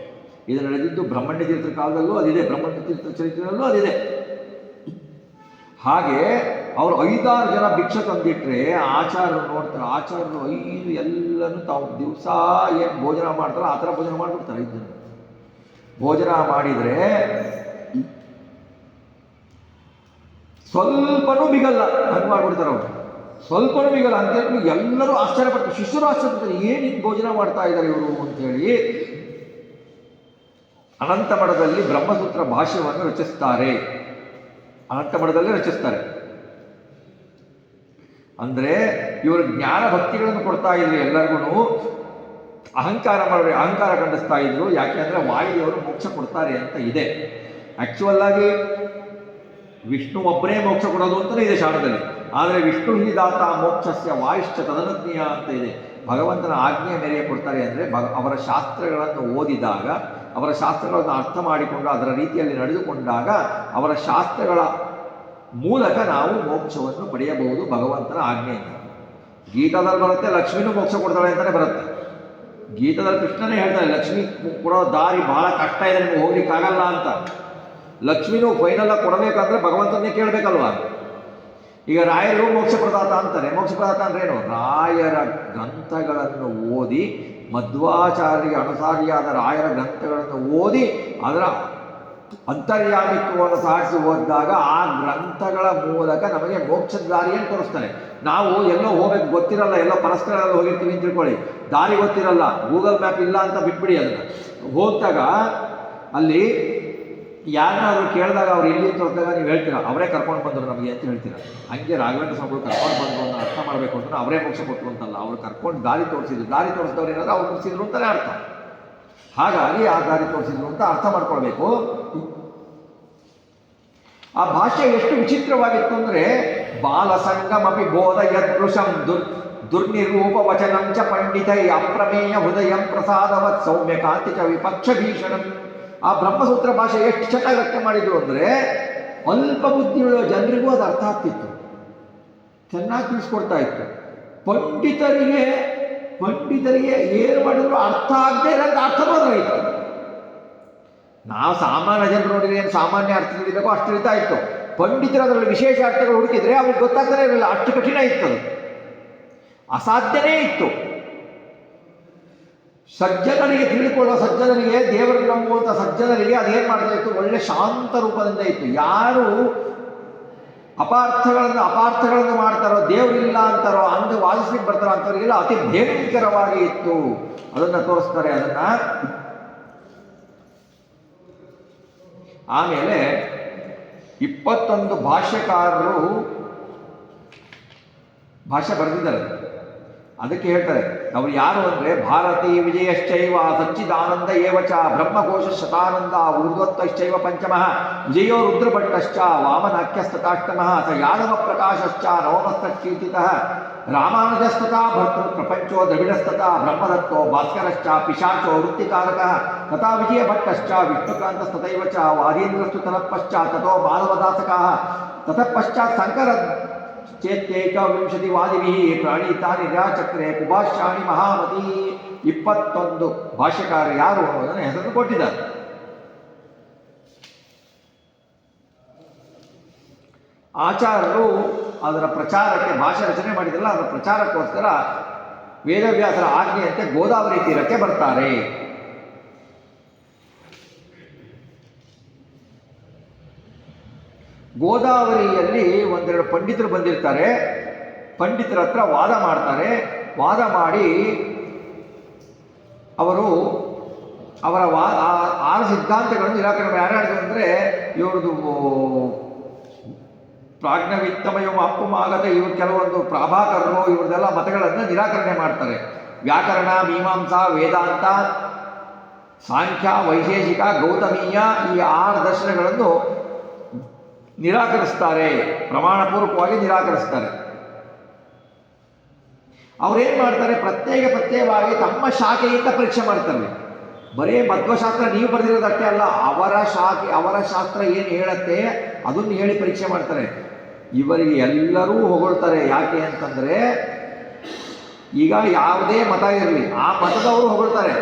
ಇದು ನಡೆದಿದ್ದು ಬ್ರಹ್ಮಣ್ಯ ತೀರ್ಥ ಕಾಲದಲ್ಲೂ ಅದಿದೆ, ಬ್ರಹ್ಮಣ್ಯ ತೀರ್ಥ ಚರಿತ್ರೆಯಲ್ಲೂ ಅದಿದೆ. ಹಾಗೆ ಅವರು 5-6 ಜನ ಭಿಕ್ಷೆ ತಂದಿಟ್ರೆ ಆಚಾರ್ಯರು ನೋಡ್ತಾರೆ. ಆಚಾರ್ಯರು 5 ಎಲ್ಲನೂ ತಾವು ದಿವಸ ಏನು ಭೋಜನ ಮಾಡ್ತಾರೋ ಆ ಥರ ಭೋಜನ ಮಾಡಿಬಿಡ್ತಾರೆ. 5 ಜನ ಭೋಜನ ಮಾಡಿದರೆ ಸ್ವಲ್ಪನೂ ಬಿಗಲ್ಲ, ಹಂಗೆ ಮಾಡ್ಬಿಡ್ತಾರೆ ಅವರು. ಸ್ವಲ್ಪನೂ ಬಿಗಲ್ಲ ಅಂತೇಳಿ ಎಲ್ಲರೂ ಆಶ್ಚರ್ಯಪಟ್ಟು, ಶಿಷ್ಯರು ಆಶ್ಚರ್ಯಪಡ್ತಾರೆ, ಏನು ಭೋಜನ ಮಾಡ್ತಾ ಇದ್ದಾರೆ ಇವರು ಅಂತೇಳಿ. ಅನಂತ ಮಠದಲ್ಲಿ ಬ್ರಹ್ಮಸೂತ್ರ ಭಾಷ್ಯವನ್ನು ರಚಿಸ್ತಾರೆ. ಅನಂತ ಮಠದಲ್ಲಿ ರಚಿಸ್ತಾರೆ. ಅಂದರೆ ಇವರು ಜ್ಞಾನ ಭಕ್ತಿಗಳನ್ನು ಕೊಡ್ತಾ ಇದ್ರು, ಎಲ್ಲರಿಗೂ ಅಹಂಕಾರ ಮಾಡಿ ಅಹಂಕಾರ ಖಂಡಿಸ್ತಾ ಇದ್ರು. ಯಾಕೆ ಅಂದರೆ ವಾಯುದೇವರು ಮೋಕ್ಷ ಕೊಡ್ತಾರೆ ಅಂತ ಇದೆ. ಆ್ಯಕ್ಚುಯಲ್ ಆಗಿ ವಿಷ್ಣು ಒಬ್ಬರೇ ಮೋಕ್ಷ ಕೊಡೋದು ಅಂತಲೇ ಇದೆ ಶಾಸ್ತ್ರದಲ್ಲಿ. ಆದರೆ ವಿಷ್ಣು ಹಿದಾತ ಮೋಕ್ಷಸ್ಯ ವಾಯುಶ್ಚ ತದನುಜ್ಞೇಯ ಅಂತ ಇದೆ. ಭಗವಂತನ ಆಜ್ಞೆಯ ಮೇರೆಗೆ ಕೊಡ್ತಾರೆ. ಅಂದರೆ ಅವರ ಶಾಸ್ತ್ರಗಳನ್ನು ಓದಿದಾಗ, ಅವರ ಶಾಸ್ತ್ರಗಳನ್ನು ಅರ್ಥ ಮಾಡಿಕೊಂಡು ಅದರ ರೀತಿಯಲ್ಲಿ ನಡೆದುಕೊಂಡಾಗ ಅವರ ಶಾಸ್ತ್ರಗಳ ಮೂಲಕ ನಾವು ಮೋಕ್ಷವನ್ನು ಪಡೆಯಬಹುದು ಭಗವಂತನ ಆಜ್ಞೆಯಿಂದ. ಗೀತಾದಲ್ಲಿ ಬರುತ್ತೆ, ಲಕ್ಷ್ಮಿನೂ ಮೋಕ್ಷ ಕೊಡ್ತಾಳೆ ಅಂತಲೇ ಬರುತ್ತೆ. ಗೀತಾದಲ್ಲಿ ಕೃಷ್ಣನೇ ಹೇಳ್ತಾನೆ, ಲಕ್ಷ್ಮಿ ಕೊಡೋ ದಾರಿ ಬಹಳ ಕಷ್ಟ ಇದೆ, ನಿಮಗೆ ಹೋಗ್ಲಿಕ್ಕಾಗಲ್ಲ ಅಂತ. ಲಕ್ಷ್ಮಿನೂ ಫೈನಲ್ಲ ಕೊಡಬೇಕಂದ್ರೆ ಭಗವಂತನೇ ಕೇಳಬೇಕಲ್ವ. ಈಗ ರಾಯರು ಮೋಕ್ಷ ಪ್ರದಾತ ಅಂತಾರೆ. ಮೋಕ್ಷ ಪ್ರದಾತ ಅಂದ್ರೆ ಏನು? ರಾಯರ ಗ್ರಂಥಗಳನ್ನು ಓದಿ, ಮಧ್ವಾಚಾರ್ಯರಿಗೆ ಅನುಸಾರಿಯಾದ ರಾಯರ ಗ್ರಂಥಗಳನ್ನು ಓದಿ ಅದರ ಅಂತರ್ಯಾಮಿತ್ವವನ್ನು ಸಾಧಿಸಿ ಓದಿದಾಗ ಆ ಗ್ರಂಥಗಳ ಮೂಲಕ ನಮಗೆ ಮೋಕ್ಷದ ದಾರಿಯನ್ನು ತೋರಿಸ್ತಾನೆ. ನಾವು ಎಲ್ಲೋ ಹೋಗಬೇಕು ಗೊತ್ತಿರಲ್ಲ, ಎಲ್ಲೋ ಪರಸ್ಪರದಲ್ಲಿ ಹೋಗಿರ್ತೀವಿ ಅಂತ ತಿಳ್ಕೊಳ್ಳಿ, ದಾರಿ ಗೊತ್ತಿರಲ್ಲ, ಗೂಗಲ್ ಮ್ಯಾಪ್ ಇಲ್ಲ ಅಂತ ಬಿಟ್ಬಿಡಿ. ಅದನ್ನು ಹೋದಾಗ ಅಲ್ಲಿ ಯಾರನ್ನಾದ್ರೂ ಕೇಳಿದಾಗ ಅವ್ರು ಇಲ್ಲಿ ತೋರಿಸಿದಾಗ ನೀವು ಹೇಳ್ತೀರಾ ಅವರೇ ಕರ್ಕೊಂಡು ಬಂದರು ನಮಗೆ ಅಂತ ಹೇಳ್ತೀರಾ. ಹಂಗೆ ರಾಘವೇಂದ್ರ ಸ್ವಾಮಿಗಳು ಕರ್ಕೊಂಡು ಬಂದರು ಅಂತ ಅರ್ಥ ಮಾಡಬೇಕು ಅಂದ್ರೆ ಅವರೇ ಮೋಕ್ಷ ಕೊಟ್ಟರು ಅಂತಲ್ಲ, ಅವ್ರು ಕರ್ಕೊಂಡು ದಾರಿ ತೋರಿಸಿದ್ರು. ದಾರಿ ತೋರಿಸಿದವ್ರು ಏನಾದ್ರು ಅವ್ರು ಮುಗಿಸಿದ್ರು ಅಂತಲೇ ಅರ್ಥ. ಹಾಗಾಗಿ ಆ ದಾರಿ ತೋರಿಸಿದ್ರು ಅಂತ ಅರ್ಥ ಮಾಡ್ಕೊಳ್ಬೇಕು. ಆ ಭಾಷೆ ಎಷ್ಟು ವಿಚಿತ್ರವಾಗಿತ್ತು ಅಂದರೆ, ಬಾಲಸಂಗಮಪಿ ಬೋಧ ಯದೃಶಂ ದುರ್ನಿರೂಪ ವಚನಂ ಚ ಪಂಡಿತೈ ಅಪ್ರಮೇಯ ಹೃದಯಂ ಪ್ರಸಾದವತ್ ಸೌಮ್ಯ ಕಾಂತಿ ಚ ವಿಪಕ್ಷ ಭೀಷಣಂ. ಆ ಬ್ರಹ್ಮಸೂತ್ರ ಭಾಷೆ ಎಷ್ಟು ಚೆನ್ನಾಗಿ ವ್ಯಕ್ತ ಮಾಡಿದ್ರು ಅಂದರೆ, ಅಲ್ಪ ಬುದ್ಧಿಯುಳ್ಳ ಜನರಿಗೂ ಅದು ಅರ್ಥ ಆಗ್ತಿತ್ತು, ಚೆನ್ನಾಗಿ ತಿಳಿಸ್ಕೊಡ್ತಾ ಇತ್ತು. ಪಂಡಿತರಿಗೆ ಏನು ಮಾಡಿದ್ರು ಅರ್ಥ ಆಗದೆ ಇರೋಂಥ ಅರ್ಥ ಬರೋಯಿತು. ನಾವು ಸಾಮಾನ್ಯ ಜನರು ನೋಡಿದ್ರೆ ಏನು ಸಾಮಾನ್ಯ ಅರ್ಥ ತಿಳಿಬೇಕೋ ಅಷ್ಟು ತಿಳಿತಾ ಇತ್ತು. ಪಂಡಿತರು ಅದರಲ್ಲಿ ವಿಶೇಷ ಅರ್ಥಗಳು ಹುಡುಕಿದ್ರೆ ಅವ್ರಿಗೆ ಗೊತ್ತಾಗ್ತಾನೆ ಇರಲಿಲ್ಲ, ಅಷ್ಟು ಕಠಿಣ ಇತ್ತು, ಅದು ಅಸಾಧ್ಯನೇ ಇತ್ತು. ಸಜ್ಜನರಿಗೆ ತಿಳಿದುಕೊಳ್ಳೋ ಸಜ್ಜನರಿಗೆ, ದೇವರನ್ನು ನಂಬುವಂಥ ಸಜ್ಜನರಿಗೆ ಅದೇನು ಮಾಡ್ತಾ ಇತ್ತು, ಒಳ್ಳೆ ಶಾಂತ ರೂಪದಿಂದ ಇತ್ತು. ಯಾರು ಅಪಾರ್ಥಗಳನ್ನು ಮಾಡ್ತಾರೋ, ದೇವರಿಲ್ಲ ಅಂತಾರೋ, ಅಂದು ವಾದಿಸ್ಲಿಕ್ಕೆ ಬರ್ತಾರೋ ಅಂಥವ್ರಿಗೆಲ್ಲ ಅತಿ ಭಯಂಕರವಾಗಿ ಇತ್ತು. ಅದನ್ನು ತೋರಿಸ್ತಾರೆ. ಅದನ್ನು ಆಮೇಲೆ 21 ಭಾಷ್ಯಕಾರರು ಭಾಷೆ ಬರೆದಿದ್ದಾರೆ. ಅದಕ್ಕೆ ಹೇಳ್ತಾರೆ, ಅವರು ಯಾರು ಅಂದರೆ ಭಾರತೀ ವಿಜಯಶ್ಚೈವ ಸಚ್ಚಿದಾನಂದ ಏವಚ ಬ್ರಹ್ಮಕೋಶ ಶತಾನಂದ ಊರ್ಧ್ವತ್ವಶ್ಚೈವ ಪಂಚಮಃ ವಿಜಯೋ ರುದ್ರಭಟ್ಟಶ್ಚ ವಾಮನಾಖ್ಯಸ್ತತಾಷ್ಟಮಃ ಸ ಯಾದವ ಪ್ರಕಾಶಶ್ಚ ನವಮಸ್ತಕೀರ್ತಿತಃ ರಾಮಾನುಜಸ್ತತಾ ಭರ್ತೃ ಪ್ರಪಂಚೋ ದ್ರವಿಡಸ್ತತಾ ಬ್ರಹ್ಮದತ್ತೋ ಭಾಸ್ಕರಶ್ಚ ಪಿಶಾಚೋ ವೃತ್ತಿಕಾರಕಃ ತಥಾ ವಿಜಯಭಟ್ಟಶ್ಚ ವಿಷ್ಣುಕಾಂತಸ್ತತೈವ ಚ ವಾದೀಂದ್ರಸ್ತು ತತಃ ಪಶ್ಚಾತ್ ತಥೋ ಮಾಧವದಾಸಕಃ ತತಃ ಪಶ್ಚಾತ್ ಚೇತ್ಯೈಕವಿಂಶತಿ ವಾದಿಭಿ ಪ್ರಣೀತಾನಿ ನಿರಾಚಕ್ರೆ ಕುಭಾಷ್ಯಾಣಿ ಮಹಾಮತಿ. 21 ಭಾಷ್ಯಕಾರರು ಯಾರು ಅನ್ನೋದನ್ನು ಹೆಸರನ್ನು ಕೊಟ್ಟಿದ್ದಾರೆ. ಆಚಾರ್ಯರು ಅದರ ಪ್ರಚಾರಕ್ಕೆ ಭಾಷೆ ರಚನೆ ಮಾಡಿದ್ರಲ್ಲ, ಅದರ ಪ್ರಚಾರಕ್ಕೋಸ್ಕರ ವೇದವ್ಯಾಸರ ಆಜ್ಞೆಯಂತೆ ಗೋದಾವರಿ ತೀರಕ್ಕೆ ಬರ್ತಾರೆ. ಗೋದಾವರಿಯಲ್ಲಿ ಒಂದೆರಡು ಪಂಡಿತರು ಬಂದಿರ್ತಾರೆ. ಪಂಡಿತರ ಹತ್ರ ವಾದ ಮಾಡ್ತಾರೆ. ವಾದ ಮಾಡಿ ಅವರು ಅವರ 6 ಸಿದ್ಧಾಂತಗಳನ್ನು ನಿರಾಕರಣೆ ಯಾರ್ಯಾರು ಅಂದರೆ ಇವ್ರದ್ದು ಪ್ರಾಜ್ಞವಿತ್ತಮಯ ಅಪ್ಪುಮಾಗದ ಇವರು ಕೆಲವೊಂದು ಪ್ರಾಭಾಕರರು ಇವ್ರದೆಲ್ಲ ಮತಗಳನ್ನು ನಿರಾಕರಣೆ ಮಾಡ್ತಾರೆ. ವ್ಯಾಕರಣ, ಮೀಮಾಂಸಾ, ವೇದಾಂತ, ಸಾಂಖ್ಯ, ವೈಶೇಷಿಕ, ಗೌತಮೀಯ ಈ 6 ದರ್ಶನಗಳನ್ನು ನಿರಾಕರಿಸ್ತಾರೆ. ಪ್ರಮಾಣಪೂರ್ವಕವಾಗಿ ನಿರಾಕರಿಸ್ತಾರೆ. ಅವ್ರೇನು ಮಾಡ್ತಾರೆ, ಪ್ರತ್ಯೇಕವಾಗಿ ತಮ್ಮ ಶಾಖೆಯಿಂದ ಪರೀಕ್ಷೆ ಮಾಡ್ತಾರೆ. ಬರೀ ಮಧ್ವಶಾಸ್ತ್ರ ನೀವು ಬರೆದಿರೋದಷ್ಟೇ ಅಲ್ಲ, ಅವರ ಶಾಸ್ತ್ರ ಏನು ಹೇಳುತ್ತೆ ಅದನ್ನು ಹೇಳಿ ಪರೀಕ್ಷೆ ಮಾಡ್ತಾರೆ. ಇವರಿಗೆ ಎಲ್ಲರೂ ಹೊಗಳ್ತಾರೆ. ಯಾಕೆ ಅಂತಂದರೆ ಈಗ ಯಾವುದೇ ಮತ ಇರಲಿ ಆ ಮತದವರು ಹೊಗಳ್ತಾರೆ.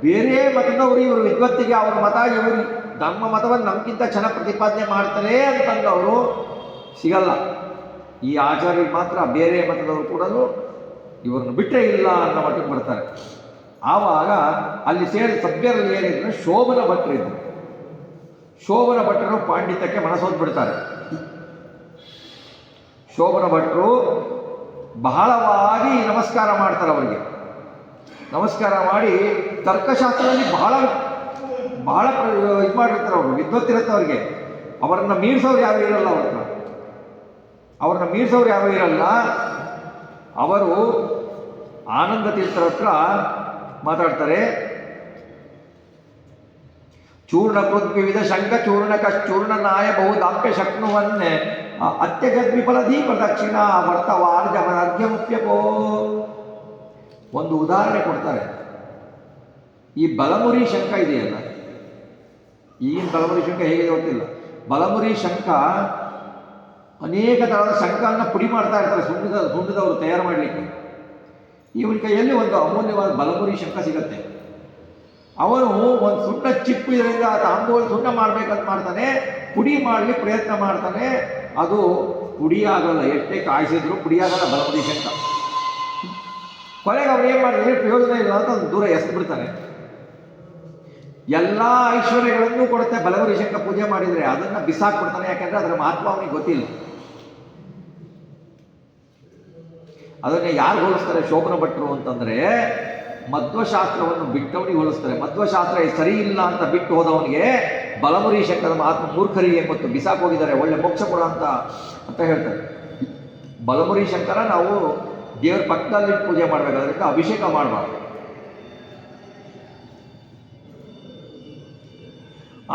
ಬೇರೆ ಮತದವರು ಇವರು ವಿದ್ವತ್ತಿಗೆ ಅವ್ರ ಮತ ಇವರು ನಮ್ಮ ಮತವನ್ನು ನಮಗಿಂತ ಚೆನ್ನಾಗಿ ಪ್ರತಿಪಾದನೆ ಮಾಡ್ತಾರೆ ಅಂತಂದವರು ಸಿಗಲ್ಲ. ಈ ಆಚಾರ್ಯರಿಗೆ ಮಾತ್ರ ಬೇರೆ ಮತದವರು ಕೂಡ ಇವ್ರನ್ನ ಬಿಟ್ಟರೆ ಇಲ್ಲ ಅನ್ನೋ ಮಟ್ಟಿಗೆ ಬರ್ತಾರೆ. ಆವಾಗ ಅಲ್ಲಿ ಸೇರಿ ಸಭ್ಯರಲ್ಲಿ ಏನಿದ್ರು ಶೋಭನ ಭಟ್ರು ಇದ್ರು. ಶೋಭನ ಭಟ್ರು ಪಾಂಡಿತ್ಯಕ್ಕೆ ಮನಸೋದ್ಬಿಡ್ತಾರೆ. ಶೋಭನ ಭಟ್ರು ಬಹಳವಾಗಿ ನಮಸ್ಕಾರ ಮಾಡ್ತಾರೆ. ಅವರಿಗೆ ನಮಸ್ಕಾರ ಮಾಡಿ ತರ್ಕಶಾಸ್ತ್ರದಲ್ಲಿ ಬಹಳ ಇದು ಮಾಡಿರ್ತಾರೆ. ಅವರು ವಿದ್ವತ್ತಿರುತ್ತೆ ಅವರಿಗೆ. ಅವರನ್ನು ಮೀರಿಸೋರು ಯಾರು ಇರಲ್ಲ. ಅವ್ರನ್ನ ಮೀರಿಸೋರು ಯಾರು ಇರಲ್ಲ. ಅವರು ಆನಂದ ತೀರ್ಥರ ಹತ್ರ ಮಾತಾಡ್ತಾರೆ. ಚೂರ್ಣ ಕೃದ್ವಿವಿಧ ಶಂಕ ಚೂರ್ಣ ಕಶ್ಚೂರ್ಣ ನಾಯ ಬಹುದಾಪ್ಯ ಶಕ್ನುವನ್ನೇ ಅತ್ಯಗದ್ವಿಫಲಧೀ ಪ್ರದಕ್ಷಿಣ ವರ್ತವಾರ್ಜಮನರ್ಘ್ಯಮುಪ್ಯಕೋ. ಒಂದು ಉದಾಹರಣೆ ಕೊಡ್ತಾರೆ. ಈ ಬಲಮುರಿ ಶಂಕ ಇದೆಯಲ್ಲ, ಈಗಿನ ಬಲಮುರಿ ಶಂಕ ಹೇಗಿದೆ ಗೊತ್ತಿಲ್ಲ. ಬಲಮುರಿ ಶಂಕ ಅನೇಕ ಥರದ ಶಂಕವನ್ನು ಪುಡಿ ಮಾಡ್ತಾ ಇರ್ತಾರೆ ಸುಣ್ಣದವರು ತಯಾರು ಮಾಡಲಿಕ್ಕೆ. ಇವನ ಕೈಯಲ್ಲಿ ಒಂದು ಅಮೂಲ್ಯವಾದ ಬಲಮುರಿ ಶಂಕ ಸಿಗುತ್ತೆ. ಅವನು ಒಂದು ಸುಣ್ಣ ಚಿಪ್ಪು ಇದರಿಂದ ತಾಂಬೋಳಿ ಸುಣ್ಣ ಮಾಡಬೇಕಂತ ಮಾಡ್ತಾನೆ. ಪುಡಿ ಮಾಡಲಿಕ್ಕೆ ಪ್ರಯತ್ನ ಮಾಡ್ತಾನೆ. ಅದು ಪುಡಿ ಆಗಲ್ಲ. ಎಷ್ಟೇ ಕಾಯಿಸಿದ್ರು ಪುಡಿ ಆಗಲ್ಲ ಬಲಮುರಿ ಶಂಕ. ಕೊನೆಗೆ ಅವ್ರು ಏನು ಮಾಡಿದ್ರೆ ಪ್ರಯೋಜನ ಇಲ್ಲ ಅಂತ ಒಂದು ದೂರ ಎಸ್ದು ಬಿಡ್ತಾನೆ. ಎಲ್ಲ ಐಶ್ವರ್ಯಗಳನ್ನು ಕೊಡುತ್ತೆ ಬಲಮುರಿ ಶಂಕ ಪೂಜೆ ಮಾಡಿದರೆ. ಅದನ್ನು ಬಿಸಾಕ್ಬಿಡ್ತಾನೆ. ಯಾಕೆಂದರೆ ಅದರ ಮಹತ್ವ ಅವನಿಗೆ ಗೊತ್ತಿಲ್ಲ. ಅದನ್ನೇ ಯಾರು ಹೋಲಿಸ್ತಾರೆ ಶೋಭನ ಭಟ್ರು ಅಂತಂದರೆ ಮಧ್ವಶಾಸ್ತ್ರವನ್ನು ಬಿಟ್ಟವನಿಗೆ ಹೋಲಿಸ್ತಾರೆ. ಮಧ್ವಶಾಸ್ತ್ರ ಸರಿ ಇಲ್ಲ ಅಂತ ಬಿಟ್ಟು ಹೋದವನಿಗೆ ಬಲಮುರಿ ಶಂಕದ ಮಹಾತ್ಮ ಮೂರ್ಖರಿಗೆ ಮತ್ತು ಬಿಸಾಕ್ ಹೋಗಿದ್ದಾರೆ, ಒಳ್ಳೆ ಮೋಕ್ಷ ಕೊಡ ಅಂತ ಹೇಳ್ತಾರೆ. ಬಲಮುರಿ ಶಂಕರ ನಾವು ದೇವರ ಪಕ್ಕದಲ್ಲಿ ಪೂಜೆ ಮಾಡಬೇಕಾದ್ರಿಂದ ಅಭಿಷೇಕ ಮಾಡಬಾರ್ದು.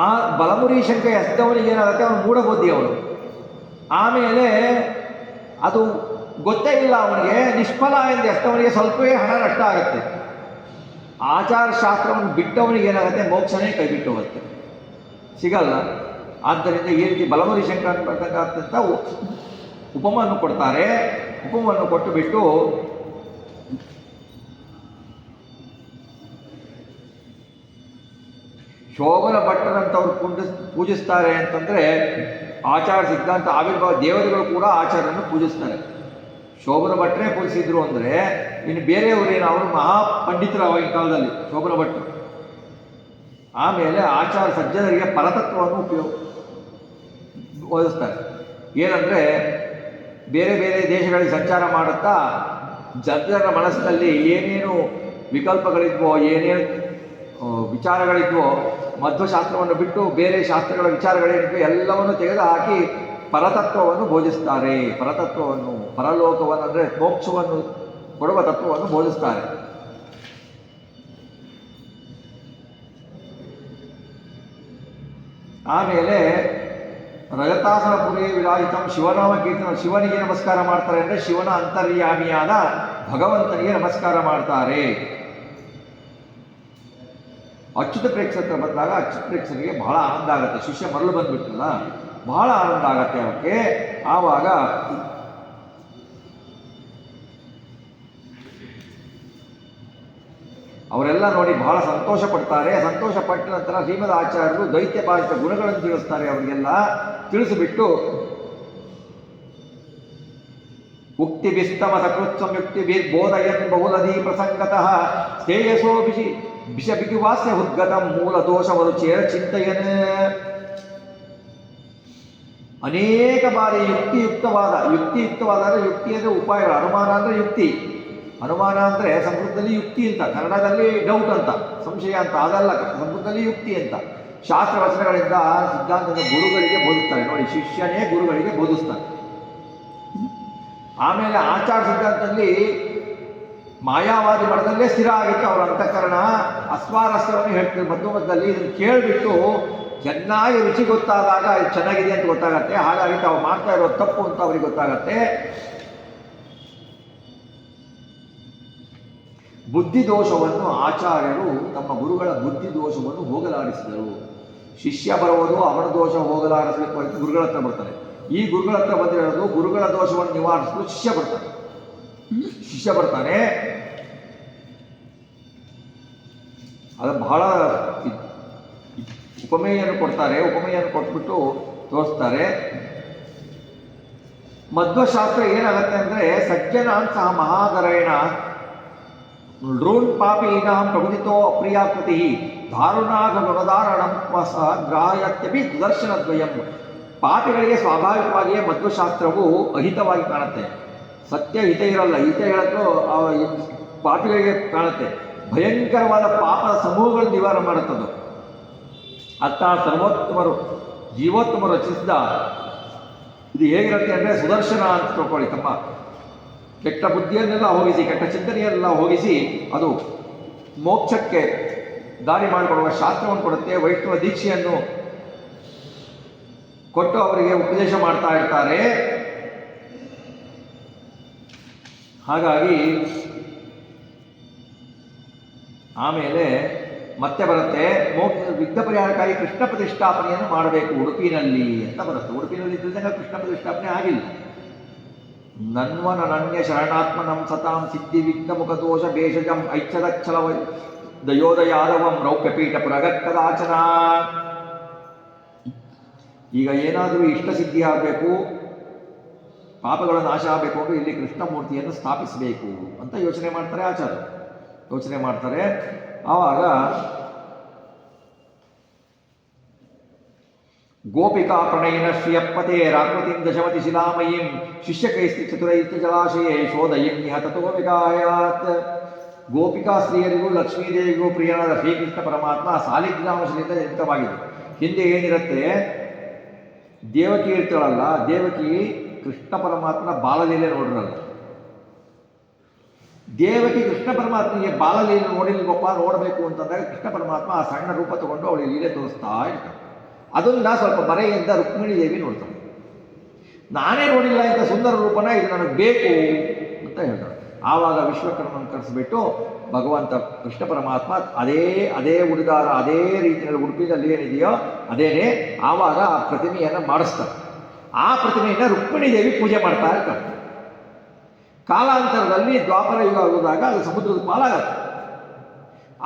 ಆ ಬಲಮುರಿ ಶಂಕ ಎಸ್ತವನಿಗೆ ಏನಾಗುತ್ತೆ, ಅವನು ಮೂಢಬುದ್ಧಿ ಅವನು. ಆಮೇಲೆ ಅದು ಗೊತ್ತೇ ಇಲ್ಲ ಅವನಿಗೆ, ನಿಷ್ಫಲ ಎಂದು ಎಸ್ತವನಿಗೆ ಸ್ವಲ್ಪವೇ ಹಣ ನಷ್ಟ ಆಗುತ್ತೆ. ಆಚಾರ ಶಾಸ್ತ್ರವನ್ನು ಬಿಟ್ಟವನಿಗೆ ಏನಾಗುತ್ತೆ, ಮೋಕ್ಷನೇ ಕೈ ಬಿಟ್ಟು ಹೋಗುತ್ತೆ, ಸಿಗಲ್ಲ. ಆದ್ದರಿಂದ ಈ ರೀತಿ ಬಲಮುರಿ ಶಂಕ ಅಂತಕ್ಕಂಥ ಉಪಮನ್ನು ಕೊಡ್ತಾರೆ. ಉಪಮನ್ನು ಕೊಟ್ಟು ಬಿಟ್ಟು ಶೋಭನ ಭಟ್ಟರಂತವ್ರು ಪೂಜಿಸ್ತಾರೆ ಅಂತಂದರೆ ಆಚಾರ ಸಿದ್ಧಾಂತ ಆವಿರ್ಭಾವ ದೇವತೆಗಳು ಕೂಡ ಆಚಾರ್ಯರನ್ನು ಪೂಜಿಸ್ತಾರೆ. ಶೋಭನ ಭಟ್ರೇ ಪೂಜಿಸಿದ್ರು ಅಂದರೆ ಇನ್ನು ಬೇರೆಯವರೇನು, ಅವರು ಮಹಾಪಂಡಿತರು ಆವಾಗಿನ ಕಾಲದಲ್ಲಿ ಶೋಭನ ಭಟ್ರು. ಆಮೇಲೆ ಆಚಾರ ಸಜ್ಜನರಿಗೆ ಪರತತ್ವವನ್ನು ಓದಿಸ್ತಾರೆ. ಏನಂದರೆ ಬೇರೆ ಬೇರೆ ದೇಶಗಳಿಗೆ ಸಂಚಾರ ಮಾಡುತ್ತಾ ಜನರ ಮನಸ್ಸಿನಲ್ಲಿ ಏನೇನು ವಿಕಲ್ಪಗಳಿದ್ವೋ, ಏನೇನು ವಿಚಾರಗಳಿದ್ವೋ, ಮಧ್ವಶಾಸ್ತ್ರವನ್ನು ಬಿಟ್ಟು ಬೇರೆ ಶಾಸ್ತ್ರಗಳ ವಿಚಾರಗಳೇನಿದ್ವೋ ಎಲ್ಲವನ್ನು ತೆಗೆದುಹಾಕಿ ಪರತತ್ವವನ್ನು ಬೋಧಿಸ್ತಾರೆ. ಪರತತ್ವವನ್ನು, ಪರಲೋಕವನ್ನು ಅಂದರೆ ಮೋಕ್ಷವನ್ನು ಕೊಡುವ ತತ್ವವನ್ನು ಬೋಧಿಸ್ತಾರೆ. ಆಮೇಲೆ ರಜತಾಸನಪುರಿ ವಿರಾಜಿತಂ ಶಿವನಾಮ ಕೀರ್ತನ, ಶಿವನಿಗೆ ನಮಸ್ಕಾರ ಮಾಡ್ತಾರೆ. ಅಂದರೆ ಶಿವನ ಅಂತರ್ಯಾಮಿಯಾದ ಭಗವಂತನಿಗೆ ನಮಸ್ಕಾರ ಮಾಡ್ತಾರೆ. ಅಚ್ಯುತ ಪ್ರೇಕ್ಷಕ ಬಂದಾಗ ಅಚ್ಯುತ ಪ್ರೇಕ್ಷಕರಿಗೆ ಬಹಳ ಆನಂದ ಆಗುತ್ತೆ. ಶಿಷ್ಯ ಮರಳು ಬಂದುಬಿಟ್ಟಲ್ಲ, ಬಹಳ ಆನಂದ ಆಗುತ್ತೆ ಅವಕ್ಕೆ. ಆವಾಗ ಅವರೆಲ್ಲ ನೋಡಿ ಬಹಳ ಸಂತೋಷ ಪಡ್ತಾರೆ. ಸಂತೋಷ ಪಟ್ಟ ನಂತರ ಶ್ರೀಮದ್ ಆಚಾರ್ಯರು ದೈತ್ಯ ಬಾಧಿತ ಗುಣಗಳನ್ನು ತಿಳಿಸ್ತಾರೆ. ಅವರಿಗೆಲ್ಲ ತಿಳಿಸಿಬಿಟ್ಟು ಉಕ್ತಿ ವಿಸ್ತಮ ಸಕೃತ್ ಸಂಯುಕ್ತಿ ಬೋಧಯನ್ ಬಹುಲಧಿ ಪ್ರಸಂಗತಃ ಶ್ರೇಯಸೋ ಬಿಷಬಿಗುವಾಸ್ಯ ಉದ್ಗತಂ ಮೂಲ ದೋಷವರುಚೇರ ಚಿಂತೆಯನ್. ಅನೇಕ ಬಾರಿ ಯುಕ್ತಿಯುಕ್ತವಾದ ಅಂದರೆ ಯುಕ್ತಿ ಅಂದರೆ ಉಪಾಯಗಳು, ಅನುಮಾನ ಅಂದರೆ ಯುಕ್ತಿ, ಅನುಮಾನ ಅಂದರೆ ಸಂಸ್ಕೃತದಲ್ಲಿ ಯುಕ್ತಿ ಅಂತ, ಕನ್ನಡದಲ್ಲಿ ಡೌಟ್ ಅಂತ, ಸಂಶಯ ಅಂತ, ಅದಲ್ಲ ಸಂಸ್ಕೃತದಲ್ಲಿ ಯುಕ್ತಿ ಅಂತ. ಶಾಸ್ತ್ರವಚನಗಳಿಂದ ಸಿದ್ಧಾಂತದ ಗುರುಗಳಿಗೆ ಬೋಧಿಸ್ತಾರೆ. ನೋಡಿ, ಶಿಷ್ಯನೇ ಗುರುಗಳಿಗೆ ಬೋಧಿಸ್ತಾರೆ. ಆಮೇಲೆ ಆಚಾರ ಸಿದ್ಧಾಂತದಲ್ಲಿ ಮಾಯಾವಾದಿ ಮಠದಲ್ಲೇ ಸ್ಥಿರ ಆಗಿತ್ತು ಅವರ ಅಂತಃಕರಣ. ಅಸ್ವಾರಸ್ಯವನ್ನು ಹೇಳ್ತಾರೆ ಮಧ್ಯಮದಲ್ಲಿ. ಇದನ್ನು ಕೇಳಿಬಿಟ್ಟು ಚೆನ್ನಾಗಿ ರುಚಿ ಗೊತ್ತಾದಾಗ ಇದು ಚೆನ್ನಾಗಿದೆ ಅಂತ ಗೊತ್ತಾಗತ್ತೆ. ಹಾಗಾಗಿ ತಾವು ಮಾಡ್ತಾ ಇರೋ ತಪ್ಪು ಅಂತ ಅವ್ರಿಗೆ ಗೊತ್ತಾಗತ್ತೆ. ಬುದ್ಧಿ ದೋಷವನ್ನು ಆಚಾರ್ಯರು ತಮ್ಮ ಗುರುಗಳ ಬುದ್ಧಿ ದೋಷವನ್ನು ಹೋಗಲಾಡಿಸಿದರು. ಶಿಷ್ಯ ಬರುವುದು ಅವನ ದೋಷ ಹೋಗಲಾಡಿಸಬೇಕು ಅಂತ ಗುರುಗಳ ಹತ್ರ ಬರ್ತಾನೆ. ಈ ಗುರುಗಳ ಹತ್ರ ಬಂದಿರೋದು ಗುರುಗಳ ದೋಷವನ್ನು ನಿವಾರಿಸಲು ಶಿಷ್ಯ ಬರ್ತಾನೆ. ಅದು ಬಹಳ ಉಪಮೇಯನ್ನು ಕೊಡ್ತಾರೆ. ಉಪಮೇಯನ್ನು ಕೊಟ್ಬಿಟ್ಟು ತೋರಿಸ್ತಾರೆ. ಮಧ್ವಶಾಸ್ತ್ರ ಏನಾಗತ್ತೆ ಅಂದರೆ ಸಜ್ಜನಾನ್ ಸಹ ಮಹಾದರೇಣ ನೃನ್ ಪಾಪೀನಾಂ ಪ್ರಭುದಿತೋ ಅಪ್ರಿಯಾಕೃತಿ ದಾರುಣಾಗಮದಾರಣಂ ಗ್ರಾಹ್ಯತ್ಯಪಿ ಸುದರ್ಶನದ್ವಯಂ. ಪಾಪಿಗಳಿಗೆ ಸ್ವಾಭಾವಿಕವಾಗಿಯೇ ಮಧ್ವಶಾಸ್ತ್ರವು ಅಹಿತವಾಗಿ ಕಾಣುತ್ತೆ. ಸತ್ಯ ಹಿತ ಇರಲ್ಲ. ಹಿತ ಹೇಳಕ್ಕೂ ಪಾಪಿಗಳಿಗೆ ಕಾಣುತ್ತೆ. ಭಯಂಕರವಾದ ಪಾಪದ ಸಮೂಹಗಳನ್ನು ನಿವಾರಣೆ ಮಾಡುತ್ತದು. ಅತ್ತ ಸರ್ವೋತ್ತಮರು ಜೀವೋತ್ತಮರು ರಚಿಸಿದ ಇದು ಹೇಗಿರುತ್ತೆ ಅಂದರೆ ಸುದರ್ಶನ ಅಂತ ತಿಳ್ಕೊಳ್ಳಿ. ತಮ್ಮ ಕೆಟ್ಟ ಬುದ್ಧಿಯನ್ನೆಲ್ಲ ಹೋಗಿಸಿ, ಕೆಟ್ಟ ಚಿಂತನೆಯನ್ನೆಲ್ಲ ಹೋಗಿಸಿ ಅದು ಮೋಕ್ಷಕ್ಕೆ ದಾರಿ ಮಾಡಿಕೊಡುವ ಶಾಸ್ತ್ರವನ್ನು ಕೊಡುತ್ತೆ. ವೈಷ್ಣವ ದೀಕ್ಷೆಯನ್ನು ಕೊಟ್ಟು ಅವರಿಗೆ ಉಪದೇಶ ಮಾಡ್ತಾ ಇರ್ತಾರೆ. ಹಾಗಾಗಿ ಆಮೇಲೆ ಮತ್ತೆ ಬರುತ್ತೆ ವಿಘ್ನ ಪರಿಹಾರಕ್ಕಾಗಿ ಕೃಷ್ಣ ಪ್ರತಿಷ್ಠಾಪನೆಯನ್ನು ಮಾಡಬೇಕು ಉಡುಪಿನಲ್ಲಿ ಅಂತ ಬರುತ್ತೆ. ಉಡುಪಿನಲ್ಲಿ ಇದ್ದಾಗ ಕೃಷ್ಣ ಪ್ರತಿಷ್ಠಾಪನೆ ಆಗಿಲ್ಲ. ನನ್ವನನ್ಯ ಶರಣಾತ್ಮನಂ ಸತಾಂ ಸಿದ್ಧಿ ವಿಘ್ನ ಮುಖದೋಷ ಭೇಷಜಂ ಐಚ್ಛದಕ್ಷಲ ದಯೋದಯಾದವಂ ರೌಪ್ಯಪೀಠ ಪುರಗತ್ಕದಾಚನ. ಈಗ ಏನಾದರೂ ಇಷ್ಟ ಸಿದ್ಧಿ ಆಗಬೇಕು, ಪಾಪಗಳ ನಾಶ ಆಗಬೇಕು ಅಂದರೆ ಇಲ್ಲಿ ಕೃಷ್ಣ ಮೂರ್ತಿಯನ್ನು ಸ್ಥಾಪಿಸಬೇಕು ಅಂತ ಯೋಚನೆ ಮಾಡ್ತಾರೆ ಆಚಾರ್ಯರು. ಯೋಚನೆ ಮಾಡ್ತಾರೆ. ಆವಾಗ ಗೋಪಿಕಾ ಪ್ರಣಯಿನ ಶ್ರಿಯಪ್ಪತೆ ರಾಕೃತಿಂ ದಶಮತಿ ಶಿಲಾಮಯೀಂ ಶಿಷ್ಯಕೈಸ್ತಿ ಚತುರೈತ್ಯ ಜಲಾಶಯೇ ಶೋಧಯಂ ನಿಹತತೋ ವಿಗಾಯಾತ್. ಗೋಪಿಕಾ ಸ್ತ್ರೀಯರಿಗೂ ಲಕ್ಷ್ಮೀದೇವಿಗೂ ಪ್ರಿಯನಾದ ಶ್ರೀಕೃಷ್ಣ ಪರಮಾತ್ಮ ಸಾಲಿಗ್ರಾಮಶಿಲೆಯಿಂದ ನಿರ್ಮಿತವಾಗಿದೆ. ಹಿಂದೆ ಏನಿರುತ್ತೆ, ದೇವಕಿ ಇರ್ತಾಳಲ್ಲ, ದೇವಕಿ ಕೃಷ್ಣ ಪರಮಾತ್ಮನ ಬಾಲಲೀಲೆ ನೋಡಿರಲ್ಲ. ದೇವಕಿ ಕೃಷ್ಣ ಪರಮಾತ್ಮನಿಗೆ ಬಾಲಲೀಲೆ ನೋಡಿಲ್ವಪ್ಪ, ನೋಡಬೇಕು ಅಂತಂದಾಗ ಕೃಷ್ಣ ಪರಮಾತ್ಮ ಆ ಸಣ್ಣ ರೂಪ ತಗೊಂಡು ಅವಳಿಗೆ ಲೀಲೆ ತೋರಿಸ್ತಾ ಇರ್ತಾನೆ. ಅದನ್ನ ಸ್ವಲ್ಪ ಮರೆಯಿಂದ ರುಕ್ಮಿಣಿ ದೇವಿ ನೋಡ್ತಾಳೆ. ನಾನೇ ನೋಡಿಲ್ಲ ಇಂಥ ಸುಂದರ ರೂಪನ, ಇದು ನನಗೆ ಬೇಕು ಅಂತ ಹೇಳ್ತಾಳೆ. ಆವಾಗ ವಿಶ್ವಕರ್ಮನ ಕರೆಸಿಬಿಟ್ಟು ಭಗವಂತ ಕೃಷ್ಣ ಪರಮಾತ್ಮ ಅದೇ ಉಡುಗಾರ ಅದೇ ರೀತಿಯಲ್ಲಿ ಉಡುಪಿನಲ್ಲಿ ಏನಿದೆಯೋ ಅದೇನೇ ಆವಾಗ ಆ ಪ್ರತಿಮೆಯನ್ನು ಮಾಡಿಸ್ತಾರೆ. ಆ ಪ್ರತಿಮೆಯನ್ನು ರುಕ್ಮಿಣಿ ದೇವಿ ಪೂಜೆ ಮಾಡ್ತಾ ಇರ್ತಾರೆ. ಕಾಲಾಂತರದಲ್ಲಿ ದ್ವಾಪರ ಯುಗ ಆಗುವಾಗ ಅದು ಸಮುದ್ರದ ಪಾಲಾಗತ್ತೆ.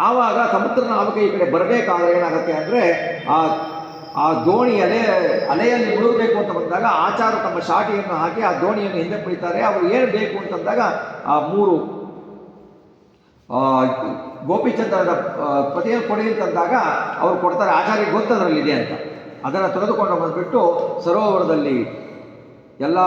ಆವಾಗ ಸಮುದ್ರ ನಾಮಕ ಈ ಕಡೆ ಬರಬೇಕಾದ್ರೆ ಏನಾಗುತ್ತೆ ಅಂದರೆ ಆ ದೋಣಿ ಅಲೆಯಲ್ಲಿ ಮುಳುಗಬೇಕು ಅಂತ ಬಂದಾಗ ಆಚಾರ ತಮ್ಮ ಶಾಟಿಯನ್ನು ಹಾಕಿ ಆ ದೋಣಿಯನ್ನು ಹಿಂದೆ ಪಡಿತಾರೆ. ಅವರು ಏನು ಬೇಕು ಅಂತಂದಾಗ ಆ 3 ಗೋಪಿಚಂದ್ರನ ಪತಿಯನ್ನು ಕೊಡಿ ಅಂತಂದಾಗ ಅವ್ರು ಕೊಡ್ತಾರೆ. ಆಚಾರ್ಯಗೆ ಗೊತ್ತದರಲ್ಲಿದೆ ಅಂತ ಅದನ್ನು ತೆಗೆದುಕೊಂಡು ಬಂದುಬಿಟ್ಟು ಸರೋವರದಲ್ಲಿ ಎಲ್ಲ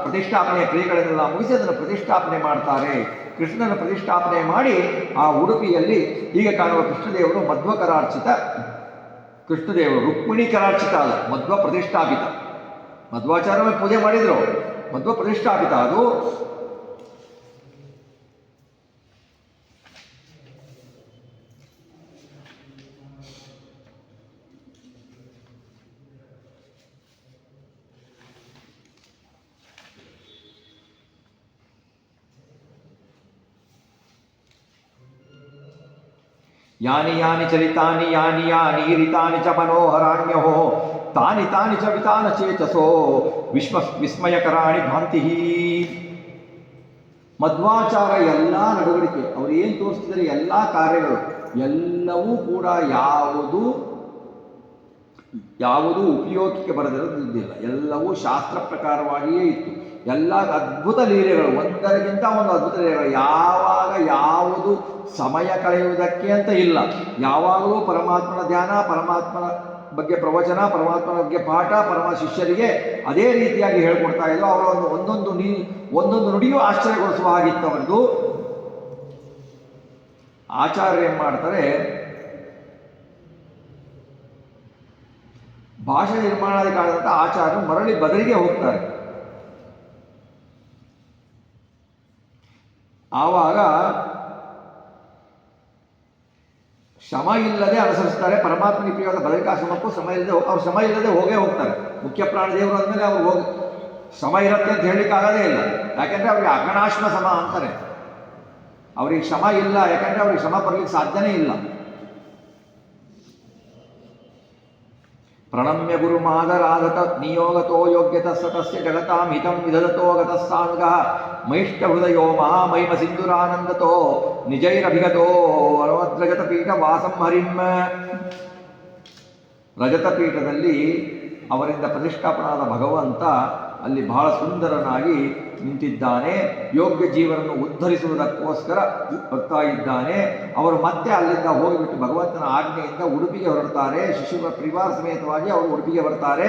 ಪ್ರತಿಷ್ಠಾಪನೆಯ ಕ್ರಿಯೆಗಳನ್ನೆಲ್ಲ ಮುಗಿಸಿ ಅದನ್ನು ಪ್ರತಿಷ್ಠಾಪನೆ ಮಾಡ್ತಾರೆ. ಕೃಷ್ಣನ ಪ್ರತಿಷ್ಠಾಪನೆ ಮಾಡಿ ಆ ಉಡುಪಿಯಲ್ಲಿ ಹೀಗೆ ಕಾಣುವ ಕೃಷ್ಣದೇವರು ಮಧ್ವಕರಾರ್ಚಿತ ಕೃಷ್ಣದೇವರು, ರುಕ್ಮಿಣಿ ಕರಾರ್ಚಿತ ಅಲ್ಲ, ಮಧ್ವ ಪ್ರತಿಷ್ಠಾಪಿತ. ಮಧ್ವಾಚಾರ್ಯ ಪೂಜೆ ಮಾಡಿದ್ರು, ಮಧ್ವ ಪ್ರತಿಷ್ಠಾಪಿತ ಅದು. ಯಾನಿ ಯಾನಿ ಚಲಿತಾನಿ ಯಾನಿ ಯಾನಿ ರಿತಾನಿ ಚ ಮನೋಹರಾಣ್ಯೋ ತಾನಿ ತಾನಿ ಚ ವಿತಾನ ಚೇತಸೋ ವಿಸ್ಮಯಕರಾಣಿ ಭಾಂತಿ. ಮಧ್ವಾಚಾರ ಎಲ್ಲ ನಡವಳಿಕೆ ಅವರು ಏನು ತೋರಿಸ್ತಿದ್ದಾರೆ ಎಲ್ಲ ಕಾರ್ಯಗಳು ಎಲ್ಲವೂ ಕೂಡ ಯಾವುದು ಉಪಯೋಗಕ್ಕೆ ಬರದಿರೋದಿಲ್ಲ, ಎಲ್ಲವೂ ಶಾಸ್ತ್ರ ಪ್ರಕಾರವಾಗಿಯೇ ಇತ್ತು. ಎಲ್ಲ ಅದ್ಭುತ ಲೀಲೆಗಳು, ಒಂದರಿಗಿಂತ ಒಂದು ಅದ್ಭುತ ಲೀಲೆಗಳು. ಯಾವಾಗ ಯಾವುದು ಸಮಯ ಕಳೆಯುವುದಕ್ಕೆ ಅಂತ ಇಲ್ಲ, ಯಾವಾಗಲೂ ಪರಮಾತ್ಮನ ಧ್ಯಾನ, ಪರಮಾತ್ಮನ ಬಗ್ಗೆ ಪ್ರವಚನ, ಪರಮಾತ್ಮನ ಬಗ್ಗೆ ಪಾಠ, ಪರಮ ಶಿಷ್ಯರಿಗೆ ಅದೇ ರೀತಿಯಾಗಿ ಹೇಳ್ಕೊಡ್ತಾ ಇದ್ರು. ಅವರ ಒಂದೊಂದು ನುಡಿಯೂ ಆಶ್ಚರ್ಯಗೊಳಿಸುವ ಹಾಗಿತ್ತು ಅವರದು. ಆಚಾರ್ಯ ಏನು ಮಾಡ್ತಾರೆ, ಭಾಷೆ ನಿರ್ಮಾಣಾಧಿಕಾರದಂಥ ಆಚಾರ್ಯರು ಮರಳಿ ಬದಲಿಗೆ ಹೋಗ್ತಾರೆ. ಆವಾಗ ಶ್ರಮ ಇಲ್ಲದೆ ಅನುಸರಿಸ್ತಾರೆ. ಪರಮಾತ್ಮ ನಿಪ್ರಿಯಾದ ಬದಲಿಕಾಶ್ರಮಕ್ಕೂ ಅವ್ರು ಶ್ರಮ ಇಲ್ಲದೆ ಹೋಗ್ತಾರೆ. ಮುಖ್ಯ ಪ್ರಾಣದೇವರು ಅಂದಮೇಲೆ ಅವ್ರು ಶ್ರಮ ಇರುತ್ತೆ ಅಂತ ಹೇಳಲಿಕ್ಕಾಗದೇ ಇಲ್ಲ. ಯಾಕೆಂದರೆ ಅವ್ರಿಗೆ ಅಗಣಾಶ್ಮ ಸಮ ಅಂತಾರೆ. ಅವ್ರಿಗೆ ಶ್ರಮ ಇಲ್ಲ, ಯಾಕೆಂದರೆ ಅವ್ರಿಗೆ ಶ್ರಮ ಬರಲಿಕ್ಕೆ ಸಾಧ್ಯನೇ ಇಲ್ಲ. ಪ್ರಣಮ್ಯ ಗುರು ಮಾದರಾಧತ ನಿಯೋಗತೋ ಯೋಗ್ಯತ ಸತಸ್ಯ ಜಗತಾಂ ಹಿತಂ ವಿದದತೋ ಗತಸ್ಸಾನುಗ ಮೈಷ್ಟ ಹೃದಯೋ ಮಹಾಮಹಿಮ ಸಿಂಧುರಾನಂದತೋ ನಿಜೈರಭಿಗತೋ ವರವದ್ರಜತ ಪೀಠ ವಾಸಂ ಹರಿಂ. ರಜತಪೀಠದಲ್ಲಿ ಅವರಿಂದ ಪ್ರತಿಷ್ಠಾಪನಾದ ಭಗವಂತ ಅಲ್ಲಿ ಬಹಳ ಸುಂದರನಾಗಿ ನಿಂತಿದ್ದಾನೆ. ಯೋಗ್ಯ ಜೀವನನ್ನು ಉದ್ಧರಿಸುವುದಕ್ಕೋಸ್ಕರ ಬರ್ತಾ ಇದ್ದಾನೆ. ಅವರು ಮತ್ತೆ ಅಲ್ಲಿಂದ ಹೋಗಿಬಿಟ್ಟು ಭಗವಂತನ ಆಜ್ಞೆಯಿಂದ ಉಡುಪಿಗೆ ಹೊರಡ್ತಾರೆ. ಶಿಶುಗಳ ಪರಿವಾರ ಸಮೇತವಾಗಿ ಅವರು ಉಡುಪಿಗೆ ಬರ್ತಾರೆ.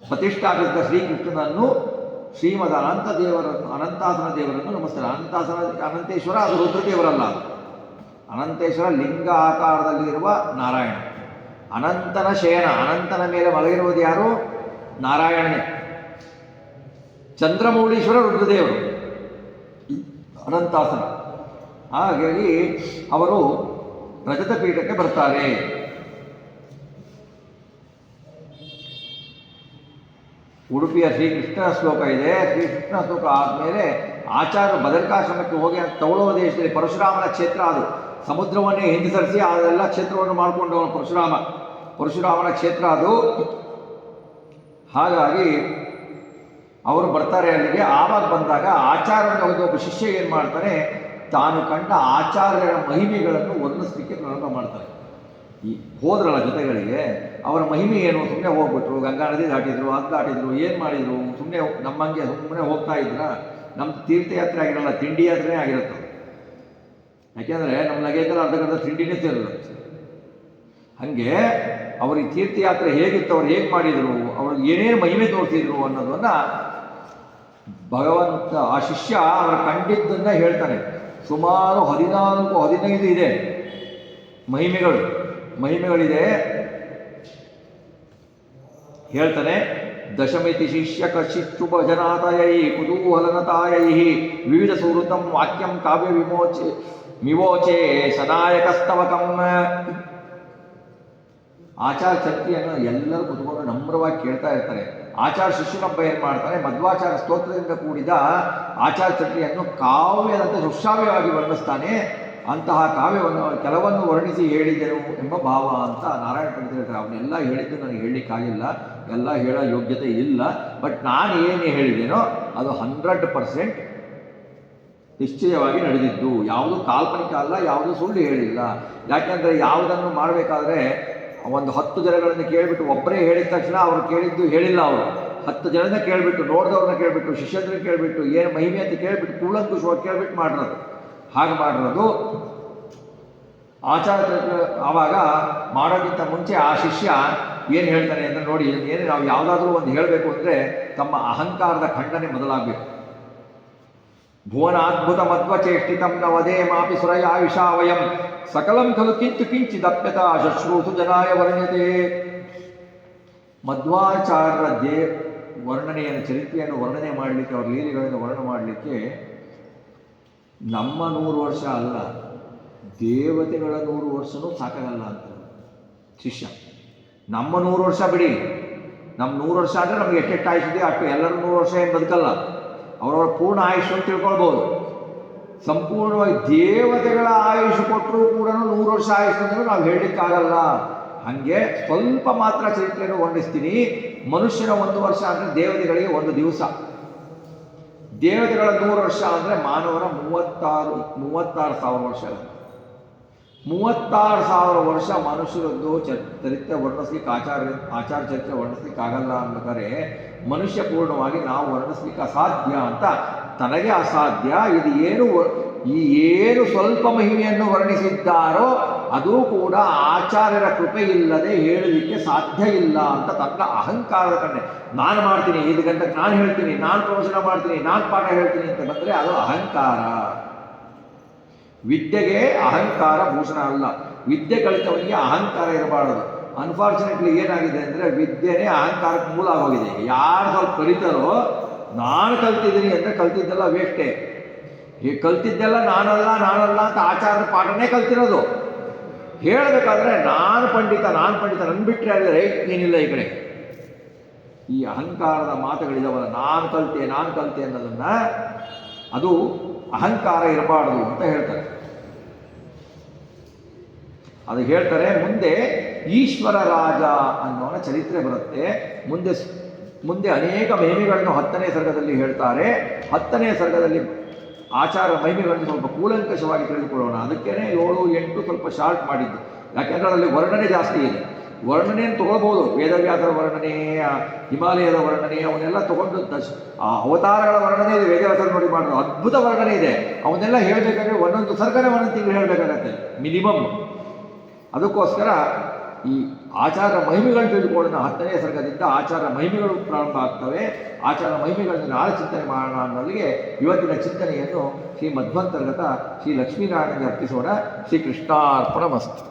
ಪ್ರತಿಷ್ಠಾಪಿಸಿದ ಶ್ರೀಕೃಷ್ಣನನ್ನು, ಶ್ರೀಮದ್ ಅನಂತಾಸನ ದೇವರನ್ನು ನಮಸ್ಕಾರ. ಅನಂತೇಶ್ವರ ಅದು ರುದ್ರದೇವರಲ್ಲ, ಅನಂತೇಶ್ವರ ಲಿಂಗ ಆಕಾರದಲ್ಲಿರುವ ನಾರಾಯಣ. ಅನಂತನ ಶಯನ, ಅನಂತನ ಮೇಲೆ ಮಲಗಿರುವುದು ಯಾರು? ನಾರಾಯಣನೇ. ಚಂದ್ರಮೌಳೀಶ್ವರ ರುದ್ರದೇವರು, ಅನಂತಾಸನ. ಹಾಗಾಗಿ ಅವರು ರಜತ ಪೀಠಕ್ಕೆ ಬರ್ತಾರೆ. ಉಡುಪಿಯ ಶ್ರೀಕೃಷ್ಣನ ಶ್ಲೋಕ ಇದೆ. ಶ್ರೀಕೃಷ್ಣ ಶ್ಲೋಕ ಆದಮೇಲೆ ಆಚಾರ್ಯರು ಬದರಿಕಾಶ್ರಮಕ್ಕೆ ಹೋಗಿ ತೌಳವ ದೇಶದಲ್ಲಿ ಪರಶುರಾಮನ ಕ್ಷೇತ್ರ, ಅದು ಸಮುದ್ರವನ್ನೇ ಹಿಂದೆ ಸರಿಸಿ ಅದೆಲ್ಲ ಕ್ಷೇತ್ರವನ್ನು ಮಾಡಿಕೊಂಡವನು ಪರಶುರಾಮನ ಕ್ಷೇತ್ರ ಅದು. ಹಾಗಾಗಿ ಅವರು ಬರ್ತಾರೆ ಅಲ್ಲಿಗೆ. ಆವಾಗ ಬಂದಾಗ ಆಚಾರ್ಯನ ಒಬ್ಬ ಶಿಷ್ಯ ಏನು ಮಾಡ್ತಾನೆ, ತಾನು ಕಂಡ ಆಚಾರ್ಯರ ಮಹಿಮೆಗಳನ್ನು ವರ್ಣಿಸಲಿಕ್ಕೆ ಪ್ರಾರಂಭ ಮಾಡ್ತಾರೆ. ಈ ಹೋದ್ರಲ್ಲ ಜೊತೆಗಳಿಗೆ, ಅವರ ಮಹಿಮೆ ಏನು? ಸುಮ್ಮನೆ ಹೋಗ್ಬಿಟ್ರು, ಗಂಗಾ ನದಿ ದಾಟಿದ್ರು, ಅದು ದಾಟಿದ್ರು, ಏನು ಮಾಡಿದರು? ಸುಮ್ಮನೆ ಹೋಗ್ತಾ ಇದ್ರ? ನಮ್ಮ ತೀರ್ಥಯಾತ್ರೆ ಆಗಿರಲ್ಲ, ತಿಂಡಿ ಯಾತ್ರೆನೇ ಆಗಿರುತ್ತೆ. ಯಾಕೆಂದರೆ ನಮ್ಮ ಲಗೇಜಲ್ಲಿ ಅರ್ಧಕ್ಕರ್ಧ ತಿಂಡಿನೇ ಸೇರಿರುತ್ತೆ. ಹಾಗೆ ಅವ್ರಿಗೆ ತೀರ್ಥಯಾತ್ರೆ ಹೇಗಿತ್ತು, ಅವ್ರು ಹೇಗೆ ಮಾಡಿದರು, ಅವ್ರಿಗೆ ಏನೇನು ಮಹಿಮೆ ತೋರಿಸಿದ್ರು ಅನ್ನೋದನ್ನು ಭಗವಂತ, ಆ ಶಿಷ್ಯ ಅವರ ಕಂಡಿದ್ದನ್ನು ಹೇಳ್ತಾನೆ. ಸುಮಾರು 14-15 ಇದೆ ಮಹಿಮೆಗಳಿದೆ. ಹೇಳ್ತಾನೆ, ದಶಮಿತಿ ಶಿಷ್ಯ ಕಶ್ಚಿಚ್ಚುಪ ಜನಾತಯೈ ಕುತೂಹಲನತಾಯೈ ವಿವಿಧ ಸುಹೃತಂ ವಾಕ್ಯಂ ಕಾವ್ಯ ವಿಮೋಚೆ ಸನಾಯಕಸ್ತವಕಂ. ಆಚಾರ ಚರ್ಚೆಯನ್ನು ಎಲ್ಲರೂ ಕುತ್ಕೊಂಡು ನಮ್ರವಾಗಿ ಕೇಳ್ತಾ ಇರ್ತಾರೆ. ಆಚಾರ ಶಿಷ್ಯನೊಬ್ಬ ಏನು ಮಾಡ್ತಾನೆ, ಮಧ್ವಾಚಾರ ಸ್ತೋತ್ರದಿಂದ ಕೂಡಿದ ಆಚಾರ ಚರ್ಚೆಯನ್ನು ಕಾವ್ಯದಂತೆ ಸುಶ್ರಾವ್ಯವಾಗಿ ವರ್ಣಿಸ್ತಾನೆ. ಅಂತಹ ಕಾವ್ಯವನ್ನು ಕೆಲವನ್ನು ವರ್ಣಿಸಿ ಹೇಳಿದೆನು ಎಂಬ ಭಾವ ಅಂತ ನಾರಾಯಣ ಪಂಡಿತರು ಹೇಳ್ತಾರೆ. ಅವನ್ನೆಲ್ಲ ಹೇಳಿದ್ದು ನನಗೆ ಹೇಳಲಿಕ್ಕಾಗಿಲ್ಲ, ಎಲ್ಲ ಹೇಳೋ ಯೋಗ್ಯತೆ ಇಲ್ಲ. ಬಟ್ ನಾನು ಏನು ಹೇಳಿದ್ದೇನೋ ಅದು 100% ನಿಶ್ಚಯವಾಗಿ ನಡೆದಿದ್ದು. ಯಾವುದು ಕಾಲ್ಪನಿಕ ಅಲ್ಲ, ಯಾವುದು ಸುಳ್ಳು ಹೇಳಿಲ್ಲ. ಯಾಕೆಂದರೆ ಯಾವುದನ್ನು ಮಾಡಬೇಕಾದ್ರೆ ಒಂದು 10 ಜನಗಳನ್ನು ಕೇಳಿಬಿಟ್ಟು ಒಬ್ಬರೇ ಹೇಳಿದ ತಕ್ಷಣ ಅವರು ಕೇಳಿದ್ದು ಹೇಳಿಲ್ಲ. ಅವರು 10 ಜನನ ಕೇಳಿಬಿಟ್ಟು, ನೋಡಿದವ್ರನ್ನ ಕೇಳಿಬಿಟ್ಟು, ಶಿಷ್ಯರನ್ನ ಕೇಳಿಬಿಟ್ಟು, ಏನು ಮಹಿಮೆ ಅಂತ ಕೇಳಿಬಿಟ್ಟು, ಕೂಳಂಕುಷವಾಗಿ ಕೇಳಿಬಿಟ್ಟು ಮಾಡಿರೋದು. ಹಾಗೆ ಮಾಡಿರೋದು ಆಚಾರ. ಆವಾಗ ಮಾಡೋಕ್ಕಿಂತ ಮುಂಚೆ ಆ ಶಿಷ್ಯ ಏನು ಹೇಳ್ತಾನೆ ಅಂದರೆ, ನೋಡಿ, ಏನು ನಾವು ಯಾವುದಾದ್ರೂ ಒಂದು ಹೇಳಬೇಕು ಅಂದರೆ ತಮ್ಮ ಅಹಂಕಾರದ ಖಂಡನೆ ಮೊದಲಾಗಬೇಕು. ಭುವನಾದ್ಭುತ ಮಧ್ವಚೇಷ್ಟಿತಂ ನ ವದೇ ಮಾಪಿ ಸುರಯಾಯುಷಾ ವಯಂ ಸಕಲಂ ಖಲು ಕಿಂಚಿದಪ್ಯತ ಶಶ್ರೂಸು ಜನಾಯ ವರ್ಣ್ಯತೆ. ಮಧ್ವಾಚಾರ್ಯರ ವರ್ಣನೆಯನ್ನು, ಚರಿತ್ರೆಯನ್ನು ವರ್ಣನೆ ಮಾಡಲಿಕ್ಕೆ, ಅವ್ರ ಲೀಲೆಗಳನ್ನು ವರ್ಣನೆ ಮಾಡಲಿಕ್ಕೆ ನಮ್ಮ 100 ವರ್ಷ ಅಲ್ಲ, ದೇವತೆಗಳ 100 ವರ್ಷನೂ ಸಾಕಾಗಲ್ಲ ಅಂತ ಶಿಷ್ಯ. ನಮ್ಮ 100 ವರ್ಷ ಬಿಡಿ, ನಮ್ಮ 100 ವರ್ಷ ಅಂದರೆ ನಮಗೆ ಎಷ್ಟೆಷ್ಟು ಆಯುಷ್ಯಿದೆ ಅಷ್ಟು. ಎಲ್ಲರೂ 100 ವರ್ಷ ಏನು ಬದುಕಲ್ಲ, ಅವರವರ ಪೂರ್ಣ ಆಯುಷ್ ಅಂತ ತಿಳ್ಕೊಳ್ಬೋದು. ಸಂಪೂರ್ಣವಾಗಿ ದೇವತೆಗಳ ಆಯುಷ್ ಕೊಟ್ಟರೂ ಕೂಡ 100 ವರ್ಷ ಆಯುಷ್ ಅಂದರೆ ನಾವು ಹೇಳಲಿಕ್ಕಾಗಲ್ಲ. ಹಾಗೆ ಸ್ವಲ್ಪ ಮಾತ್ರ ಚರಿತ್ರೆಯನ್ನು ವರ್ಣಿಸ್ತೀನಿ. ಮನುಷ್ಯನ 1 ವರ್ಷ ಅಂದರೆ ದೇವತೆಗಳಿಗೆ 1 ದಿವಸ. ದೇವತೆಗಳ 100 ವರ್ಷ ಅಂದರೆ ಮಾನವರ 36,000 ವರ್ಷ. 36,000 ವರ್ಷ ಮನುಷ್ಯರದ್ದು ಚರಿತ್ರೆ ವರ್ಣಿಸ್ಲಿಕ್ಕೆ ಆಚಾರ ಚರಿತ್ರೆ ವರ್ಣಿಸ್ಲಿಕ್ಕೆ ಆಗಲ್ಲ ಅನ್ಬೇಕಾದ್ರೆ ಮನುಷ್ಯ ಪೂರ್ಣವಾಗಿ ನಾವು ವರ್ಣಿಸ್ಲಿಕ್ಕೆ ಅಸಾಧ್ಯ ಅಂತ ತನಗೆ ಅಸಾಧ್ಯ. ಇದು ಏನು ಸ್ವಲ್ಪ ಮಹಿಮೆಯನ್ನು ವರ್ಣಿಸಿದ್ದಾರೋ ಅದು ಕೂಡ ಆಚಾರ್ಯರ ಕೃಪೆ ಇಲ್ಲದೆ ಹೇಳಲಿಕ್ಕೆ ಸಾಧ್ಯ ಇಲ್ಲ ಅಂತ ತನ್ನ ಅಹಂಕಾರದ ಕಣ್ಣೆ ನಾನು ಮಾಡ್ತೀನಿ, 5 ಗಂಟೆಗೆ ನಾನು ಹೇಳ್ತೀನಿ, ನಾನು ಪ್ರವಚನ ಮಾಡ್ತೀನಿ, ನಾನು ಪಾಠ ಹೇಳ್ತೀನಿ ಅಂತ ಬಂದರೆ ಅದು ಅಹಂಕಾರ. ವಿದ್ಯೆಗೆ ಅಹಂಕಾರ ಭೂಷಣ ಅಲ್ಲ. ವಿದ್ಯೆ ಕಲಿತವನಿಗೆ ಅಹಂಕಾರ ಇರಬಾರದು. ಅನ್ಫಾರ್ಚುನೇಟ್ಲಿ ಏನಾಗಿದೆ ಅಂದರೆ ವಿದ್ಯೆನೇ ಅಹಂಕಾರಕ್ಕೆ ಮೂಲ ಆಗೋಗಿದೆ. ಯಾರು ಸ್ವಲ್ಪ ಕಲಿತಾರೋ ನಾನು ಕಲ್ತಿದ್ದೀನಿ ಅಂದರೆ ಕಲ್ತಿದ್ದೆಲ್ಲ ವೇಷ್ಟೇ. ಈ ಕಲ್ತಿದ್ದೆಲ್ಲ ನಾನಲ್ಲ ಅಂತ ಆಚಾರ್ಯರ ಪಾಠನೇ ಕಲ್ತಿರೋದು. ಹೇಳಬೇಕಾದ್ರೆ ನಾನು ಪಂಡಿತ ನನ್ನ ಬಿಟ್ಟರೆ ಆದರೆ ಏನಿಲ್ಲ ಈ ಕಡೆ. ಈ ಅಹಂಕಾರದ ಮಾತುಗಳಿದವಲ್ಲ, ನಾನು ಕಲ್ತೆ ಅನ್ನೋದನ್ನು ಅದು ಅಹಂಕಾರ ಇರಬಾರ್ದು ಅಂತ ಹೇಳ್ತಾರೆ. ಅದು ಹೇಳ್ತಾರೆ. ಮುಂದೆ ಈಶ್ವರ ರಾಜ ಅನ್ನೋನ ಚರಿತ್ರೆ ಬರುತ್ತೆ. ಮುಂದೆ ಅನೇಕ ಮಹಿಮೆಗಳನ್ನು 10ನೇ ಸರ್ಗದಲ್ಲಿ ಹೇಳ್ತಾರೆ. 10ನೇ ಸರ್ಗದಲ್ಲಿ ಆಚಾರ ಮಹಿಮೆಗಳನ್ನು ಸ್ವಲ್ಪ ಕೂಲಂಕಷವಾಗಿ ತಿಳಿದುಕೊಳ್ಳೋಣ. ಅದಕ್ಕೇನೆ 7, 8 ಸ್ವಲ್ಪ ಶಾರ್ಟ್ ಮಾಡಿದ್ದು. ಯಾಕೆಂದರೆ ಅದರಲ್ಲಿ ವರ್ಣನೆ ಜಾಸ್ತಿ ಇದೆ. ವರ್ಣನೆಯನ್ನು ತೊಗೊಳ್ಬೋದು. ವೇದವ್ಯಾಸರ ವರ್ಣನೆ, ಹಿಮಾಲಯದ ವರ್ಣನೆ, ಅವನ್ನೆಲ್ಲ ತೊಗೊಂಡು ಅವತಾರಗಳ ವರ್ಣನೆ ಇದೆ. ವೇದವ್ಯಾಸರ ನೋಡಿ ಮಾಡೋದು ಅದ್ಭುತ ವರ್ಣನೆ ಇದೆ. ಅವನ್ನೆಲ್ಲ ಹೇಳಬೇಕಾದ್ರೆ ಒಂದೊಂದು ಸರ್ಗನೇ 1 ತಿಂಗಳು ಹೇಳಬೇಕಾಗತ್ತೆ ಮಿನಿಮಮ್. ಅದಕ್ಕೋಸ್ಕರ ಈ ಆಚಾರ ಮಹಿಮೆಗಳನ್ನು ತಿಳ್ಕೊಳ್ಳೋಣ. 10ನೇ ಸರ್ಗದಿಂದ ಆಚಾರ ಮಹಿಮೆಗಳು ಪ್ರಾರಂಭ ಆಗ್ತವೆ. ಆಚಾರ ಮಹಿಮೆಗಳನ್ನು ನಾಳೆ ಚಿಂತನೆ ಮಾಡೋಣ ಅನ್ನೋಲ್ಲಿಗೆ ಇವತ್ತಿನ ಚಿಂತನೆಯನ್ನು ಶ್ರೀ ಮಧ್ವಂತರ್ಗತ ಶ್ರೀ ಲಕ್ಷ್ಮೀನಾರಾಯಣಗೆ ಅರ್ಪಿಸೋಣ. ಶ್ರೀ ಕೃಷ್ಣಾರ್ಪಣಮಸ್ತು.